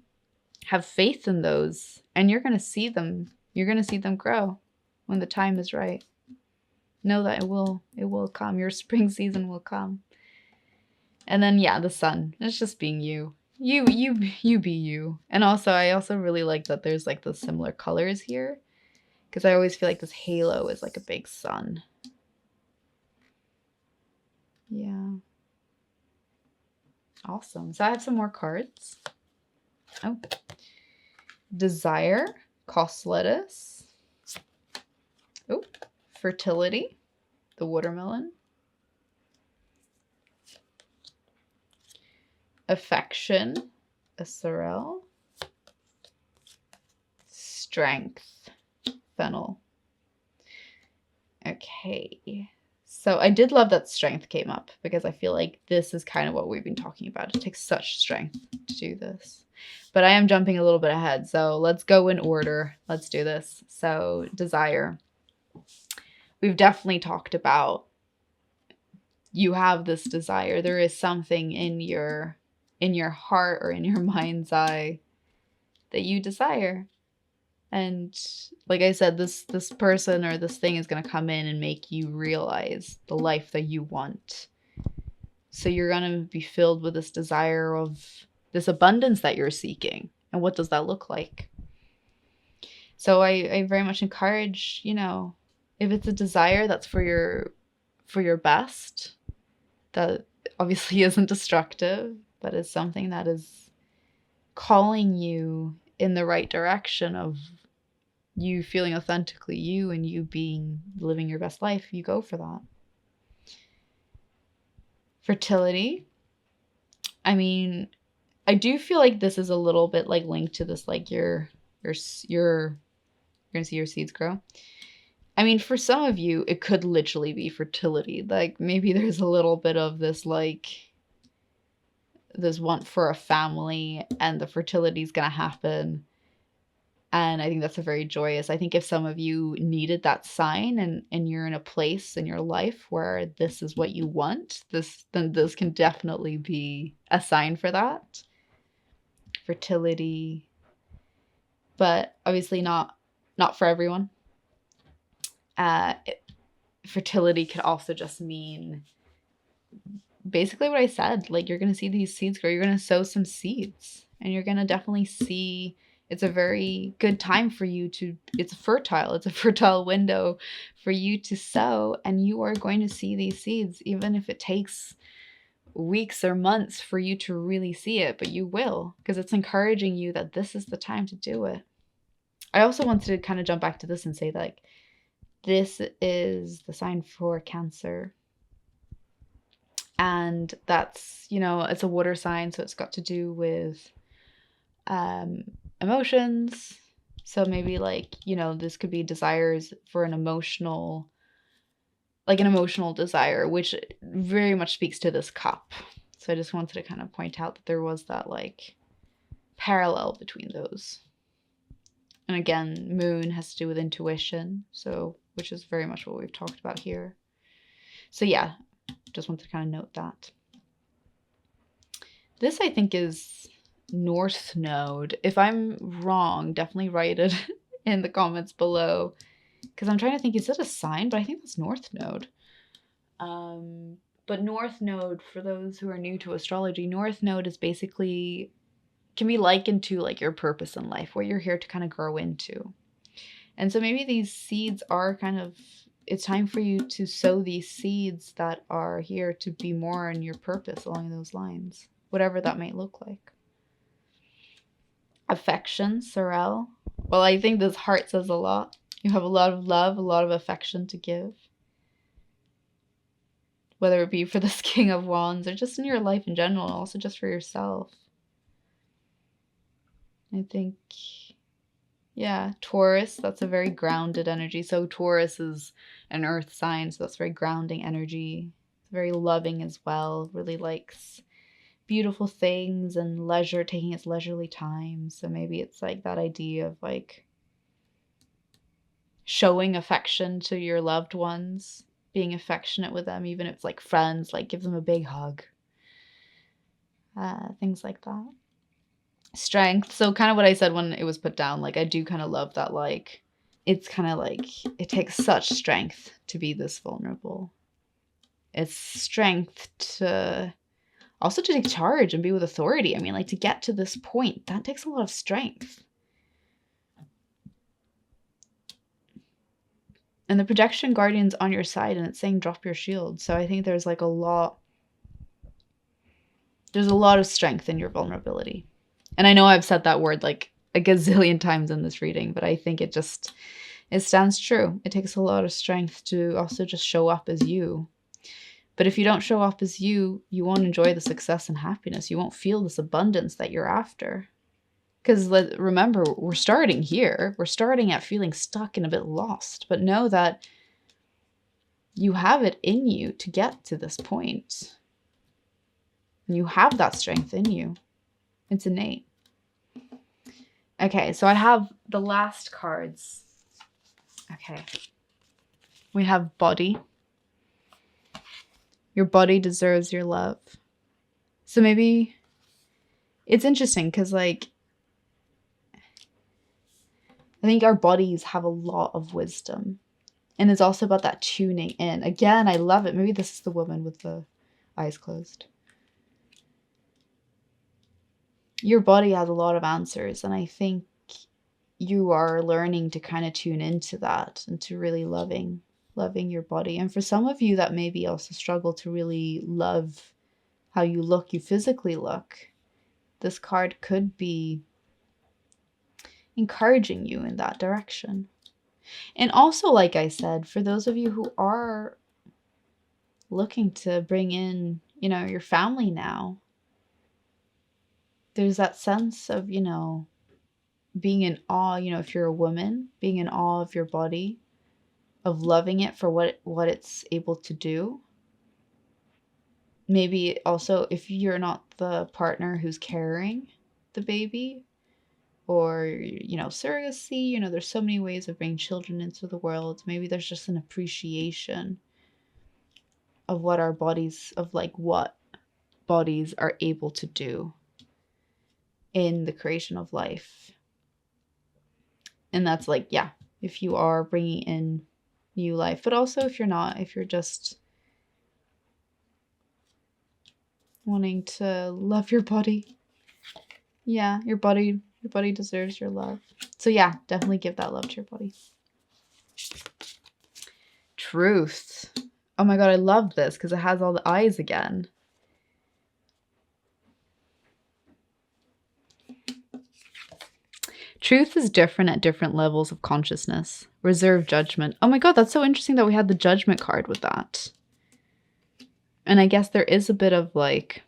have faith in those and you're going to see them. You're going to see them grow when the time is right. Know that it will come. Your spring season will come. And then, yeah, the sun. It's just being you. You be you. And also, I also really like that there's like the similar colors here, because I always feel like this halo is like a big sun. Yeah. Awesome. So I have some more cards. Oh. Desire, cost lettuce. Oh, fertility, the watermelon. Affection, a sorrel. Strength, fennel. Okay. So I did love that strength came up, because I feel like this is kind of what we've been talking about. It takes such strength to do this. But I am jumping a little bit ahead, so let's go in order. Let's do this. So desire. We've definitely talked about, you have this desire. There is something in your heart or in your mind's eye that you desire. And like I said, this person or this thing is going to come in and make you realize the life that you want. So you're going to be filled with this desire of this abundance that you're seeking. And what does that look like? So I very much encourage, if it's a desire that's for your best, that obviously isn't destructive, but is something that is calling you in the right direction of you feeling authentically you and you living your best life, you go for that. Fertility. I mean, I do feel like this is a little bit like linked to this, like you're gonna see your seeds grow. I mean, for some of you, it could literally be fertility. Like maybe there's a little bit of this, like this want for a family, and the fertility is gonna happen. And I think that's a very joyous. I think if some of you needed that sign, and you're in a place in your life where this is what you want, then this can definitely be a sign for that. Fertility, but obviously not for everyone. Uh, Fertility could also just mean basically what I said. Like, you're going to see these seeds grow. You're going to sow some seeds, and you're going to definitely see it's a very good time for you to, it's a fertile window for you to sow, and you are going to see these seeds, even if it takes weeks or months for you to really see it, but you will, because it's encouraging you that this is the time to do it. I also wanted to kind of jump back to this and say, like, this is the sign for Cancer. And that's, it's a water sign, so it's got to do with emotions. So maybe, like, this could be desires for an emotional desire, which very much speaks to this cup. So I just wanted to kind of point out that there was that, like, parallel between those. And again, moon has to do with intuition, so which is very much what we've talked about here. So yeah, just wanted to kind of note that. This, I think, is North Node. If I'm wrong, definitely write it in the comments below, because I'm trying to think, is it a sign? But I think that's North Node. But North Node, for those who are new to astrology, North Node is basically, can be likened to, like, your purpose in life, what you're here to kind of grow into. And so maybe these seeds are kind of, it's time for you to sow these seeds that are here to be more in your purpose along those lines, whatever that might look like. Affection, Sorel. Well, I think this heart says a lot. You have a lot of love, a lot of affection to give. Whether it be for this King of Wands or just in your life in general, and also just for yourself. I think, yeah, Taurus, that's a very grounded energy. So Taurus is an earth sign, so that's very grounding energy. It's very loving as well, really likes beautiful things and leisure, taking its leisurely time. So maybe it's like that idea of, like, showing affection to your loved ones, being affectionate with them, even if it's like friends, like give them a big hug. Things like that. Strength. So kind of what I said when it was put down, like, I do kind of love that, like, it's kind of like it takes such strength to be this vulnerable. It's strength to also to take charge and be with authority. I mean, like, to get to this point, that takes a lot of strength. And the projection guardian's on your side, and it's saying drop your shield. So I think there's, like, there's a lot of strength in your vulnerability. And I know I've said that word like a gazillion times in this reading, but I think it stands true. It takes a lot of strength to also just show up as you. But if you don't show up as you, you won't enjoy the success and happiness. You won't feel this abundance that you're after. Because remember, we're starting here. We're starting at feeling stuck and a bit lost. But know that you have it in you to get to this point. And you have that strength in you. It's innate. Okay, so I have the last cards. Okay. We have body. Your body deserves your love. So maybe it's interesting because, like, I think our bodies have a lot of wisdom. And it's also about that tuning in. Again, I love it. Maybe this is the woman with the eyes closed. Your body has a lot of answers, and I think you are learning to kind of tune into that and to really loving your body. And for some of you that maybe also struggle to really love how you look, you physically look, this card could be encouraging you in that direction. And also, like I said, for those of you who are looking to bring in, your family now, there's that sense of, being in awe, if you're a woman, being in awe of your body, of loving it for what it's able to do. Maybe also if you're not the partner who's carrying the baby, or, surrogacy. There's so many ways of bringing children into the world. Maybe there's just an appreciation of what our bodies, of like what bodies are able to do in the creation of life. And that's like, yeah, if you are bringing in new life, but also if you're not, if you're just wanting to love your body. Yeah, your body deserves your love. So yeah, definitely give that love to your body. Truth. Oh my God, I love this because it has all the eyes again. Truth is different at different levels of consciousness. Reserve judgment. Oh my God, that's so interesting that we had the judgment card with that. And I guess there is a bit of like,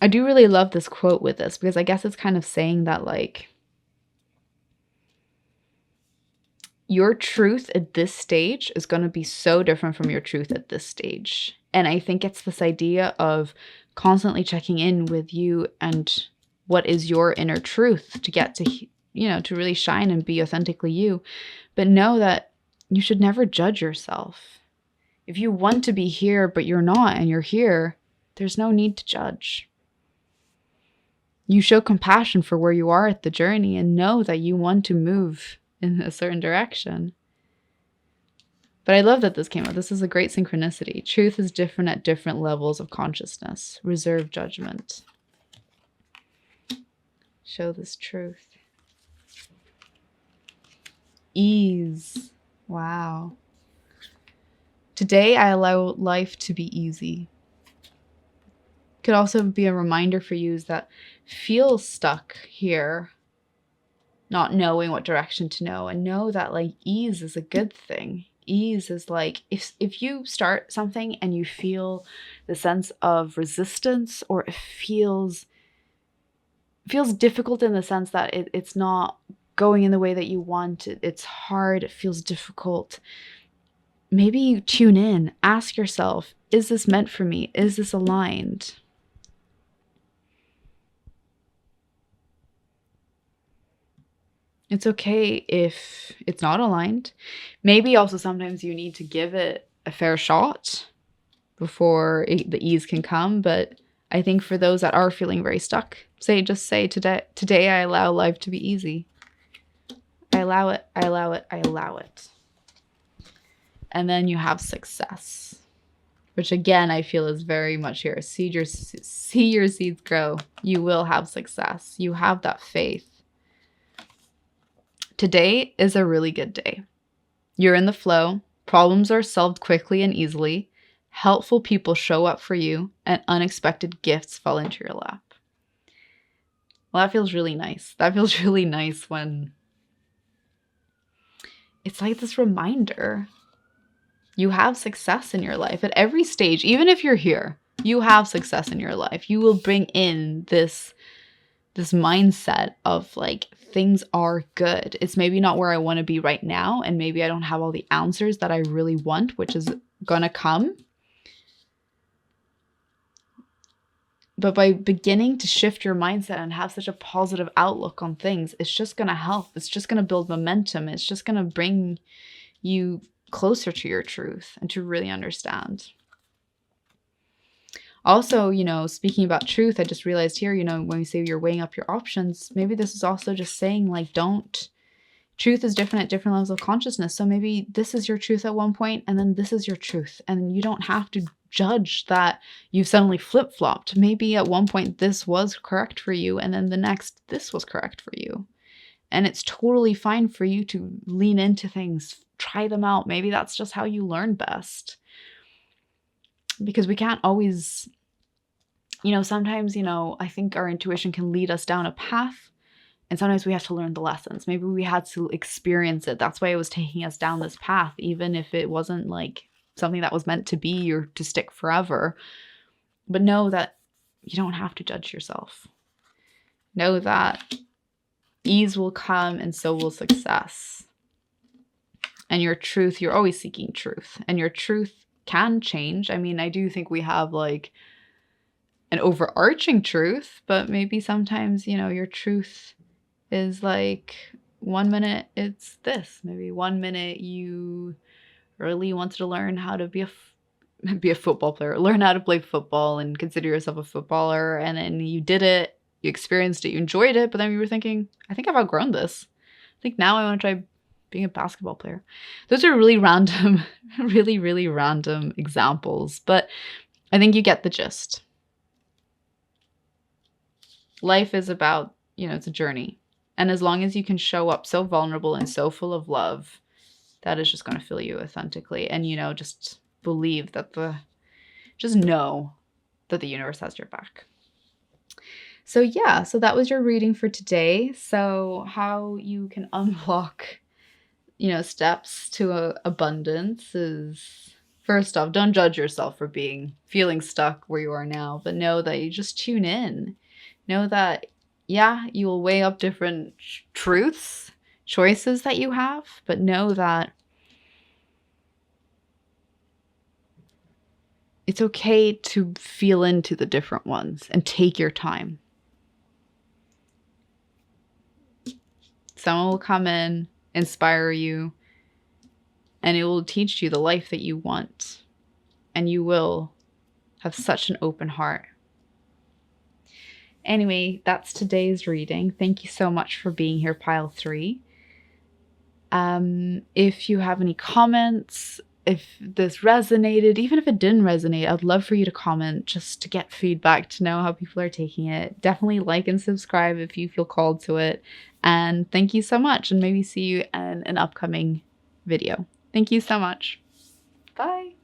I do really love this quote with this because I guess it's kind of saying that like, your truth at this stage is going to be so different from your truth at this stage. And I think it's this idea of constantly checking in with you and what is your inner truth to get to, to really shine and be authentically you. But know that you should never judge yourself. If you want to be here, but you're not, and you're here, there's no need to judge. You show compassion for where you are at the journey and know that you want to move in a certain direction. But I love that this came out. This is a great synchronicity. Truth is different at different levels of consciousness. Reserve judgment. Show this truth. Ease. Wow. Today I allow life to be easy. Could also be a reminder for you is that feel stuck here, not knowing what direction to know, and know that like ease is a good thing. Ease is like, if you start something and you feel the sense of resistance, or it feels difficult in the sense that it's not going in the way that you want, it's hard, it feels difficult, maybe you tune in, ask yourself, is this meant for me? Is this aligned? It's okay if it's not aligned. Maybe also sometimes you need to give it a fair shot before the ease can come. But I think for those that are feeling very stuck, just say today I allow life to be easy. I allow it, I allow it, I allow it. And then you have success, which again, I feel is very much here. See your seeds grow. You will have success. You have that faith. Today is a really good day. You're in the flow. Problems are solved quickly and easily. Helpful people show up for you, and unexpected gifts fall into your lap. Well, that feels really nice. That feels really nice when it's like this reminder. You have success in your life at every stage. Even if you're here, you have success in your life. You will bring in this mindset of like, things are good. It's maybe not where I want to be right now, and maybe I don't have all the answers that I really want, which is gonna come. But by beginning to shift your mindset and have such a positive outlook on things, it's just gonna help. It's just gonna build momentum. It's just gonna bring you closer to your truth and to really understand. Also, speaking about truth, I just realized here, when we say you're weighing up your options, maybe this is also just saying like, truth is different at different levels of consciousness. So maybe this is your truth at one point, and then this is your truth. And you don't have to judge that you've suddenly flip-flopped. Maybe at one point this was correct for you, and then the next, this was correct for you. And it's totally fine for you to lean into things, try them out. Maybe that's just how you learn best. Because we can't always, sometimes, I think our intuition can lead us down a path, and sometimes we have to learn the lessons. Maybe we had to experience it. That's why it was taking us down this path, even if it wasn't like something that was meant to be or to stick forever. But know that you don't have to judge yourself. Know that ease will come, and so will success. And your truth, you're always seeking truth, and your truth can change. I mean, I do think we have like an overarching truth, but maybe sometimes, you know, your truth is like 1 minute it's this. Maybe 1 minute you really wanted to learn how to be be a football player, learn how to play football and consider yourself a footballer, and then you did it, you experienced it, you enjoyed it, but then you were thinking, I think I've outgrown this. I think now I want to try being a basketball player. Those are really random, really, really random examples, but I think you get the gist. Life is about, you know, it's a journey. And as long as you can show up so vulnerable and so full of love, that is just going to fill you authentically. And, you know, just believe that just know that the universe has your back. So yeah, so that was your reading for today. So how you can unlock, you know, steps to abundance is, first off, don't judge yourself for feeling stuck where you are now, but know that you just tune in. Know that, yeah, you will weigh up different truths, choices that you have, but know that it's okay to feel into the different ones and take your time. Someone will come in, inspire you, and it will teach you the life that you want. And you will have such an open heart. Anyway, that's today's reading. Thank you so much for being here, Pile 3. If you have any comments, if this resonated, even if it didn't resonate, I'd love for you to comment just to get feedback, to know how people are taking it. Definitely like and subscribe if you feel called to it. And thank you so much, and maybe see you in an upcoming video. Thank you so much. Bye.